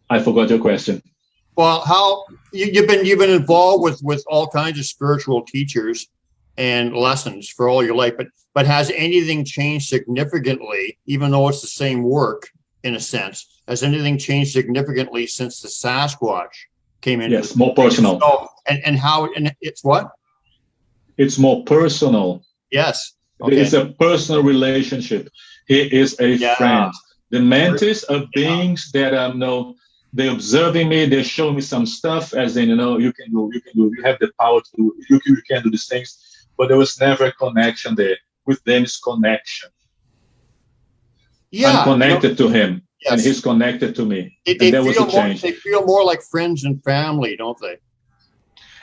D: I forgot your question.
F: Well, how you've been involved with all kinds of spiritual teachers and lessons for all your life, but has anything changed significantly, even though it's the same work in a sense? Has anything changed significantly since the Sasquatch came in?
D: Yes, more personal.
F: So, and how, and it's what?
D: It's more personal.
F: Yes. Okay.
D: It's a personal relationship. He is a friend. The mantis are beings that they're observing me, they're showing me some stuff, as in, you have the power to do, you can do these things. But there was never a connection there. With them, it's connection. I'm connected to him, and he's connected to me. There was a change.
F: They feel more like friends and family, don't they?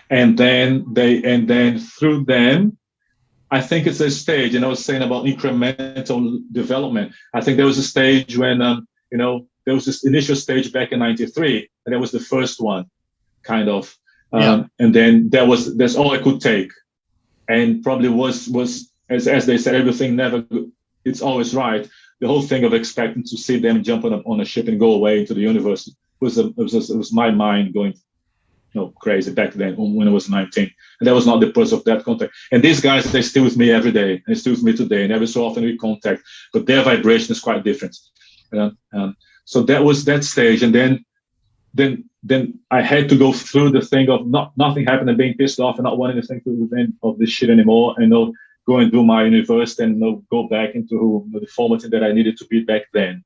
D: And then through them, I think it's a stage. And I was saying about incremental development. I think there was a stage when there was this initial stage back in '93, and that was the first one, kind of. And then that's all I could take. And probably was as they said, everything never, it's always right. The whole thing of expecting to see them jump on a ship and go away into the universe was my mind going crazy back then when I was 19. And that was not the purpose of that contact. And these guys, they're still with me every day, and they're still with me today, and every so often we contact, but their vibration is quite different. So that was that stage. And then I had to go through the thing of nothing happened and being pissed off and not wanting to think of this shit anymore, and go and do my university and go back into the formatting that I needed to be back then.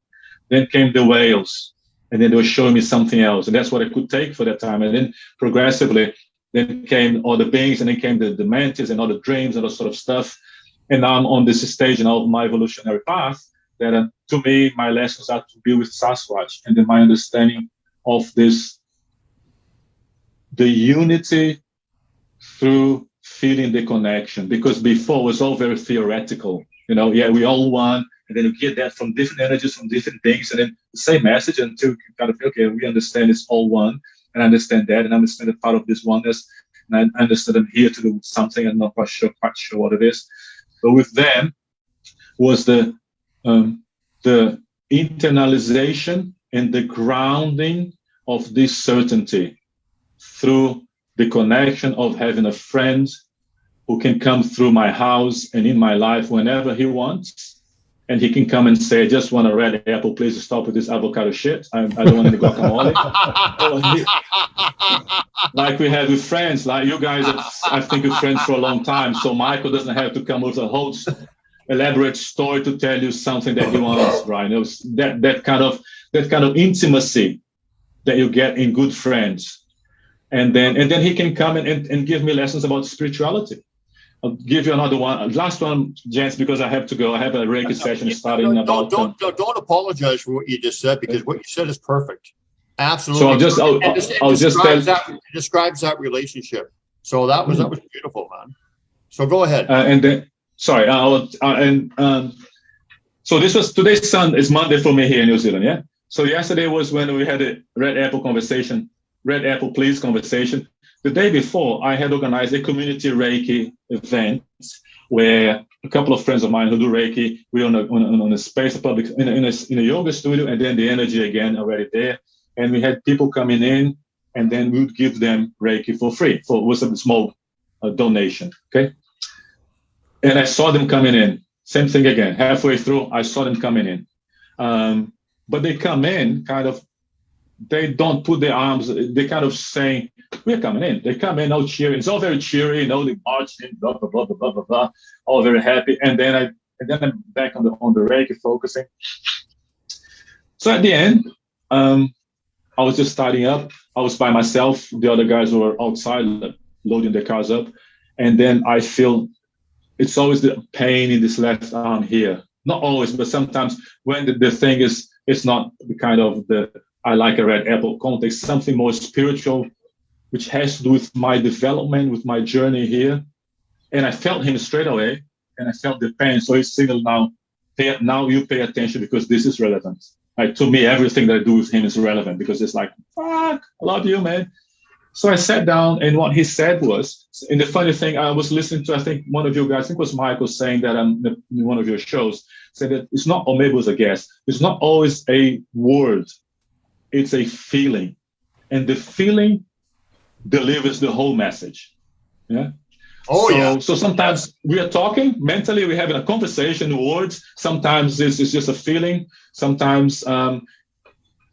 D: Then came the whales, and then they were showing me something else, and that's what I could take for that time. And then progressively, then came all the beings, and then came the mantis and all the dreams and all sort of stuff. And now I'm on this stage in all my evolutionary path that, to me, my lessons are to be with Sasquatch, and then my understanding of this, the unity through feeling the connection, because before it was all very theoretical. We all one, and then you get that from different energies, from different things, and then the same message until you kind of, okay, we understand it's all one, and I understand that, and I understand that part of this oneness, and I understand I'm here to do something, and not quite sure what it is. But with them was the internalization and the grounding of this certainty through the connection of having a friend who can come through my house and in my life whenever he wants. And he can come and say, I just want a red apple, please stop with this avocado shit. I don't want any guacamole. Like we have with friends, like you guys I've been with friends for a long time. So Michael doesn't have to come with a whole elaborate story to tell you something that he wants, right? It was that kind of intimacy that you get in good friends. And then he can come and give me lessons about spirituality. I'll give you another one. Last one, gents, because I have to go. I have a Reiki session starting about...
F: Don't apologize for what you just said, because what you said is perfect. Absolutely.
D: So
F: it describes that relationship. So that was beautiful, man. So go ahead. So this was today's Monday for me here in New Zealand, yeah? So yesterday was when we had a Red Apple Please conversation. The day before, I had organized a community Reiki event where a couple of friends of mine who do Reiki, we're on a space, in a yoga studio, and then the energy again already there. And we had people coming in, and then we would give them Reiki for free, with a small donation, okay? And I saw them coming in. Same thing again. Halfway through, I saw them coming in. But they come in they don't put their arms, they kind of saying, we're coming in. They come in all cheering. It's all very cheery, they march in, blah, blah, blah, blah, blah, blah, blah, all very happy. And then I'm back on the Reiki focusing. So at the end, I was just starting up. I was by myself. The other guys were outside loading their cars up. And then I feel it's always the pain in this left arm here. Not always, but sometimes when the thing is, it's not the kind of I like a red apple context, something more spiritual, which has to do with my development, with my journey here. And I felt him straight away, and I felt the pain. So he signaled now you pay attention because this is relevant.
D: Like to me, everything that I do with him is relevant because it's like, fuck, I love you, man. So I sat down, and what he said was, and the funny thing, I was listening to, I think one of you guys, I think it was Michael, saying that in one of your shows, said that it's not, or maybe it was a guest, it's not always a word, it's a feeling. And the feeling delivers the whole message. Yeah. So sometimes we are talking mentally, we're having a conversation, words. Sometimes it's just a feeling. Sometimes,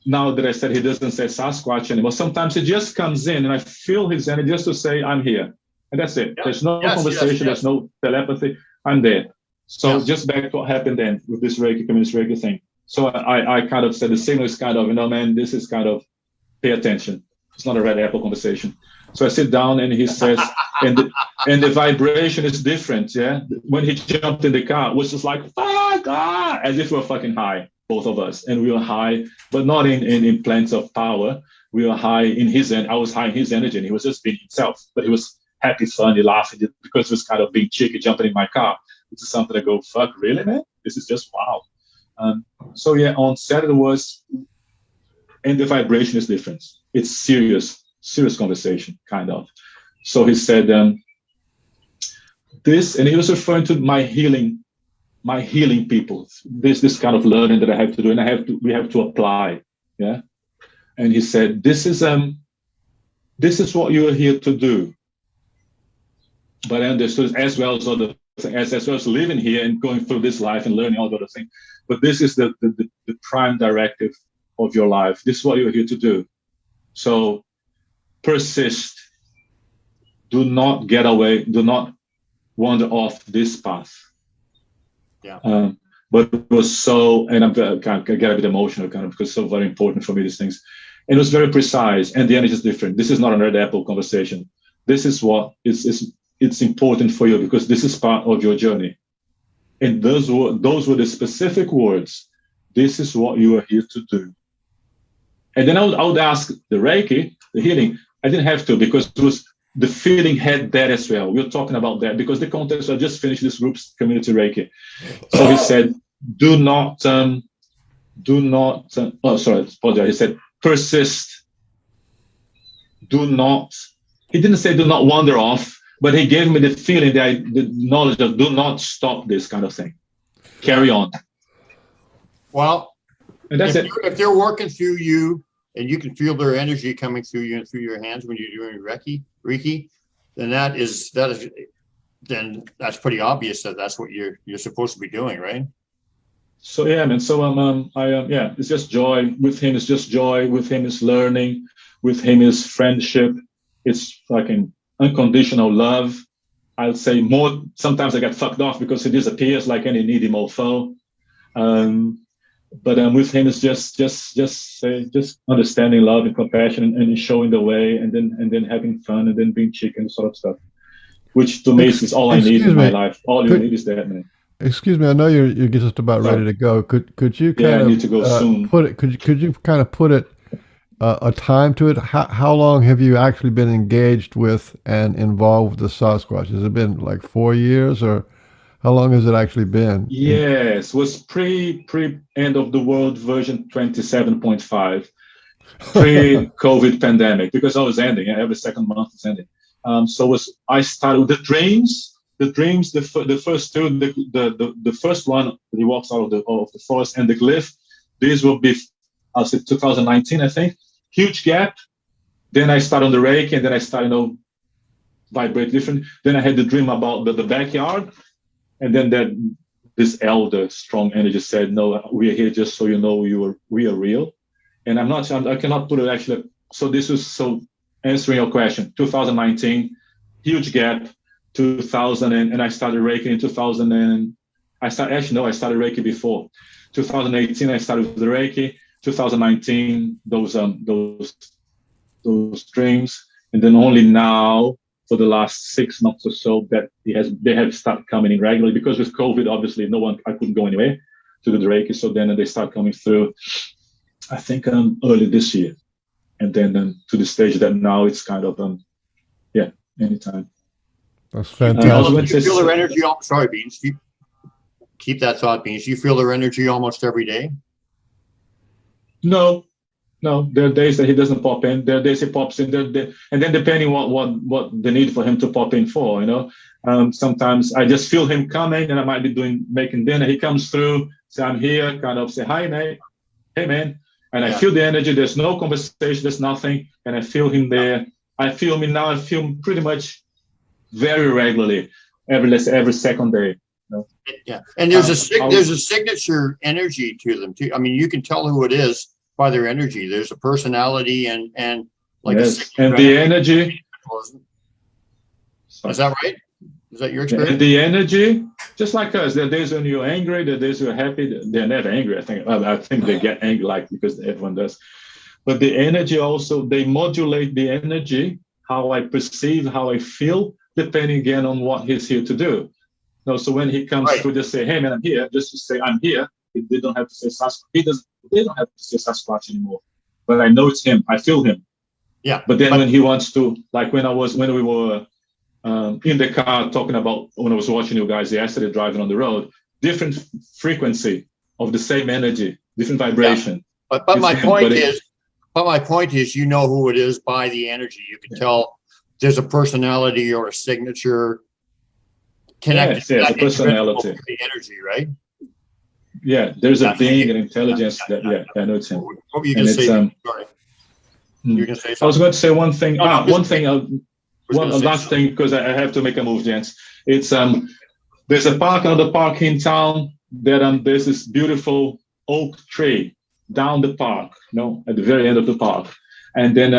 D: now that I said he doesn't say Sasquatch anymore, sometimes it just comes in and I feel his energy just to say, I'm here. And that's it. There's no conversation, there's no telepathy. I'm there. So just back to what happened then with this Reiki, communist Reiki thing. So I kind of said the signal is kind of, man, this is kind of pay attention. It's not a red apple conversation. So I sit down and he says, and the vibration is different. Yeah. When he jumped in the car, it was just like, fuck, as if we were fucking high, both of us. And we were high, but not in plans of power. We were high in his end. I was high in his energy, and he was just being himself. But he was happy, funny, laughing because he was kind of being cheeky, jumping in my car. This is something I go, fuck, really, man? This is just wow. So yeah, on Saturday and the vibration is different. It's serious conversation, kind of. So he said this, and he was referring to my healing people. This kind of learning that I have to do, and we have to apply. Yeah. And he said, this is what you are here to do. But I understood as well as living here and going through this life and learning all the other things. But this is the prime directive of your life. This is what you're here to do. So persist. Do not get away. Do not wander off this path. Yeah. But it was so, and I get a bit emotional, kind of, because it's so very important for me, these things. And it was very precise, and the energy is different. This is not an red apple conversation. This is what it's important for you, because this is part of your journey. And those were the specific words. This is what you are here to do. And then I would ask the Reiki, the healing. I didn't have to, because it was the feeling had that as well. We were talking about that because the context, I just finished this group's community Reiki. So he said, do not, apologize. He said, persist. Do not, he didn't say do not wander off, but he gave me the feeling, the knowledge of do not stop this kind of thing. Carry on.
F: Well,
D: and that's
F: if they're working through you and you can feel their energy coming through you and through your hands when you're doing Reiki, then that's pretty obvious that that's what you're supposed to be doing, right?
D: So yeah, man. So it's just joy. With him, it's just joy. With him, is learning. With him, is friendship. It's fucking unconditional love. I'll say more. Sometimes I get fucked off because he disappears like any needy mofo. But with him, it's just understanding, love, and compassion, and showing the way, and then having fun, and then being chicken, sort of stuff. Which to me is all I need in my life. All you need is that, man.
C: Excuse me, I know you're just about ready to go. Could you kind
D: I
C: of
D: need to go soon.
C: Put it? Could you kind of put it a time to it? How long have you actually been engaged with and involved with the Sasquatch? Has it been like 4 years, or how long has it actually been?
D: Yes, was pre end of the world version 27.5, pre-COVID pandemic, because I was ending. Every second month is ending. I started with the dreams. The first two, the first one that he walks out of the forest, and the glyph. These will be, I'll say 2019, I think. Huge gap. Then I started on the Reiki, and then I started, vibrate different. Then I had the dream about the backyard, and then this elder, strong energy said, "No, we are here just so you know we are real." And I cannot put it actually. So this was answering your question. 2019, huge gap. 2000 and I started Reiki in 2000 and I started Reiki before 2018. I started with the Reiki. 2019 those dreams, and then only now for the last 6 months or so that they have started coming in regularly, because with COVID obviously I couldn't go anywhere to do the Reiki, so then they start coming through I think early this year, and then to the stage that now it's kind of anytime.
C: That's fantastic.
F: Do you feel their energy? Sorry, Beans. Keep that thought, Beans. Do you feel their energy almost every day?
D: No, no. There are days that he doesn't pop in. There are days he pops in. And then depending what the need for him to pop in for, sometimes I just feel him coming, and I might be making dinner. He comes through, say I'm here, kind of say hi, mate, hey man, and I feel the energy. There's no conversation. There's nothing, and I feel him there. I feel him now. I feel him pretty much very regularly, every second day.
F: Yeah, and there's a signature energy to them too. I mean, you can tell who it is by their energy. There's a personality and like
D: yes. And the energy.
F: Is that right? Is that your experience?
D: And the energy, just like us, there are days when you're angry, there are days you're happy. They're never angry. I think they get angry, like, because everyone does. But the energy also, they modulate the energy, how I perceive, how I feel, depending again on what he's here to do. No, so when he comes to just say, hey man, I'm here, just to say I'm here, they don't have to say Sasquatch. They don't have to say Sasquatch anymore. But I know it's him. I feel him.
F: Yeah.
D: But then when he wants to, like when we were in the car talking about, when I was watching you guys yesterday driving on the road, different frequency of the same energy, different vibration.
F: Yeah. But my point is, you know who it is by the energy. You can tell there's a personality or a signature connected to
D: a personality.
F: The energy, right?
D: Yeah, there's a being, an intelligence that I know it's him.
F: What were you going to say? Sorry. You were going to say something?
D: I was going to say one thing. One last thing, because I have to make a move, gents. It's there's another park in town that there's this beautiful oak tree down the park, at the very end of the park. And then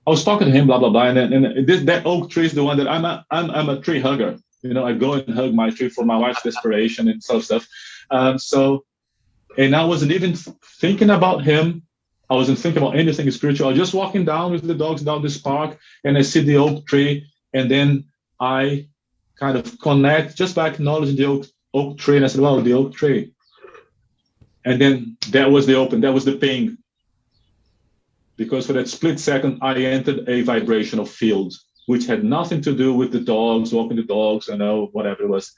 D: I was talking to him, blah blah blah, and that oak tree is the one that I'm a tree hugger. I go and hug my tree for my wife's desperation and stuff. And I wasn't even thinking about him. I wasn't thinking about anything spiritual. I was just walking down with the dogs down this park, and I see the oak tree, and then I kind of connect just by acknowledging the oak tree, and I said, "Wow, the oak tree." And then that was the ping. Because for that split second, I entered a vibrational field, which had nothing to do with the dogs, walking the dogs, whatever it was.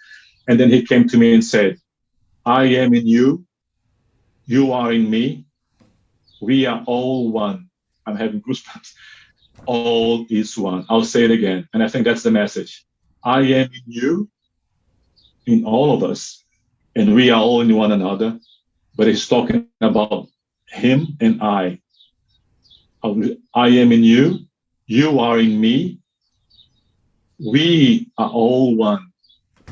D: And then he came to me and said, I am in you, you are in me, we are all one. I'm having goosebumps. All is one. I'll say it again. And I think that's the message. I am in you, in all of us, and we are all in one another. But he's talking about him and I. I am in you, you are in me, we are all one.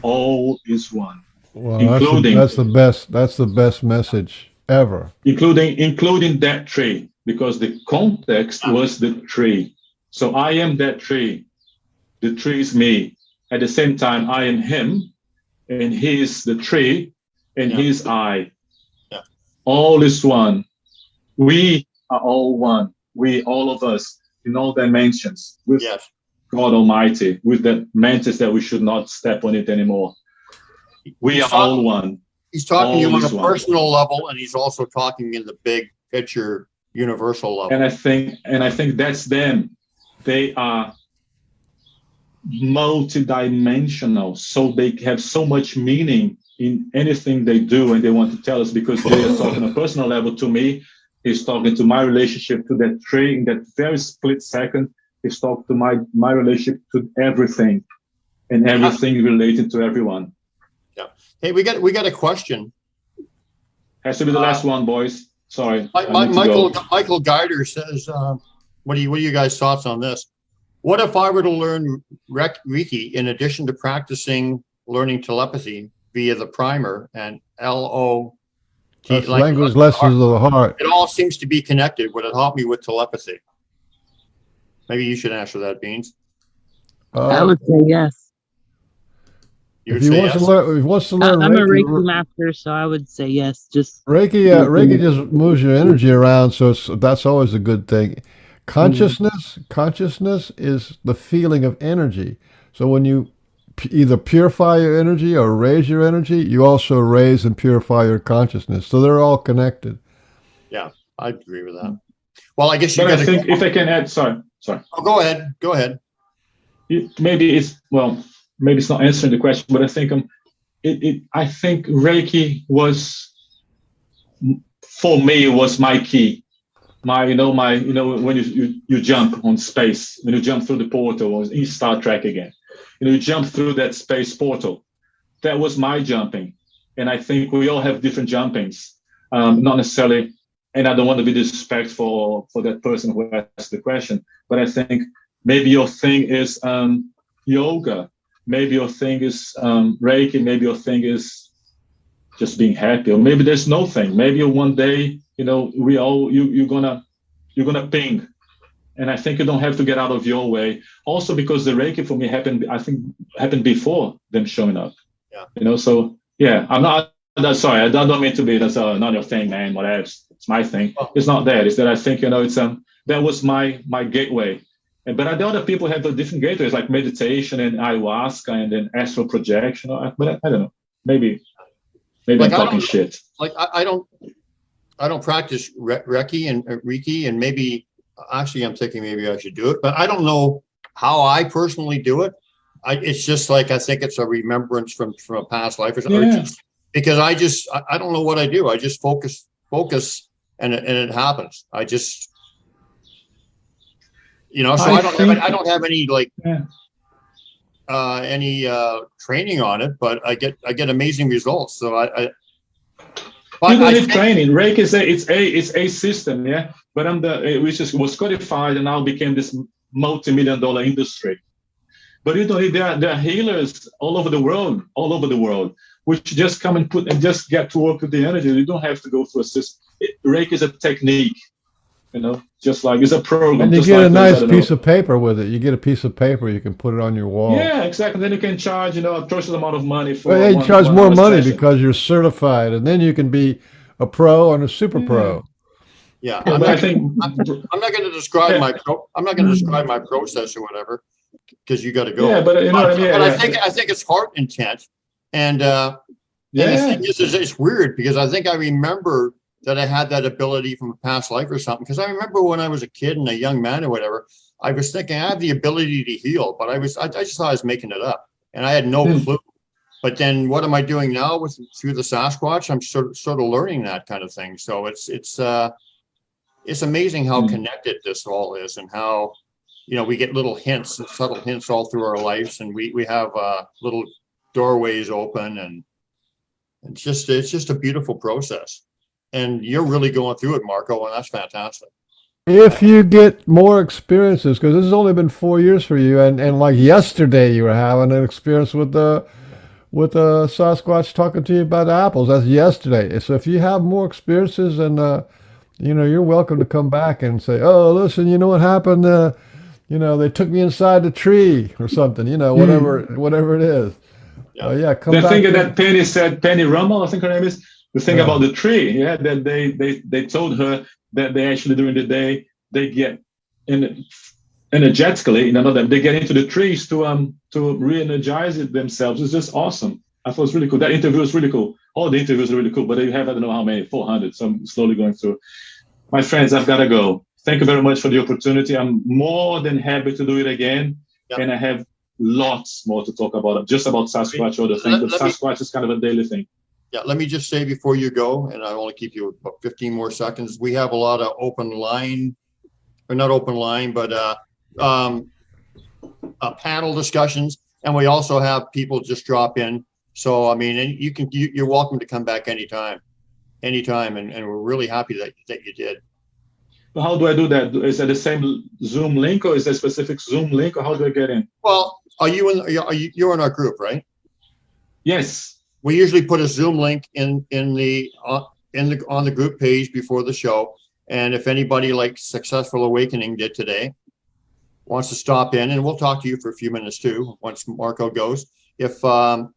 D: All is one.
C: Well, that's the best message ever.
D: Including that tree, because the context was the tree. So I am that tree. The tree is me. At the same time, I am him, and he is the tree, and he is I.
F: Yeah.
D: All is one. We are all one. We, all of us, in all dimensions, with God Almighty, with the mantis that we should not step on it anymore. We are all one.
F: He's talking to you on a personal level, and he's also talking in the big picture, universal level.
D: And I think that's them. They are multidimensional, so they have so much meaning in anything they do, and they want to tell us, because they are talking on a personal level to me. He's talking to my relationship to that tree in that very split second. He's talking to my relationship to everything, and everything related to everyone.
F: Yeah. Hey, we got a question.
D: Has to be the last one, boys. Sorry.
F: Michael Geider says, what are you guys' thoughts on this? What if I were to learn Reiki in addition to practicing learning telepathy via the primer and LO?
C: That's language lessons of the heart.
F: It all seems to be connected. Would it help me with telepathy? Maybe you should answer that, Beans.
E: I would say yes.
C: If he wants to learn
E: I'm
C: Reiki,
E: a Reiki master, so I would say yes. Just
C: Reiki just moves your energy around, so that's always a good thing. Consciousness is the feeling of energy. So when you either purify your energy or raise your energy, you also raise and purify your consciousness. So they're all connected.
F: Yeah, I agree with that. Well, I guess
D: I think if I can add, sorry.
F: Oh, go ahead.
D: Maybe it's not answering the question, but I think I think Reiki was for me was my key. When you jump on space, when you jump through the portal in Star Trek again, you jump through that space portal. That was my jumping. And I think we all have different jumpings. Not necessarily, and I don't want to be disrespectful for that person who asked the question, but I think maybe your thing is yoga. Maybe your thing is Reiki. Maybe your thing is just being happy, or maybe there's no thing. Maybe one day, you're gonna ping, and I think you don't have to get out of your way. Also, because the Reiki for me happened before them showing up.
F: Yeah.
D: So yeah, I'm not. Sorry, I don't mean to be that's not your thing, man. Whatever, it's my thing.
F: Oh.
D: It's not that. It's that I think it's that was my gateway. But the other people have the different gateways, like meditation and ayahuasca and then astral projection. But I don't know. Maybe I'm talking shit.
F: Like I don't practice Reiki and maybe actually I'm thinking maybe I should do it, but I don't know how I personally do it. It's just like I think it's a remembrance from a past life or something.
D: Yeah.
F: Because I don't know what I do. I just focus and it happens. I just so I don't have any any training on it, but I get amazing results. So I
D: you don't need training. Reiki is a system, yeah. But which was codified and now became this multi-million-dollar industry. But you don't need. There are healers all over the world, which just come and just get to work with the energy. You don't have to go through a system. Reiki is a technique, just like it's a program.
C: And you get a nice piece of paper with it. You get a piece of paper, you can put it on your wall.
D: Yeah, exactly. Then you can charge, a tremendous amount of money for.
C: Well, you charge more money because you're certified, and then you can be a pro and a super pro.
F: Yeah, I'm not going to describe my process or whatever, because you got to go.
D: Yeah, but what I mean.
F: But I think it's heart intent, and the thing is it's weird because I think I remember that I had that ability from a past life or something. Because I remember when I was a kid and a young man or whatever, I was thinking I have the ability to heal, but I just thought I was making it up, and I had no clue. But then what am I doing now through the Sasquatch? I'm sort of learning that kind of thing. So it's amazing how connected this all is, and how we get little hints and subtle hints all through our lives, and we have little doorways open, and it's just a beautiful process. And you're really going through it, Marco, and that's fantastic.
C: If you get more experiences, because this has only been 4 years for you, and like yesterday you were having an experience with the Sasquatch talking to you about apples. That's yesterday. So if you have more experiences, and you're welcome to come back and say, oh, listen, you know what happened? They took me inside the tree or something. Whatever it is. Yeah, come back.
D: The thing that Penny said, Penny Rummel, I think her name is. The thing about the tree, that they told her that they actually during the day they get energetically, they get into the trees to re-energize it themselves. It's just awesome. I thought it was really cool. That interview was really cool. All the interviews are really cool, but they have I don't know how many, 400. So I'm slowly going through. My friends, I've got to go. Thank you very much for the opportunity. I'm more than happy to do it again, and I have lots more to talk about. Just about Sasquatch or the thing, but Sasquatch is kind of a daily thing.
F: Yeah, let me just say before you go, and I only keep you about 15 more seconds. We have a lot of panel discussions, and we also have people just drop in. So I mean, you're welcome to come back anytime, and we're really happy that you did.
D: How do I do that? Is that the same Zoom link, or is there a specific Zoom link, or how do I get in?
F: Well, you're in our group, right?
D: Yes.
F: We usually put a Zoom link on the group page before the show, and if anybody like Successful Awakening did today wants to stop in, and we'll talk to you for a few minutes too once Marco goes. If you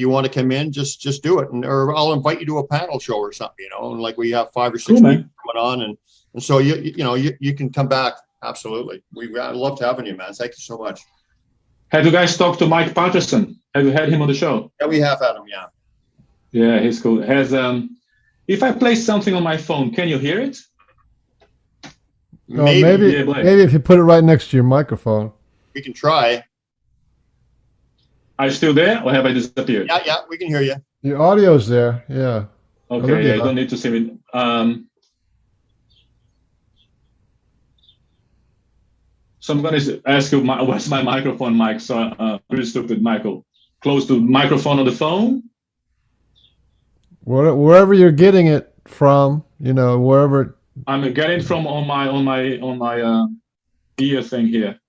F: want to come in, just do it, or I'll invite you to a panel show or something. And like we have 5 or 6 people going on, and so you can come back. Absolutely, I loved having you, man. Thank you so much.
D: Have you guys talked to Mike Patterson? Have you had him on the show?
F: Yeah, we have had him. Yeah.
D: Yeah, he's cool. If I play something on my phone, can you hear it?
C: Maybe if you put it right next to your microphone.
F: We can try.
D: Are you still there, or have I disappeared?
F: Yeah, we can hear you.
C: Your audio's there. Yeah.
D: Okay,
C: Olivia.
D: you don't need to see me. So I'm going to ask you, where's my microphone, Mike? So, pretty stupid, Michael. Close to microphone on the phone.
C: Wherever you're getting it from, wherever.
D: I'm getting from on my ear thing here.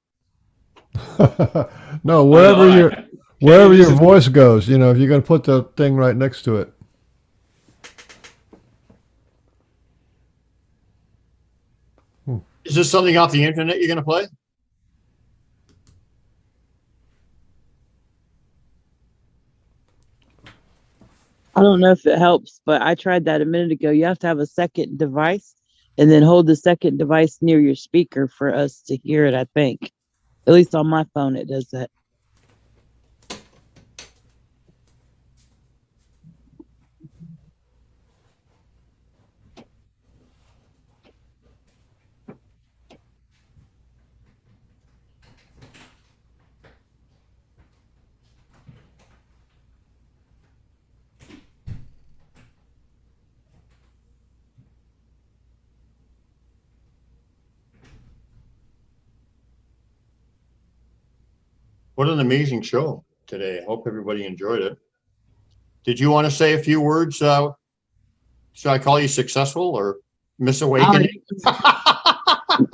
C: No,
D: All right.
C: wherever your
D: listen?
C: voice goes, if you're going to put the thing right next to it.
F: Is this something off the internet you're going to play?
E: I don't know if it helps, but I tried that a minute ago. You have to have a second device and then hold the second device near your speaker for us to hear it, I think. At least on my phone, it does that.
F: What an amazing show today. I hope everybody enjoyed it. Did you want to say a few words? Should I call you successful or Miss Awakening?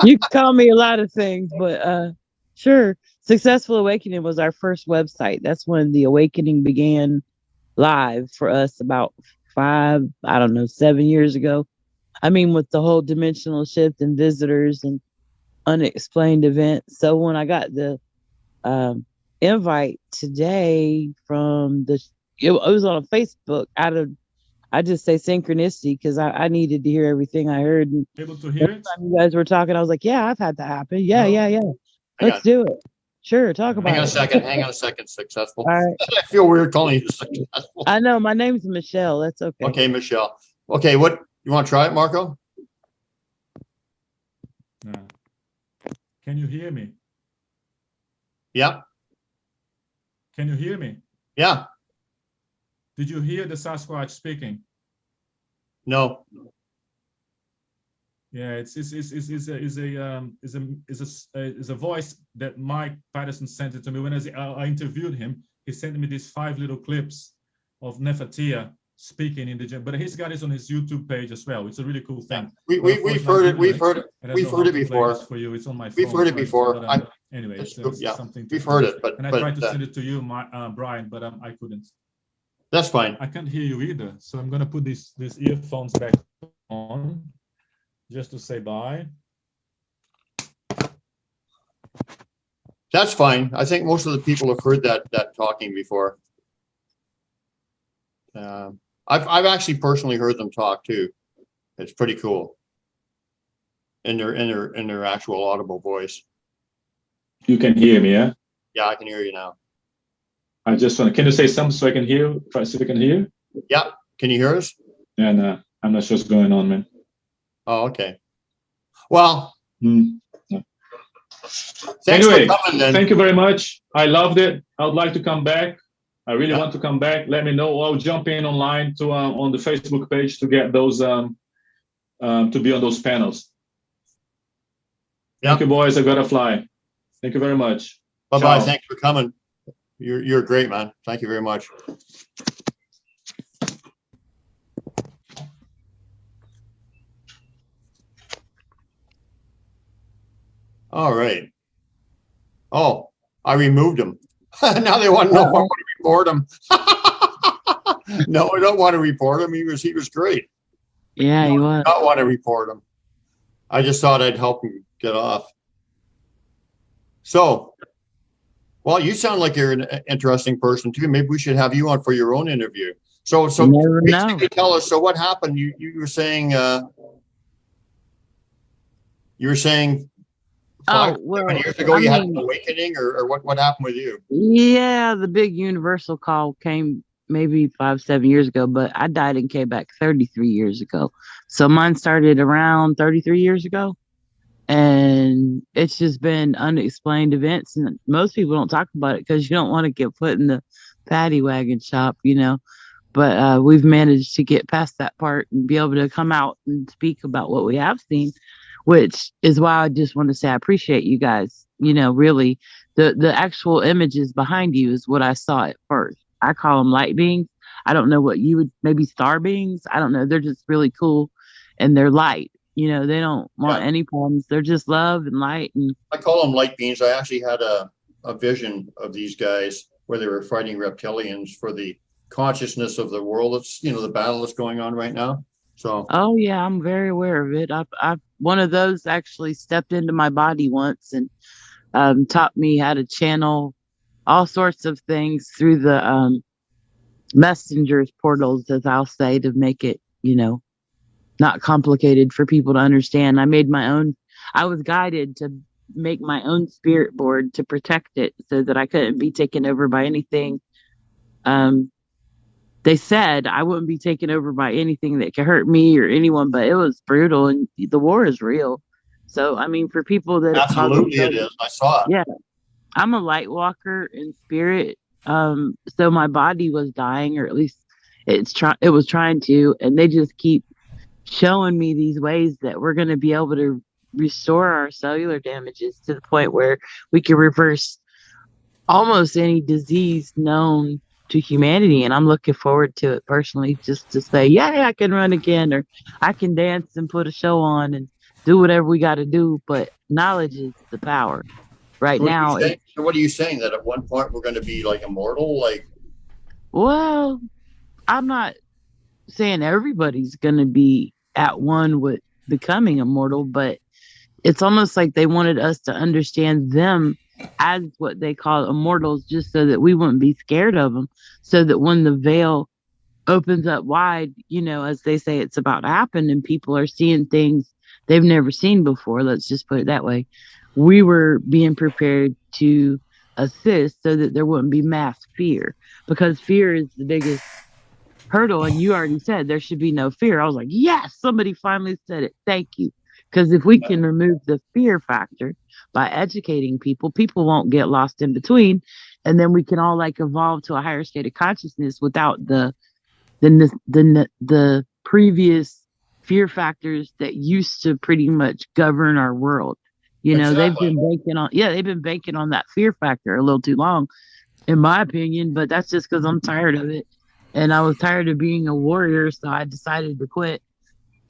E: You can call me a lot of things, but sure. Successful Awakening was our first website. That's when the awakening began live for us about 7 years ago. I mean, with the whole dimensional shift and visitors and unexplained events. So when I got the invite today from it was on Facebook I just say synchronicity because I needed to hear everything I heard. And
D: able to hear it?
E: you guys were talking, I was like, yeah, I've had that happen. Yeah,
D: No.
E: yeah. Let's do it. Sure, talk about it.
F: Hang on a second, successful.
E: All right.
F: I feel weird calling you successful.
E: I know, my name's Michelle. That's okay.
F: Okay, Michelle. Okay, what you want to try it, Marco?
D: Can you hear me?
F: Yeah.
D: Can you hear me?
F: Yeah.
D: Did you hear the Sasquatch speaking?
F: No.
D: Yeah, it's a voice that Mike Patterson sent it to me when I interviewed him. He sent me these 5 little clips of Nefertia speaking in the gym, but he's got it on his YouTube page as well. It's a really cool thing.
F: We've heard it. We've heard it before.
D: For you, it's on my phone.
F: We've heard it before.
D: Anyway, it's something.
F: We've heard it, but
D: I tried to send it to you, Brian, but I couldn't.
F: That's fine.
D: I can't hear you either, so I'm gonna put these earphones back on just to say bye.
F: That's fine. I think most of the people have heard that talking before. I've actually personally heard them talk too. It's pretty cool. In their actual audible voice.
D: You can hear me, yeah?
F: Yeah, I can hear you now.
D: I just want to, can you say something so I can hear? Try to see if I can hear.
F: Yeah. Can you hear us?
D: Yeah, no, I'm not sure what's going on, man.
F: Oh, okay. Well,
D: anyway, thank you very much. I loved it. I would like to come back. I really want to come back. Let me know. I'll jump in online to on the Facebook page to get those to be on those panels. Thank you, boys. I gotta fly. Thank you very much.
F: Bye-bye. Thanks for coming. You're great, man. Thank you very much. All right. Oh, I removed him. Now they want to know if I want to report him. No, I don't want to report him. He was great.
E: Yeah, he was.
F: I don't want to report him. I just thought I'd help him get off. So, well, you sound like you're an interesting person too. Maybe we should have you on for your own interview. So basically tell us. So what happened? You were saying. You were saying. 7 years ago, you had an awakening, or what happened with you?
E: Yeah, the big universal call came maybe 5-7 years ago, but I died and came back 33 years ago. So mine started around 33 years ago. And it's just been unexplained events, and most people don't talk about it because you don't want to get put in the paddy wagon shop, but we've managed to get past that part and be able to come out and speak about what we have seen, which is why I just want to say I appreciate you guys. Really, the actual images behind you is what I saw at first. I call them light beings. I don't know what you would, maybe star beings. I don't know. They're just really cool, and they're light. They don't want
F: Yeah.
E: any forms. They're just love and light. And
F: I call them light beings. I actually had a vision of these guys where they were fighting reptilians for the consciousness of the world. It's, the battle that's going on right now. So,
E: oh yeah, I'm very aware of it. I've one of those actually stepped into my body once and taught me how to channel all sorts of things through the messengers portals, as I'll say, to make it, not complicated for people to understand. I was guided to make my own spirit board to protect it so that I couldn't be taken over by anything. They said I wouldn't be taken over by anything that could hurt me or anyone, but it was brutal and the war is real. So, I mean, for people that
F: absolutely it is. I saw it.
E: yeah, I'm a light walker in spirit. So my body was dying, or at least it was trying to, and they just keep showing me these ways that we're going to be able to restore our cellular damages to the point where we can reverse almost any disease known to humanity. And I'm looking forward to it personally, just to say, yeah, I can run again, or I can dance and put a show on and do whatever we got to do. But knowledge is the power. Right now,
F: So what are you saying? That at one point we're going to be like immortal? Like,
E: well, I'm not saying everybody's going to be at one with becoming immortal, but it's almost like they wanted us to understand them as what they call immortals, just so that we wouldn't be scared of them. So that when the veil opens up wide, as they say, it's about to happen and people are seeing things they've never seen before. Let's just put it that way. We were being prepared to assist so that there wouldn't be mass fear, because fear is the biggest hurdle. And you already said there should be no fear. I was like, yes, somebody finally said it. Thank you. Because if we can remove the fear factor by educating people, people won't get lost in between. And then we can all evolve to a higher state of consciousness without the previous fear factors that used to pretty much govern our world.
F: Exactly.
E: They've been banking on that fear factor a little too long, in my opinion, but that's just because I'm tired of it. And I was tired of being a warrior, so I decided to quit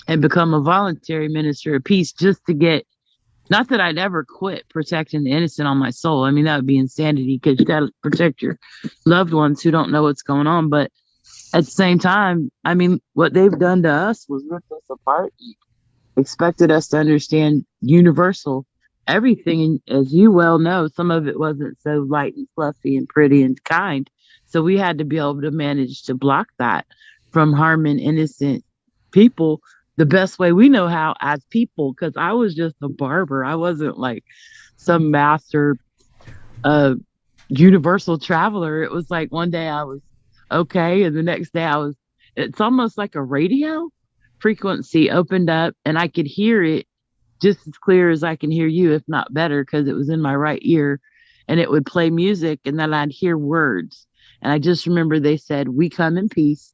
E: and become a voluntary minister of peace, just to get, not that I'd ever quit protecting the innocent on my soul. I mean, that would be insanity, because you got to protect your loved ones who don't know what's going on. But at the same time, I mean, what they've done to us was rip us apart, expected us to understand universal everything. And as you well know, some of it wasn't so light and fluffy and pretty and kind. So we had to be able to manage to block that from harming innocent people the best way we know how as people. Because I was just a barber. I wasn't like some master universal traveler. It was like one day I was okay, and the next day it's almost like a radio frequency opened up and I could hear it just as clear as I can hear you, if not better, because it was in my right ear, and it would play music and then I'd hear words. And I just remember they said, "We come in peace,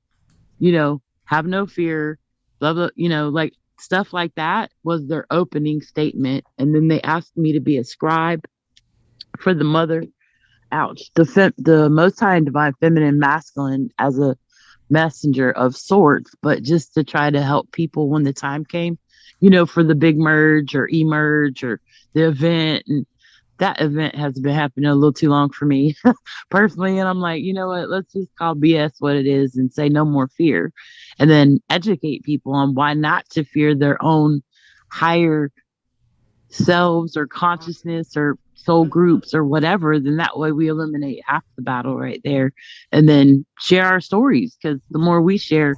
E: have no fear," blah, blah, like stuff like that was their opening statement. And then they asked me to be a scribe for the mother, the most high and divine feminine masculine, as a messenger of sorts, but just to try to help people when the time came, for the big merge or emerge or the event. And that event has been happening a little too long for me personally. And I'm like, you know what, let's just call BS what it is and say no more fear, and then educate people on why not to fear their own higher selves or consciousness or soul groups or whatever. Then that way we eliminate half the battle right there, and then share our stories. Because the more we share,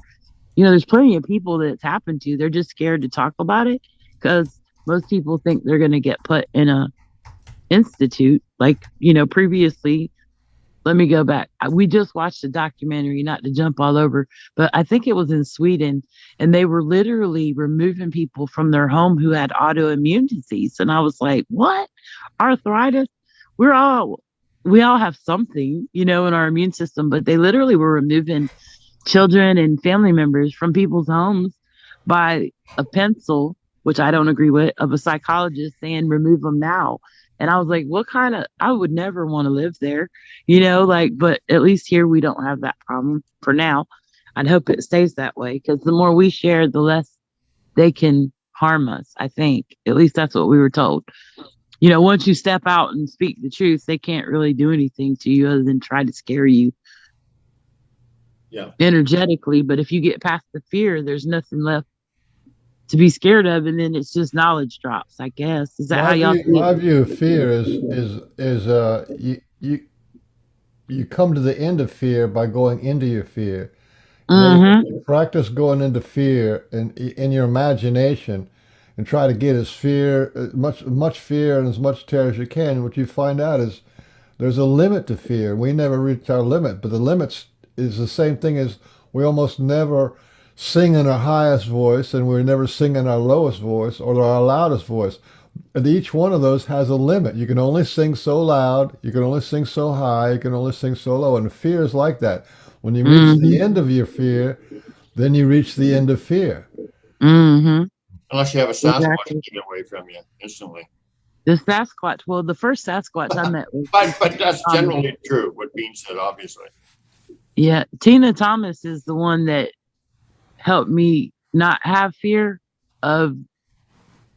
E: there's plenty of people that it's happened to. They're just scared to talk about it because most people think they're going to get put in a institute. Previously, let me go back. We just watched a documentary, not to jump all over, but I think it was in Sweden, and they were literally removing people from their home who had autoimmune disease. And I was like, what? Arthritis? We all have something, in our immune system, but they literally were removing children and family members from people's homes by a pencil, which I don't agree with, of a psychologist saying remove them now. And I was like, what kind of, I would never want to live there, like, but at least here we don't have that problem for now. I'd hope it stays that way because the more we share, the less they can harm us, I think. At least that's what we were told. Once you step out and speak the truth, they can't really do anything to you other than try to scare you energetically. But if you get past the fear, there's nothing left to be scared of, and then it's just knowledge drops, I guess. Is that how y'all see
C: My
E: it?
C: view of fear is you come to the end of fear by going into your fear. In other words,
E: Mm-hmm.
C: you practice going into fear in your imagination and try to get as much fear and as much terror as you can. What you find out is there's a limit to fear. We never reach our limit, but the limits is the same thing as we almost never sing in our highest voice and we never sing in our lowest voice or our loudest voice. And each one of those has a limit. You can only sing so loud, you can only sing so high, you can only sing so low. And fear is like that. When you reach the
E: Mm-hmm.
C: end of your fear, then you reach the end of fear.
E: Mm-hmm.
F: Unless you have a Sasquatch
E: Exactly.
F: get away from you instantly.
E: The Sasquatch, well, the first Sasquatch I met was
F: But that's
E: um
F: generally true, what Bean said, obviously.
E: yeah, Tina Thomas is the one that helped me not have fear of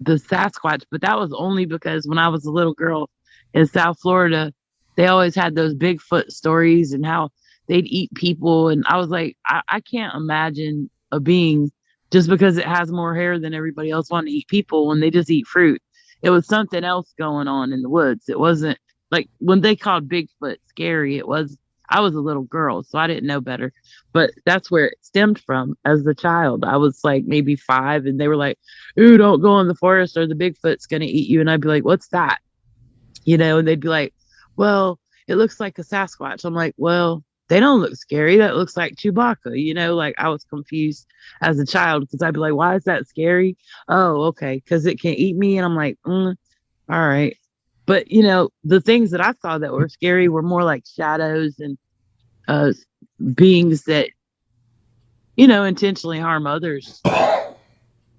E: the Sasquatch, but that was only because when I was a little girl in South Florida, they always had those Bigfoot stories and how they'd eat people. And I was like, I can't imagine a being just because it has more hair than everybody else want to eat people when they just eat fruit. It was something else going on in the woods. It wasn't like when they called Bigfoot scary, I was a little girl, so I didn't know better. But that's where it stemmed from as a child. I was like maybe 5, and they were like, ooh, don't go in the forest or the Bigfoot's going to eat you. And I'd be like, what's that? And they'd be like, well, it looks like a Sasquatch. I'm like, well, they don't look scary. That looks like Chewbacca. Like I was confused as a child because I'd be like, why is that scary? Oh, okay. Because it can eat me. And I'm like, all right. But, the things that I saw that were scary were more like shadows and uh, beings that, intentionally harm others. But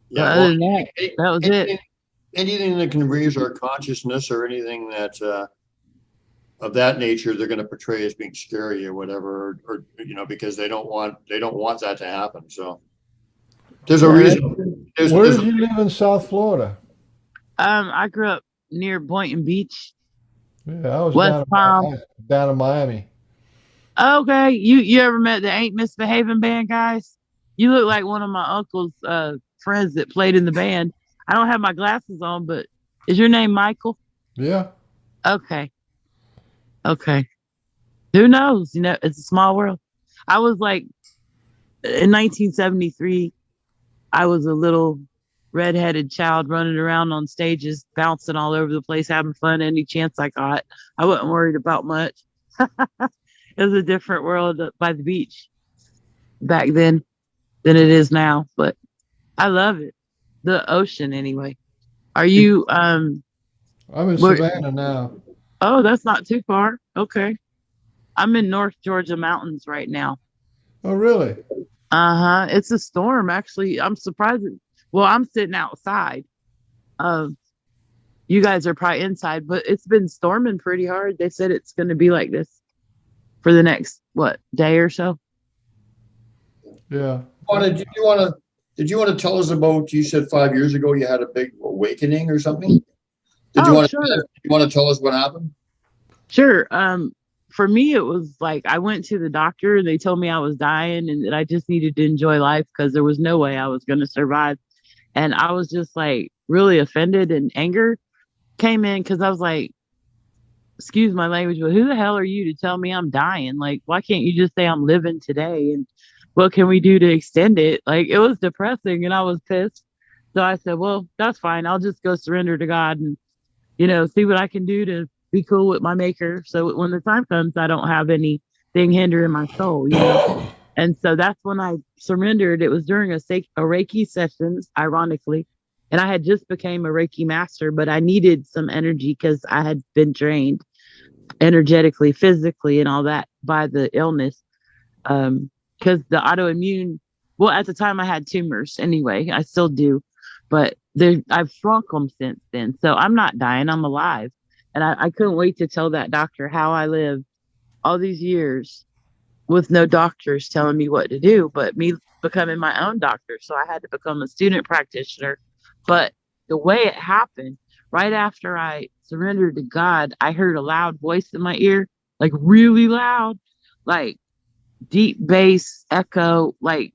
F: Yeah,
E: other
F: well,
E: than that, that was it.
F: anything that can raise our consciousness or anything that of that nature, they're going to portray as being scary or whatever, or because they don't want that to happen. So there's a
E: Yeah,
F: reason.
C: Where did you live in South Florida?
E: I grew up near Boynton Beach,
C: Yeah, I was
E: West Palm.
C: down in Miami.
E: Okay, you ever met the Ain't Misbehaving band guys? You look like one of my uncle's friends that played in the band. I don't have my glasses on, but is your name Michael?
C: Yeah.
E: Okay, okay. Who knows? It's a small world. I was like in 1973. I was a little redheaded child running around on stages, bouncing all over the place, having fun any chance I got. I wasn't worried about much. It was a different world by the beach back then than it is now, but I love it. The ocean anyway. Are you
C: I'm in
E: where,
C: Savannah now.
E: oh, that's not too far. Okay. I'm in North Georgia mountains right now.
C: Oh, really?
E: Uh-huh. It's a storm actually. I'm surprised. Well, I'm sitting outside. Uh, you guys are probably inside, but it's been storming pretty hard. They said it's going to be like this for the next day or so.
C: Yeah.
F: Did you want to tell us about? You said 5 years ago you had a big awakening or something. Did you want
E: Sure.
F: to tell us what happened?
E: Sure. For me, it was like I went to the doctor. They told me I was dying and that I just needed to enjoy life because there was no way I was going to survive. And I was just like really offended, and anger came in because I was like, excuse my language, but who the hell are you to tell me I'm dying? Like, why can't you just say I'm living today? And what can we do to extend it? Like, it was depressing and I was pissed. So I said, well, that's fine. I'll just go surrender to God and, see what I can do to be cool with my maker. So when the time comes, I don't have anything hindering my soul. And so that's when I surrendered. It was during a Reiki session, ironically. And I had just became a Reiki master, but I needed some energy because I had been drained energetically, physically, and all that by the illness. because the autoimmune, well, at the time I had tumors anyway. I still do, but I've shrunk them since then. So I'm not dying. I'm alive. And I couldn't wait to tell that doctor how I lived all these years with no doctors telling me what to do, but me becoming my own doctor. So I had to become a student practitioner. But the way it happened, right after I surrendered to God, I heard a loud voice in my ear, like really loud, like deep bass echo, it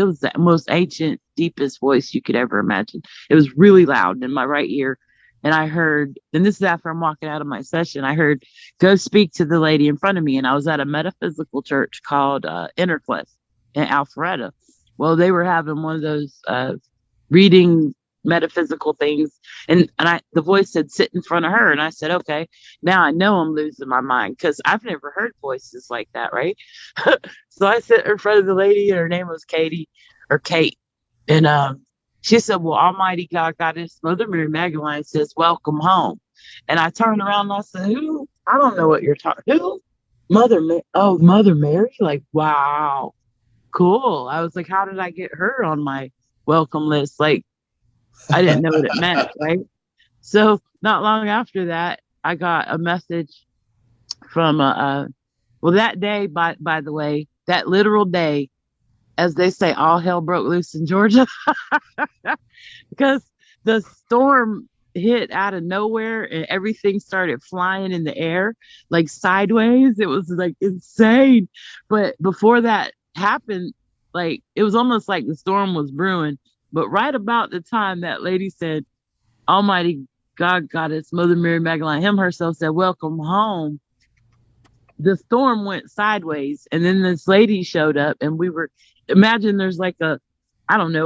E: was the most ancient, deepest voice you could ever imagine. It was really loud in my right ear. And I heard, and this is after I'm walking out of my session, I heard, go speak to the lady in front of me. And I was at a metaphysical church called Interquest in Alpharetta. Well, they were having one of those reading metaphysical things. And the voice said, sit in front of her. And I said, okay, now I know I'm losing my mind because I've never heard voices like that, right? So I sit in front of the lady, and her name was Katie or Kate. And she said, well, Almighty God, Goddess, Mother Mary Magdalene says, welcome home. And I turned around and I said, who? I don't know what you're talking. Who? Mother Mary? Like, wow, cool. I was like, how did I get her on my welcome list? Like, I didn't know what it meant, right? So not long after that, I got a message from well, that day, by the way, that literal day, as they say, all hell broke loose in Georgia because the storm hit out of nowhere and everything started flying in the air like sideways. It was like insane. But before that happened, like it was almost like the storm was brewing. But right about the time that lady said, Almighty God, Goddess, Mother Mary Magdalene, him herself said, welcome home, the storm went sideways. And then this lady showed up, and imagine there's like a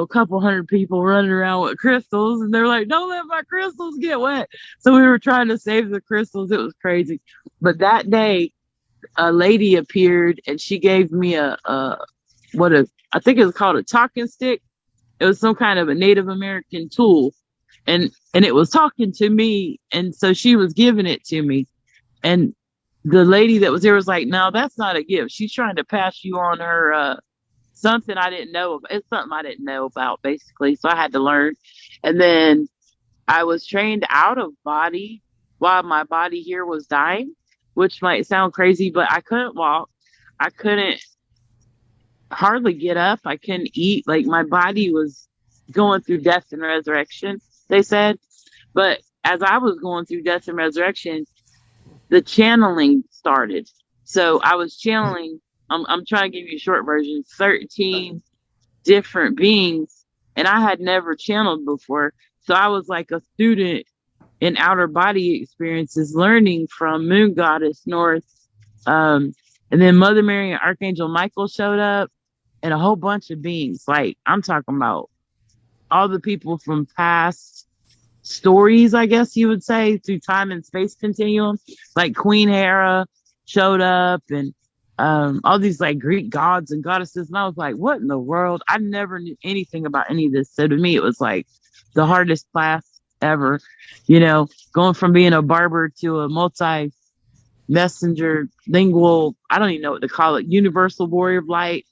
E: couple hundred people running around with crystals, and they're like, don't let my crystals get wet. So we were trying to save the crystals. It was crazy. But that day, a lady appeared, and she gave me I think it was called a talking stick. It was some kind of a Native American tool, and it was talking to me, and so she was giving it to me. And the lady that was there was like, no, that's not a gift. She's trying to pass you on her something I didn't know. It's something I didn't know about, basically. So I had to learn. And then I was trained out of body while my body here was dying, which might sound crazy, but I couldn't walk. I couldn't hardly get up. I couldn't eat. Like my body was going through death and resurrection, they said. But as I was going through death and resurrection, the channeling started. So I was channeling, I'm trying to give you a short version, 13 different beings, and I had never channeled before. So I was like a student in outer body experiences, learning from Moon Goddess North. And then Mother Mary and Archangel Michael showed up, and a whole bunch of beings. Like I'm talking about all the people from past stories, I guess you would say, through time and space continuum. Like Queen Hera showed up, and all these like Greek gods and goddesses. And I was like, what in the world? I never knew anything about any of this. So to me, it was like the hardest class ever, going from being a barber to a multi messenger lingual, I don't even know what to call it, universal warrior of light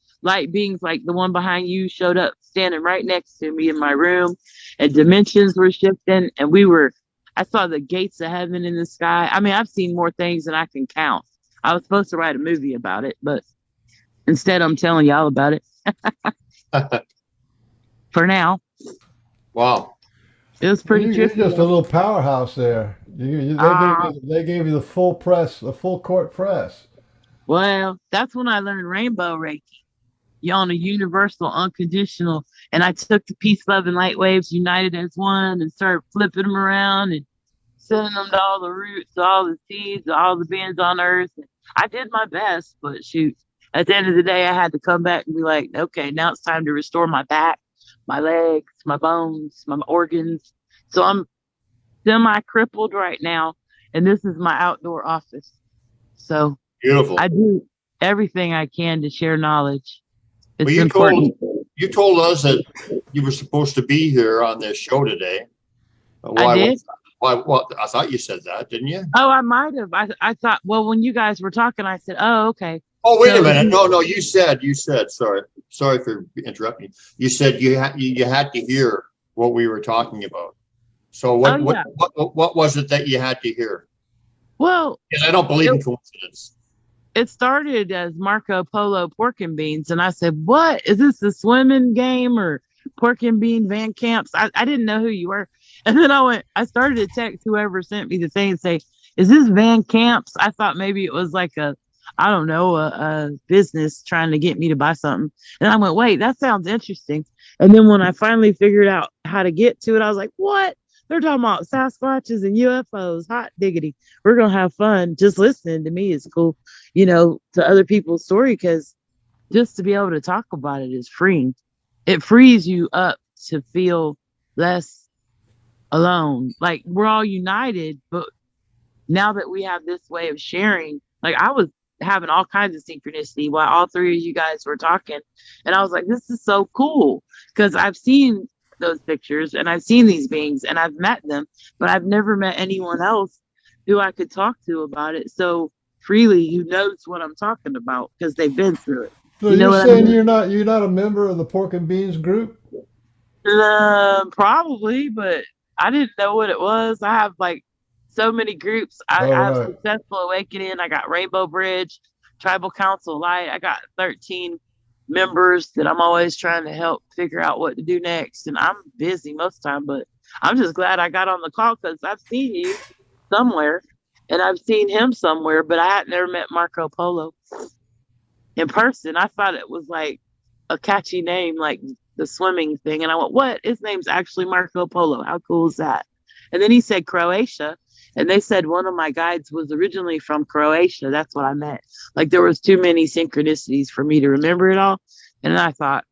E: beings. Like the one behind you showed up standing right next to me in my room, and dimensions were shifting, and I saw the gates of heaven in the sky. I mean, I've seen more things than I can count. I was supposed to write a movie about it, but instead I'm telling y'all about it. For now.
F: Wow.
E: It was pretty
C: You're
E: tricky.
C: just a little powerhouse there. They gave you the full court press.
E: Well, that's when I learned Rainbow Reiki. You're on a universal, unconditional, and I took the peace, love, and light waves united as one and started flipping them around and sending them to all the roots, to all the seeds, to all the beings on earth. And I did my best, but shoot, at the end of the day, I had to come back and be like, okay, now it's time to restore my back, my legs, my bones, my organs. So I'm semi-crippled right now, and this is my outdoor office. So
F: Beautiful.
E: I do everything I can to share knowledge. It's
F: Well,
E: important.
F: you told us that you were supposed to be here on this show today.
E: I did?
F: Why? I thought you said that, didn't you?
E: Oh, I might have. I thought, well, when you guys were talking, I said, oh, okay.
F: Oh, wait a
E: So
F: minute. No, you said, sorry for interrupting. You said you had to hear what we were talking about. So
E: oh yeah.
F: what was it that you had to hear?
E: Well,
F: Because I don't believe
E: it,
F: in coincidence.
E: it started as Marco Polo pork and beans, and I said, "What is this? A swimming game or pork and bean van camps?" I didn't know who you were, and then I started to text whoever sent me the thing and say, "Is this van camps?" I thought maybe it was like I don't know, a business trying to get me to buy something, and I went, "Wait, that sounds interesting." And then when I finally figured out how to get to it, I was like, "What? They're talking about Sasquatches and UFOs. Hot diggity. We're gonna have fun. Just listening to me is cool, to other people's story because just to be able to talk about it is freeing. It frees you up to feel less alone. Like we're all united, but now that we have this way of sharing, like I was having all kinds of synchronicity while all three of you guys were talking. And I was like, this is so cool because I've seen those pictures and I've seen these beings and I've met them, but I've never met anyone else who I could talk to about it so freely who knows what I'm talking about because they've been through it.
C: So
E: You know
C: you're
E: what I
C: saying
E: mean?
C: you're not a member of the Pork and Beans group?
E: Probably, but I didn't know what it was. I have like so many groups.
C: Oh,
E: I have
C: right.
E: Successful Awakening. I got Rainbow Bridge, Tribal Council Light. I got 13 members that I'm always trying to help figure out what to do next. And I'm busy most of the time, but I'm just glad I got on the call because I've seen you somewhere and I've seen him somewhere, but I had never met Marco Polo in person. I thought it was like a catchy name, like the swimming thing. And I went, what? His name's actually Marco Polo. How cool is that? And then he said Croatia. And they said one of my guides was originally from Croatia. That's what I meant. Like there was too many synchronicities for me to remember it all. And I thought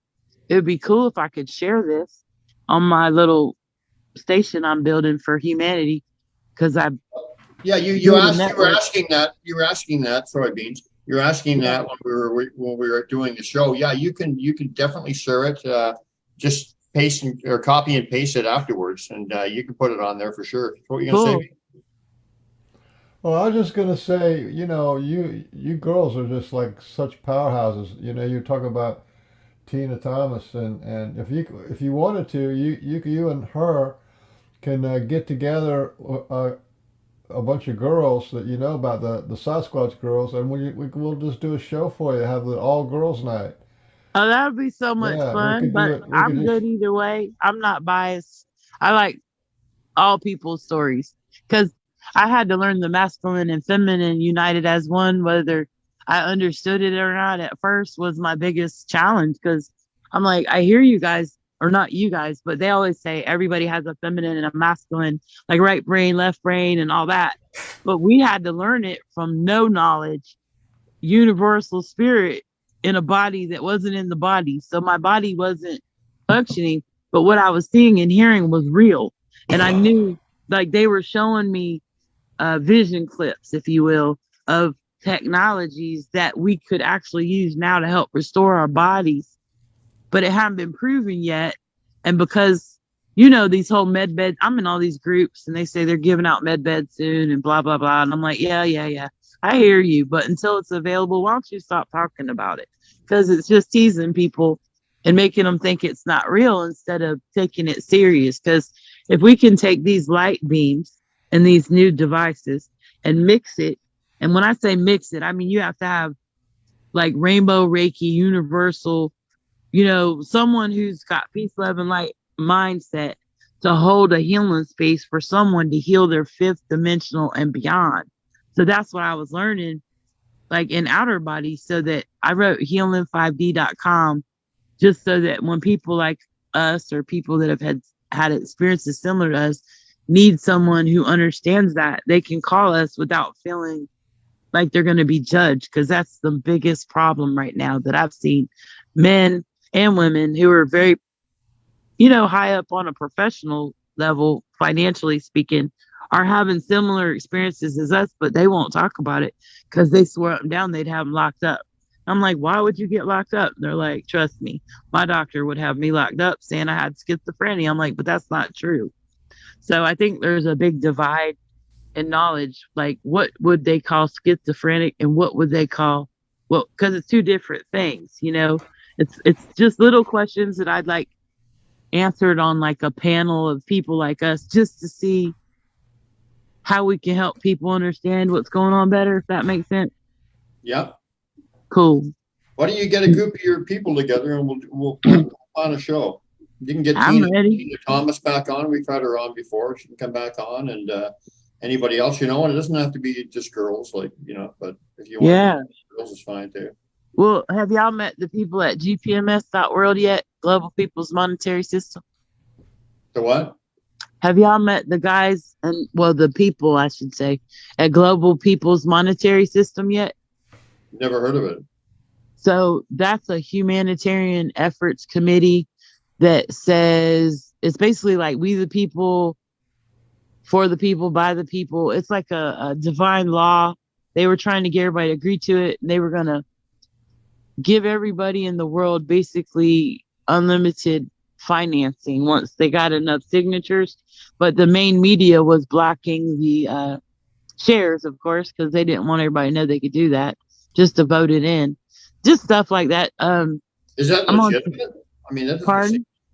E: it would be cool if I could share this on my little station I'm building for humanity because I
F: Yeah,
E: built a network.
F: you were asking that, soybeans. You're asking
E: Yeah.
F: that when we were doing the show. Yeah, you can definitely share it. Just paste or copy and paste it afterwards, and you can put it on there for sure. What were you gonna
E: Cool.
F: say?
C: Well, I was just gonna say, you girls are just like such powerhouses. You talk about Tina Thomas, and if you wanted to, you and her can get together a bunch of girls that you know about the Sasquatch girls, and we'll just do a show for you. Have the all girls night.
E: Oh, that would be so much
C: Yeah, we
E: fun,
C: could do
E: but
C: it. We could
E: I'm
C: just
E: good either way. I'm not biased. I like all people's stories because I had to learn the masculine and feminine united as one, whether I understood it or not at first was my biggest challenge because I'm like, I hear you guys, or not you guys, but they always say everybody has a feminine and a masculine, like right brain, left brain, and all that. But we had to learn it from no knowledge, universal spirit in a body that wasn't in the body. So my body wasn't functioning, but what I was seeing and hearing was real. And I knew like they were showing me vision clips, if you will, of technologies that we could actually use now to help restore our bodies, but it hadn't been proven yet. And because, these whole med beds, I'm in all these groups and they say they're giving out med beds soon and blah, blah, blah. And I'm like, yeah, yeah, yeah. I hear you. But until it's available, why don't you stop talking about it? Because it's just teasing people and making them think it's not real instead of taking it serious. Because if we can take these light beams and these new devices and mix it, and when I say mix it, I mean you have to have like rainbow Reiki, universal, someone who's got peace, love, and light mindset to hold a healing space for someone to heal their fifth dimensional and beyond. So that's what I was learning, like in outer body, so that I wrote healing5d.com just so that when people like us or people that have had experiences similar to us need someone who understands that, they can call us without feeling like they're going to be judged, because that's the biggest problem right now that I've seen. Men and women who are very, high up on a professional level, financially speaking, are having similar experiences as us, but they won't talk about it because they swore up and down they'd have them locked up. I'm like, why would you get locked up? They're like, trust me, my doctor would have me locked up saying I had schizophrenia. I'm like, but that's not true. So I think there's a big divide in knowledge. Like, what would they call schizophrenic and what would they call well, because it's two different things, it's just little questions that I'd like answered on like a panel of people like us, just to see how we can help people understand what's going on better, if that makes sense.
F: Yep.
E: Cool.
F: Why don't you get a group of your people together and we'll put on a show. You can get
E: I'm
F: Tina
E: ready.
F: Thomas back on. We've had her on before. She can come back on, and anybody else, and it doesn't have to be just girls, but if you want
E: Yeah.
F: girls, it's fine too.
E: Well, have y'all met the people at GPMS.world yet? Global People's Monetary System.
F: The what?
E: Have y'all met the guys the people, I should say, at Global People's Monetary System yet?
F: Never heard of it.
E: So that's a humanitarian efforts committee that says it's basically like we the people, for the people, by the people. It's like a divine law. They were trying to get everybody to agree to it. And they were going to give everybody in the world basically unlimited financing once they got enough signatures. But the main media was blocking the shares, of course, because they didn't want everybody to know they could do that, just to vote it in. Just stuff like that.
F: Is that legitimate? I mean, that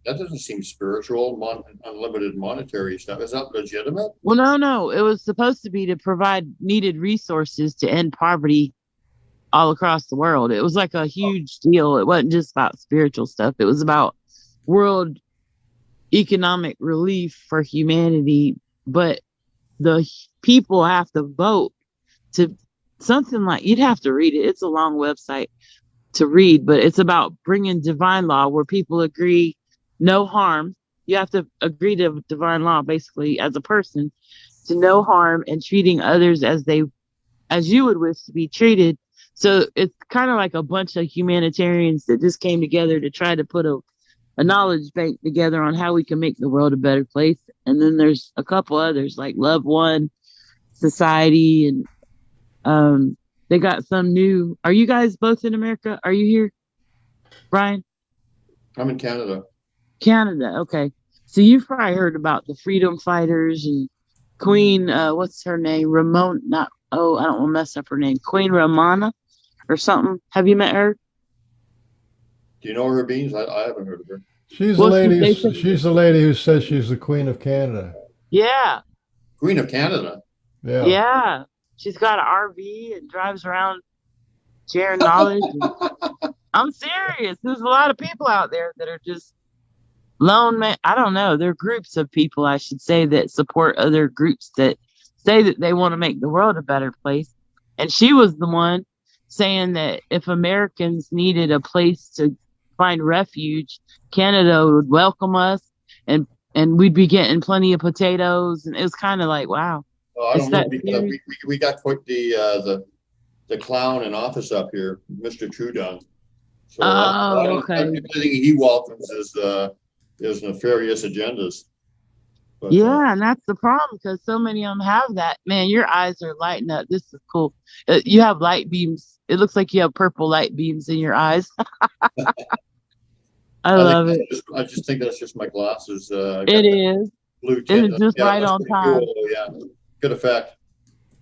F: doesn't seem spiritual. Unlimited monetary stuff. Is that legitimate?
E: Well, no. It was supposed to be to provide needed resources to end poverty all across the world. It was like a huge deal. It wasn't just about spiritual stuff. It was about world economic relief for humanity. But the people have to vote to something like, you'd have to read it. It's a long website to read, but it's about bringing divine law where people agree no harm. You have to agree to divine law basically as a person, to no harm, and treating others as you would wish to be treated. So it's kind of like a bunch of humanitarians that just came together to try to put a knowledge bank together on how we can make the world a better place. And then there's a couple others like Love One Society, and they got some new. Are you guys both in America? Are you here, Brian?
F: I'm in Canada.
E: Canada, okay. So you've probably heard about the freedom fighters and Queen, what's her name? Ramon, I don't want to mess up her name. Queen Ramona or something. Have you met her?
F: Do you know her, Beans? I haven't heard of her.
C: She's the lady who says she's the Queen of Canada.
E: Yeah.
F: Queen of Canada?
C: Yeah.
E: Yeah. She's got an RV and drives around sharing knowledge. I'm serious. There's a lot of people out there that are just lone man. I don't know. They're groups of people, I should say, that support other groups that say that they want to make the world a better place. And she was the one saying that if Americans needed a place to find refuge, Canada would welcome us, and we'd be getting plenty of potatoes. And it was kind of like, wow.
F: Well, I don't know, because we got quite the clown in office up here, Mr. Trudeau. So
E: okay.
F: Everything he welcomes is nefarious agendas. But,
E: and that's the problem, because so many of them have that. Man, your eyes are lighting up. This is cool. You have light beams. It looks like you have purple light beams in your eyes. I love it.
F: I just think that's just my glasses.
E: It is.
F: Blue tint.
E: It's just right on time.
F: Cool. Yeah, good effect.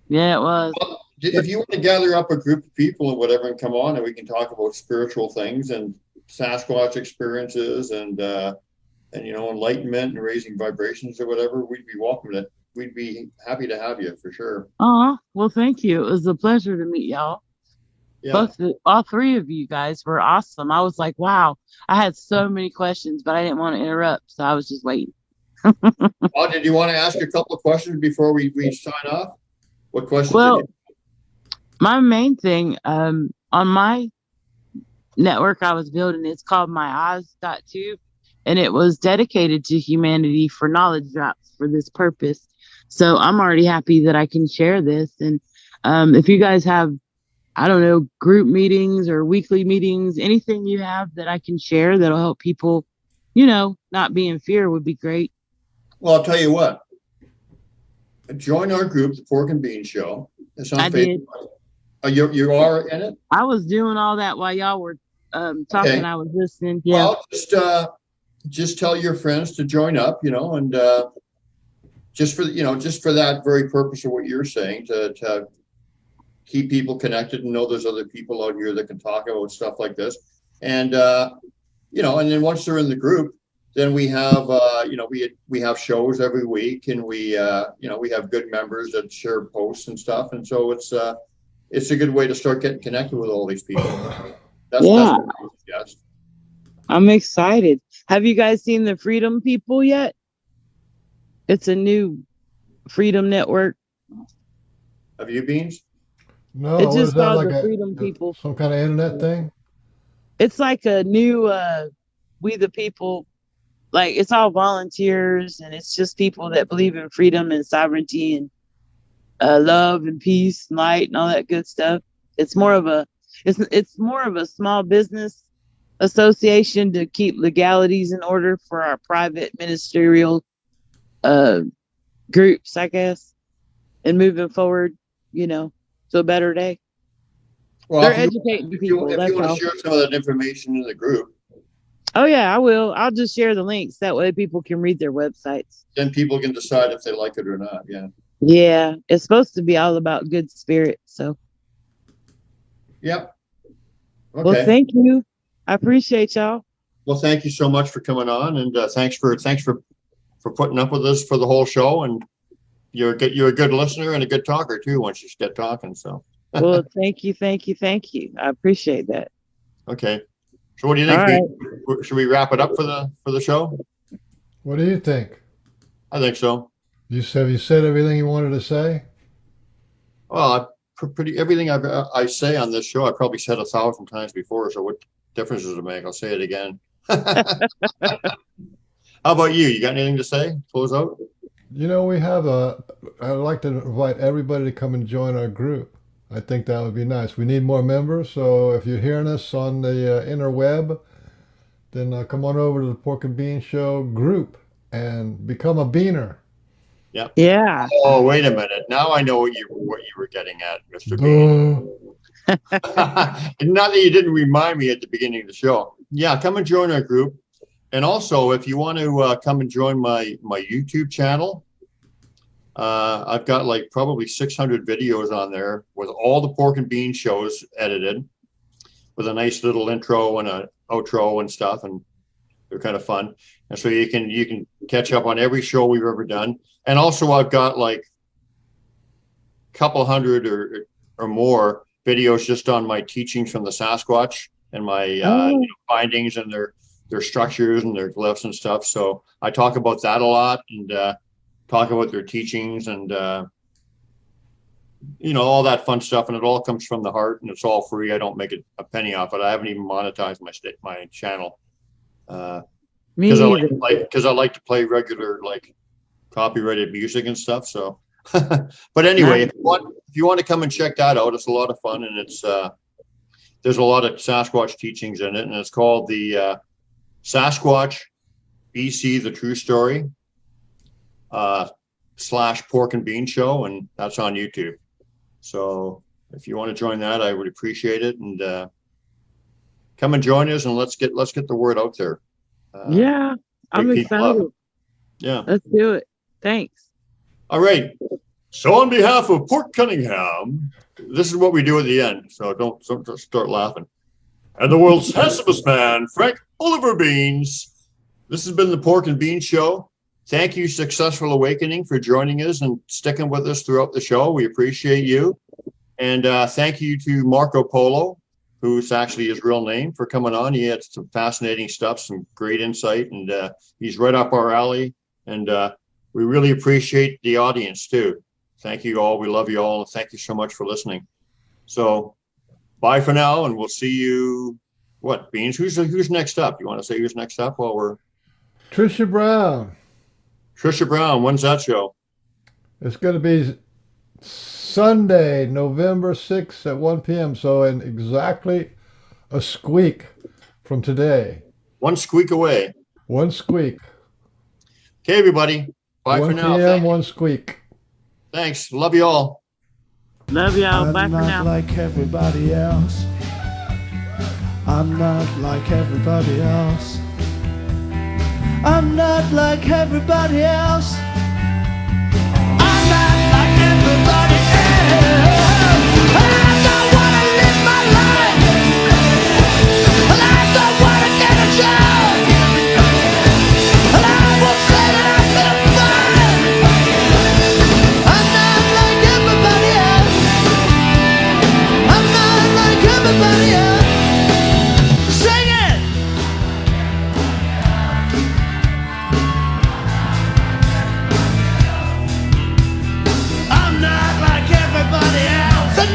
E: Yeah, it was.
F: Well, if you want to gather up a group of people and whatever and come on and we can talk about spiritual things and Sasquatch experiences and enlightenment and raising vibrations or whatever, we'd be welcome to. We'd be happy to have you for sure.
E: Well, thank you. It was a pleasure to meet y'all. Yeah. All three of you guys were awesome. I was like, wow, I had so many questions, but I didn't want to interrupt, so I was just waiting.
F: Did you want to ask a couple of questions before we sign off? What questions?
E: Well, my main thing on my network I was building, it's called my Oz.tube, and it was dedicated to humanity for knowledge drops for this purpose. So I'm already happy that I can share this. And if you guys have, I don't know, group meetings or weekly meetings, anything you have that I can share that'll help people, not be in fear would be great.
F: Well, I'll tell you what. Join our group, the Pork and Bean Show. It's on Facebook. You are in it?
E: I was doing all that while y'all were talking. Okay. I was listening. Yeah.
F: Well, just tell your friends to join up, and just for that very purpose of what you're saying, to keep people connected and know there's other people out here that can talk about stuff like this. And and then once they're in the group, then we have we have shows every week, and we have good members that share posts and stuff. And so it's a good way to start getting connected with all these people. That's what I would suggest.
E: I'm excited. Have you guys seen the Freedom People yet? It's a new Freedom Network.
F: Have you, Beans?
C: No,
E: It's
C: what
E: just
C: is that,
E: called
C: like
E: the Freedom People.
C: some kind of internet thing?
E: It's like a new We the People. Like, it's all volunteers, and it's just people that believe in freedom and sovereignty and love and peace and light and all that good stuff. It's more of a small business association to keep legalities in order for our private ministerial groups, I guess, and moving forward, to a better day.
F: Well,
E: They're educating people.
F: If
E: That's
F: you want
E: all.
F: to share some of that information in the group,
E: Oh yeah, I will. I'll just share the links. That way people can read their websites.
F: then people can decide if they like it or not. Yeah.
E: Yeah, it's supposed to be all about good spirit. So,
F: Yep. Okay.
E: well, thank you. I appreciate y'all.
F: Well, thank you so much for coming on, and thanks for putting up with us for the whole show. And you're a good listener and a good talker too. Once you get talking, so.
E: Well, thank you. I appreciate that.
F: Okay. So, what do you think?
E: All right.
F: Should we wrap it up for the show?
C: What do you think?
F: I think so.
C: Have you said everything you wanted to say?
F: Well, pretty everything I say on this show, I probably said 1,000 times before. So, what difference does it make? I'll say it again. How about you? You got anything to say? Close out.
C: I'd like to invite everybody to come and join our group. I think that would be nice. We need more members, so if you're hearing us on the interweb, then come on over to the Pork and Bean Show group and become a beaner.
F: Yeah.
E: Yeah.
F: Oh, wait a minute. Now I know what you were getting at, Mr. Bean. Not that you didn't remind me at the beginning of the show. Yeah, come and join our group. And also, if you want to come and join my YouTube channel, I've got like probably 600 videos on there with all the Pork and Bean shows edited with a nice little intro and an outro and stuff, and they're kind of fun. And so you can catch up on every show we've ever done. And also I've got like a couple hundred or more videos just on my teachings from the Sasquatch and my findings and their structures and their glyphs and stuff. So I talk about that a lot, and talk about their teachings and all that fun stuff, and it all comes from the heart, and it's all free. I don't make a penny off it. I haven't even monetized my channel because I like to play regular like copyrighted music and stuff. So, but anyway, if you want to come and check that out, it's a lot of fun, and it's there's a lot of Sasquatch teachings in it, and it's called the Sasquatch BC: The True Story. / Pork and Bean Show, and that's on YouTube. So if you want to join that, I would appreciate it, and come and join us, and let's get the word out there.
E: Yeah, I'm excited.
F: Yeah,
E: let's do it. Thanks.
F: All right. So on behalf of Pork Cunningham, this is what we do at the end. So don't start laughing. And the world's handsomest man, Frank Oliver Beans. This has been the Pork and Bean Show. Thank you, Successful Awakening, for joining us and sticking with us throughout the show. We appreciate you. And thank you to Marco Polo, who's actually his real name, for coming on. He had some fascinating stuff, some great insight, and he's right up our alley. And we really appreciate the audience, too. Thank you all. We love you all. And thank you so much for listening. So bye for now, and we'll see you. What, Beans? Who's next up? You want to say who's next up while we're...
C: Trisha Brown.
F: Trisha Brown, when's that show?
C: It's going to be Sunday, November 6th at 1 p.m. So in exactly a squeak from today.
F: One squeak away.
C: One squeak.
F: Okay, everybody. Bye for now.
C: 1 p.m., one squeak.
F: Thanks. Love you all.
E: Love y'all. Bye for now.
B: I'm not like everybody else. I'm not like everybody else. I'm not like everybody else. I'm not like everybody else.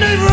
B: need